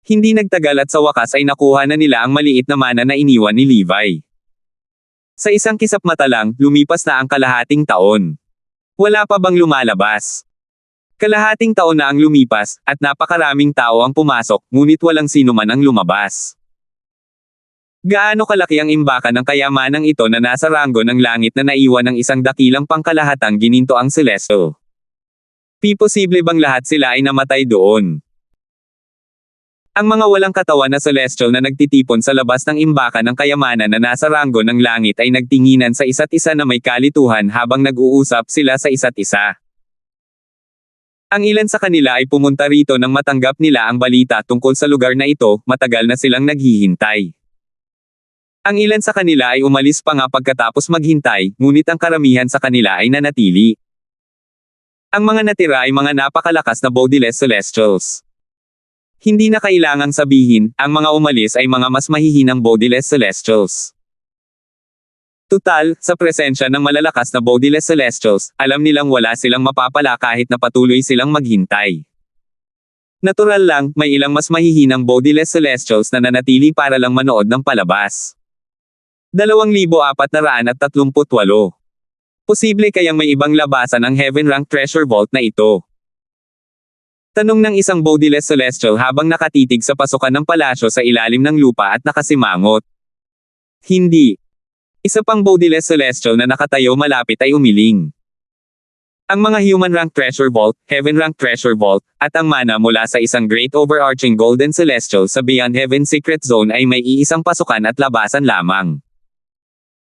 Hindi nagtagal at sa wakas ay nakuha na nila ang maliit na mana na iniwan ni Levi. Sa isang kisap mata lang, lumipas na ang kalahating taon. Wala pa bang lumalabas? Kalahating taon na ang lumipas, at napakaraming tao ang pumasok, ngunit walang sino man ang lumabas. Gaano kalaki ang imbakan ng kayamanang ito na nasa ranggo ng langit na naiwan ng isang dakilang pangkalahatang gininto ang Celestial? Posible bang lahat sila ay namatay doon? Ang mga walang katawan na Celestial na nagtitipon sa labas ng imbakan ng kayamanan na nasa ranggo ng langit ay nagtinginan sa isa't isa na may kalituhan habang nag-uusap sila sa isa't isa. Ang ilan sa kanila ay pumunta rito nang matanggap nila ang balita tungkol sa lugar na ito, matagal na silang naghihintay. Ang ilan sa kanila ay umalis pa nga pagkatapos maghintay, ngunit ang karamihan sa kanila ay nanatili. Ang mga natira ay mga napakalakas na bodiless celestials. Hindi na kailangang sabihin, ang mga umalis ay mga mas mahihinang bodiless celestials. Tutal, sa presensya ng malalakas na bodiless celestials, alam nilang wala silang mapapala kahit na patuloy silang maghintay. Natural lang, may ilang mas mahihinang bodiless celestials na nanatili para lang manood ng palabas. 2,438. Posible kayang may ibang labasan ang Heaven Rank Treasure Vault na ito. Tanong ng isang bodiless celestial habang nakatitig sa pasukan ng palasyo sa ilalim ng lupa at nakasimangot. Hindi. Isa pang bodiless celestial na nakatayo malapit ay umiling. Ang mga Human Rank Treasure Vault, Heaven Rank Treasure Vault, at ang mana mula sa isang great overarching golden celestial sa Beyond Heaven Secret Zone ay may iisang pasukan at labasan lamang.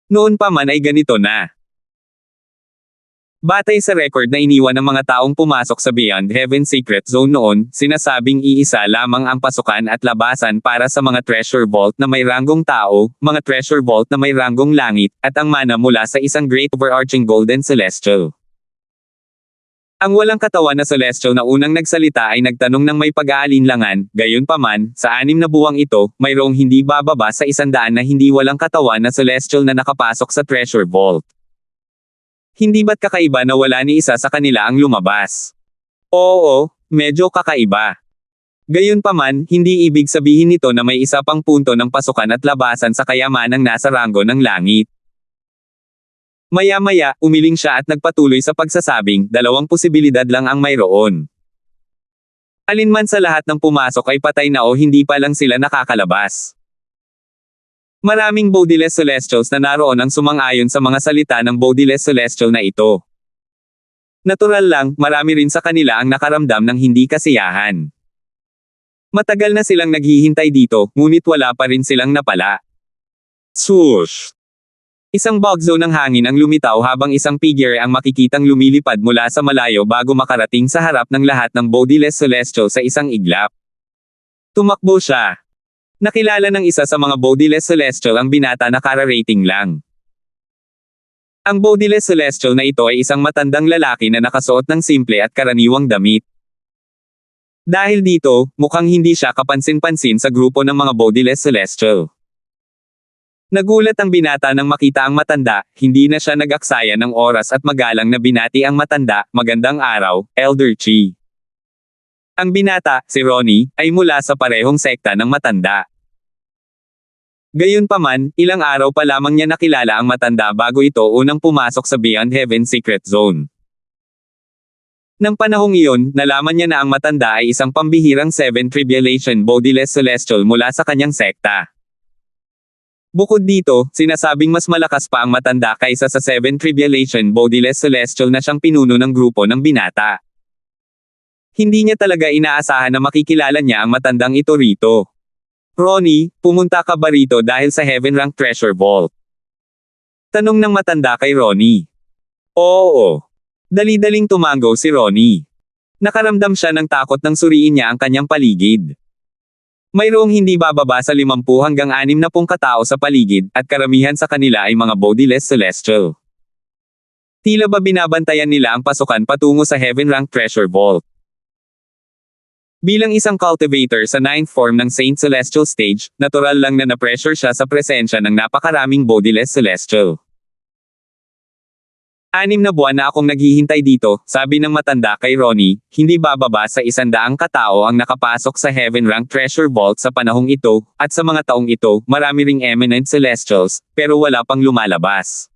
Noon pa man ay ganito na. Batay sa record na iniwan ng mga taong pumasok sa Beyond Heaven Secret Zone noon, sinasabing iisa lamang ang pasukan at labasan para sa mga treasure vault na may ranggong tao, mga treasure vault na may ranggong langit, at ang mana mula sa isang great overarching golden celestial. Ang walang katawan na celestial na unang nagsalita ay nagtanong ng may pag-aalinlangan, gayunpaman, sa 6 na buwang ito, mayroong hindi bababa sa 100 na hindi walang katawan na celestial na nakapasok sa treasure vault. Hindi ba't kakaiba na wala ni isa sa kanila ang lumabas? Oo, medyo kakaiba. Gayunpaman, hindi ibig sabihin nito na may isa pang punto ng pasukan at labasan sa kayamanang nasa ranggo ng langit. Maya-maya, umiling siya at nagpatuloy sa pagsasabing, 2 posibilidad lang ang mayroon. Alinman sa lahat ng pumasok ay patay na o hindi pa lang sila nakakalabas. Maraming bodiless celestials na naroon ang sumang-ayon sa mga salita ng bodiless celestial na ito. Natural lang, marami rin sa kanila ang nakaramdam ng hindi kasiyahan. Matagal na silang naghihintay dito, ngunit wala pa rin silang napala. Swoosh! Isang bugzo ng hangin ang lumitaw habang isang figure ang makikitang lumilipad mula sa malayo bago makarating sa harap ng lahat ng bodiless celestial sa isang iglap. Tumakbo siya. Nakilala ng isa sa mga bodiless celestial ang binata na kara-rating lang. Ang bodiless celestial na ito ay isang matandang lalaki na nakasuot ng simple at karaniwang damit. Dahil dito, mukhang hindi siya kapansin-pansin sa grupo ng mga bodiless celestial. Nagulat ang binata nang makita ang matanda, hindi na siya nag-aksaya ng oras at magalang na binati ang matanda, "Magandang araw, Elder Chi." Ang binata, si Ronnie, ay mula sa parehong sekta ng matanda. Gayunpaman, ilang araw pa lamang niya nakilala ang matanda bago ito unang pumasok sa Beyond Heaven Secret Zone. Nang panahong iyon, nalaman niya na ang matanda ay isang pambihirang 7 Tribulation bodiless celestial mula sa kanyang sekta. Bukod dito, sinasabing mas malakas pa ang matanda kaysa sa 7 Tribulation bodiless celestial na siyang pinuno ng grupo ng binata. Hindi niya talaga inaasahan na makikilala niya ang matandang ito rito. "Ronnie, pumunta ka ba rito dahil sa Heaven Rank Treasure Vault?" Tanong ng matanda kay Ronnie. Oo. Dali-daling tumango si Ronnie. Nakaramdam siya ng takot nang suriin niya ang kanyang paligid. Mayroong hindi bababa sa 50 hanggang 60 katao sa paligid, at karamihan sa kanila ay mga bodiless celestial. Tila ba binabantayan nila ang pasukan patungo sa Heaven Rank Treasure Vault. Bilang isang cultivator sa 9th form ng Saint Celestial Stage, natural lang na na-pressure siya sa presensya ng napakaraming bodiless celestial. 6 na buwan na akong naghihintay dito, sabi ng matanda kay Ronnie, hindi bababa sa 100 katao ang nakapasok sa Heaven Rank Treasure Vault sa panahong ito, at sa mga taong ito, marami ring eminent celestials, pero wala pang lumalabas.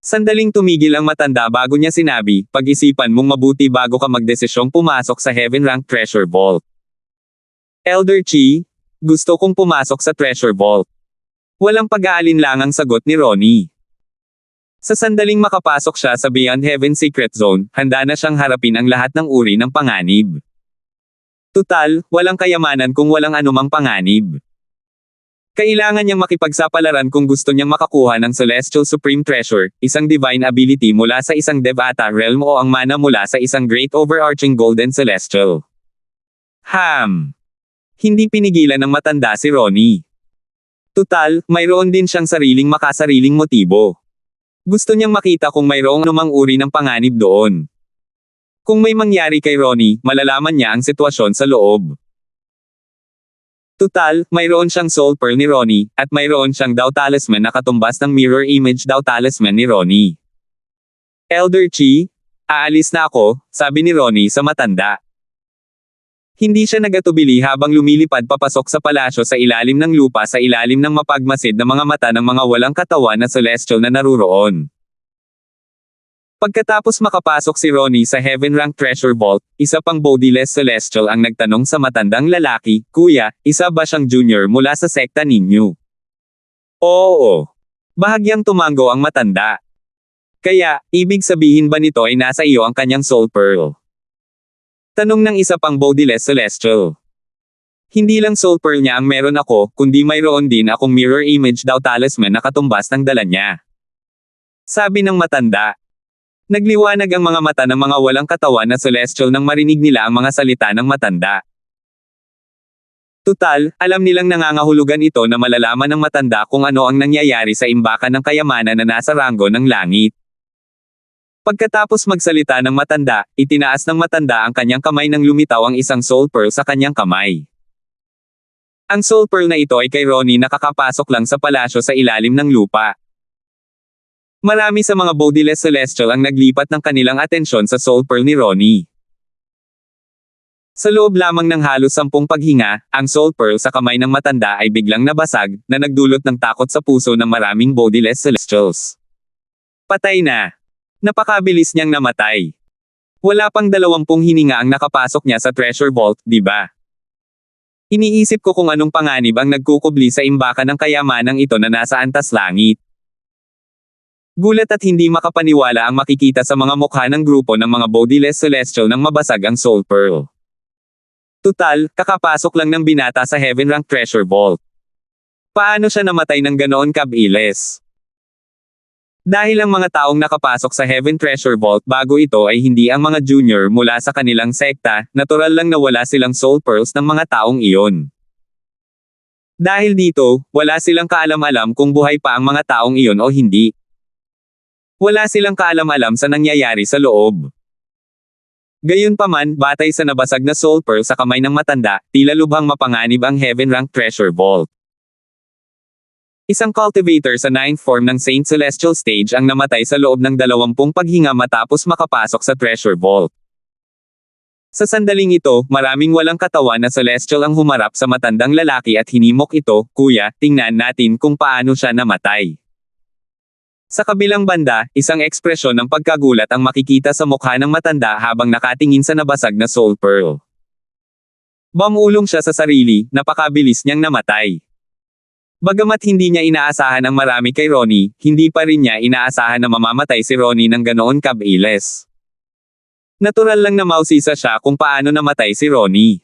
Sandaling tumigil ang matanda bago niya sinabi, "Pag-isipan mong mabuti bago ka magdesisyong pumasok sa Heaven Rank Treasure Vault." "Elder Chi, gusto kong pumasok sa Treasure Vault." Walang pag-aalinlangang sagot ni Ronnie. Sa sandaling makapasok siya sa Beyond Heaven Secret Zone, handa na siyang harapin ang lahat ng uri ng panganib. Tutal, walang kayamanan kung walang anumang panganib. Kailangan niyang makipagsapalaran kung gusto niyang makakuha ng Celestial Supreme Treasure, isang divine ability mula sa isang Devata realm o ang mana mula sa isang great overarching golden celestial. Hindi pinigilan ng matanda si Ronnie. Tutal, mayroon din siyang sariling makasariling motibo. Gusto niyang makita kung mayroong anumang uri ng panganib doon. Kung may mangyari kay Ronnie, malalaman niya ang sitwasyon sa loob. Tutal, mayroon siyang soul pearl ni Ronnie, at mayroon siyang daw talisman na katumbas ng mirror image daw talisman ni Ronnie. Elder Chi, aalis na ako, sabi ni Ronnie sa matanda. Hindi siya nagatubili habang lumilipad papasok sa palasyo sa ilalim ng lupa sa ilalim ng mapagmasid na mga mata ng mga walang katawan na celestial na naruroon. Pagkatapos makapasok si Ronnie sa Heaven Rank Treasure Vault, isa pang bodiless celestial ang nagtanong sa matandang lalaki, "Kuya, isa ba siyang junior mula sa sekta ninyo?" Oo. Bahagyang tumango ang matanda. Kaya, ibig sabihin ba nito ay nasa iyo ang kanyang soul pearl? Tanong ng isa pang bodiless celestial. Hindi lang soul pearl niya ang meron ako, kundi mayroon din akong mirror image daw talisman na katumbas ng dala niya. Sabi ng matanda. Nagliwanag ang mga mata ng mga walang katawan na celestial nang marinig nila ang mga salita ng matanda. Tutal, alam nilang nangangahulugan ito na malalaman ng matanda kung ano ang nangyayari sa imbakan ng kayamanan na nasa ranggo ng langit. Pagkatapos magsalita ng matanda, itinaas ng matanda ang kanyang kamay nang lumitaw ang isang soul pearl sa kanyang kamay. Ang soul pearl na ito ay kay Ronnie na kakapasok lang sa palasyo sa ilalim ng lupa. Marami sa mga bodiless celestial ang naglipat ng kanilang atensyon sa soul pearl ni Ronnie. Sa loob lamang ng halos 10 paghinga, ang soul pearl sa kamay ng matanda ay biglang nabasag, na nagdulot ng takot sa puso ng maraming bodiless celestials. Patay na. Napakabilis niyang namatay. Wala pang 20 hininga ang nakapasok niya sa treasure vault, di ba? Iniisip ko kung anong panganib ang nagkukubli sa imbakan ng kayamanang ito na nasa antas langit. Gulat at hindi makapaniwala ang makikita sa mga mukha ng grupo ng mga bodiless celestial nang mabasag ang soul pearl. Tutal, kakapasok lang ng binata sa Heaven Rank Treasure Vault. Paano siya namatay ng ganoon kabilis? Dahil ang mga taong nakapasok sa Heaven Treasure Vault bago ito ay hindi ang mga junior mula sa kanilang sekta, natural lang na wala silang soul pearls ng mga taong iyon. Dahil dito, wala silang kaalam-alam kung buhay pa ang mga taong iyon o hindi. Wala silang kaalam-alam sa nangyayari sa loob. Gayunpaman, batay sa nabasag na soul pearl sa kamay ng matanda, tila lubhang mapanganib ang Heaven Rank Treasure Vault. Isang cultivator sa 9th form ng Saint Celestial Stage ang namatay sa loob ng 20 paghinga matapos makapasok sa Treasure Vault. Sa sandaling ito, maraming walang katawan na celestial ang humarap sa matandang lalaki at hinimok ito, "Kuya, tingnan natin kung paano siya namatay." Sa kabilang banda, isang ekspresyon ng pagkagulat ang makikita sa mukha ng matanda habang nakatingin sa nabasag na soul pearl. Bumulong siya sa sarili, napakabilis niyang namatay. Bagamat hindi niya inaasahan ang marami kay Ronnie, hindi pa rin niya inaasahan na mamamatay si Ronnie ng ganoon kabilis. Natural lang na mausisa siya kung paano namatay si Ronnie.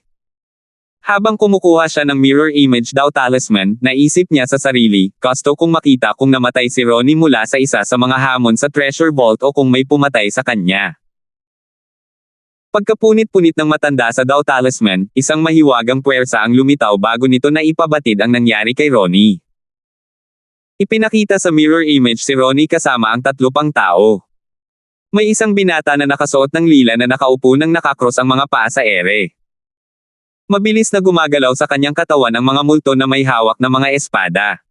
Habang kumukuha siya ng mirror image daw talisman, naisip niya sa sarili, gusto kong makita kung namatay si Ronnie mula sa isa sa mga hamon sa treasure vault o kung may pumatay sa kanya. Pagkapunit-punit ng matanda sa daw talisman, isang mahiwagang puwersa ang lumitaw bago nito na ipabatid ang nangyari kay Ronnie. Ipinakita sa mirror image si Ronnie kasama ang 3 pang tao. May isang binata na nakasuot ng lila na nakaupo nang nakakross ang mga paa sa ere. Mabilis na gumagalaw sa kanyang katawan ang mga multo na may hawak na mga espada.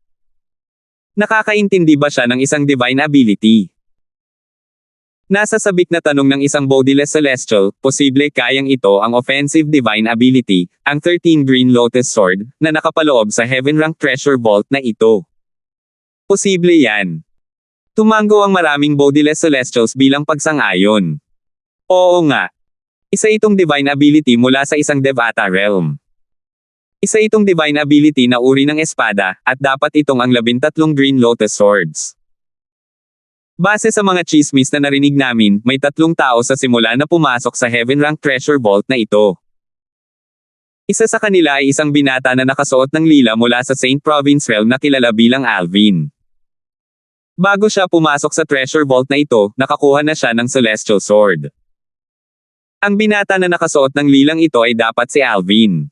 Nakakaintindi ba siya ng isang divine ability? Nasa sabik na tanong ng isang bodiless celestial, posible kayang ito ang offensive divine ability, ang 13 Green Lotus Sword, na nakapaloob sa Heaven Rank Treasure Vault na ito. Posible yan. Tumango ang maraming bodiless celestials bilang pagsang-ayon. Oo nga. Isa itong divine ability mula sa isang Devata realm. Isa itong divine ability na uri ng espada, at dapat itong ang 13 Green Lotus Swords. Base sa mga chismis na narinig namin, may 3 tao sa simula na pumasok sa Heaven Rank Treasure Vault na ito. Isa sa kanila ay isang binata na nakasuot ng lila mula sa Saint Province realm na kilala bilang Alvin. Bago siya pumasok sa Treasure Vault na ito, nakakuha na siya ng Celestial Sword. Ang binata na nakasuot ng lilang ito ay dapat si Alvin.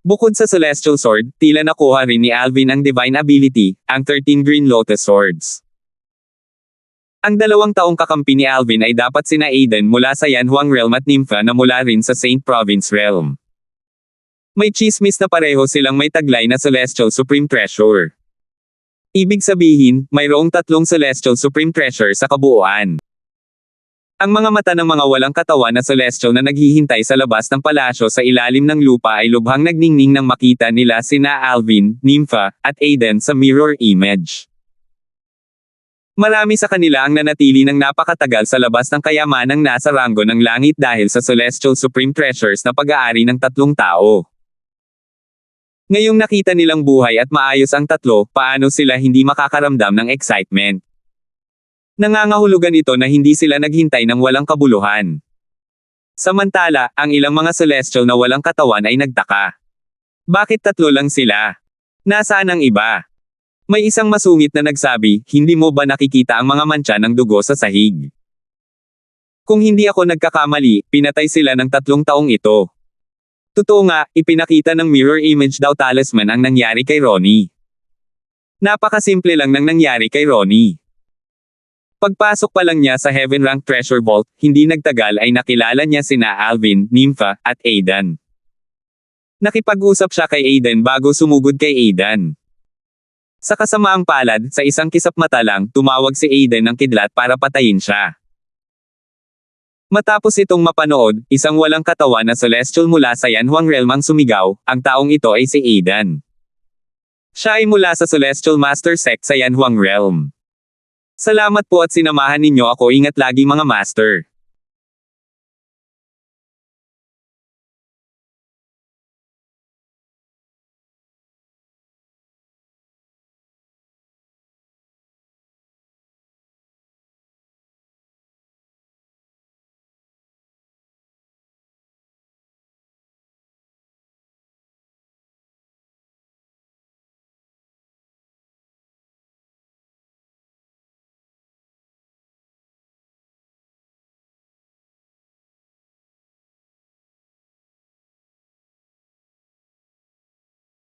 Bukod sa Celestial Sword, tila nakuha rin ni Alvin ang Divine Ability, ang 13 Green Lotus Swords. Ang 2 taong kakampi ni Alvin ay dapat sina Aiden mula sa Yanhuang Realm at Nympha na mula rin sa Saint Province Realm. May chismis na pareho silang may taglay na Celestial Supreme Treasure. Ibig sabihin, mayroong 3 Celestial Supreme Treasure sa kabuuan. Ang mga mata ng mga walang katawan na Celestial na naghihintay sa labas ng palasyo sa ilalim ng lupa ay lubhang nagningning nang makita nila sina Alvin, Nympha, at Aiden sa mirror image. Marami sa kanila ang nanatili ng napakatagal sa labas ng kayamanang nasa ranggo ng langit dahil sa Celestial Supreme Treasures na pag-aari ng 3 tao. Ngayong nakita nilang buhay at maayos ang 3, paano sila hindi makakaramdam ng excitement? Nangangahulugan ito na hindi sila naghintay ng walang kabuluhan. Samantala, ang ilang mga Celestial na walang katawan ay nagtaka. Bakit 3 lang sila? Nasaan ang iba? May isang masungit na nagsabi, hindi mo ba nakikita ang mga mantsa ng dugo sa sahig? Kung hindi ako nagkakamali, pinatay sila ng 3 taong ito. Totoo nga, ipinakita ng mirror image daw talisman ang nangyari kay Ronnie. Napakasimple lang ng nangyari kay Ronnie. Pagpasok pa lang niya sa Heaven Rank Treasure Vault, hindi nagtagal ay nakilala niya sina Alvin, Nympha, at Aiden. Nakipag-usap siya kay Aiden bago sumugod kay Aiden. Sa kasamaang palad, sa isang kisap mata lang, tumawag si Aiden ng kidlat para patayin siya. Matapos itong mapanood, isang walang katawan na Celestial mula sa Yanhuang Realm ang sumigaw, ang taong ito ay si Aiden. Siya ay mula sa Celestial Master Sect sa Yanhuang Realm. Salamat po at sinamahan ninyo ako, ingat lagi mga master.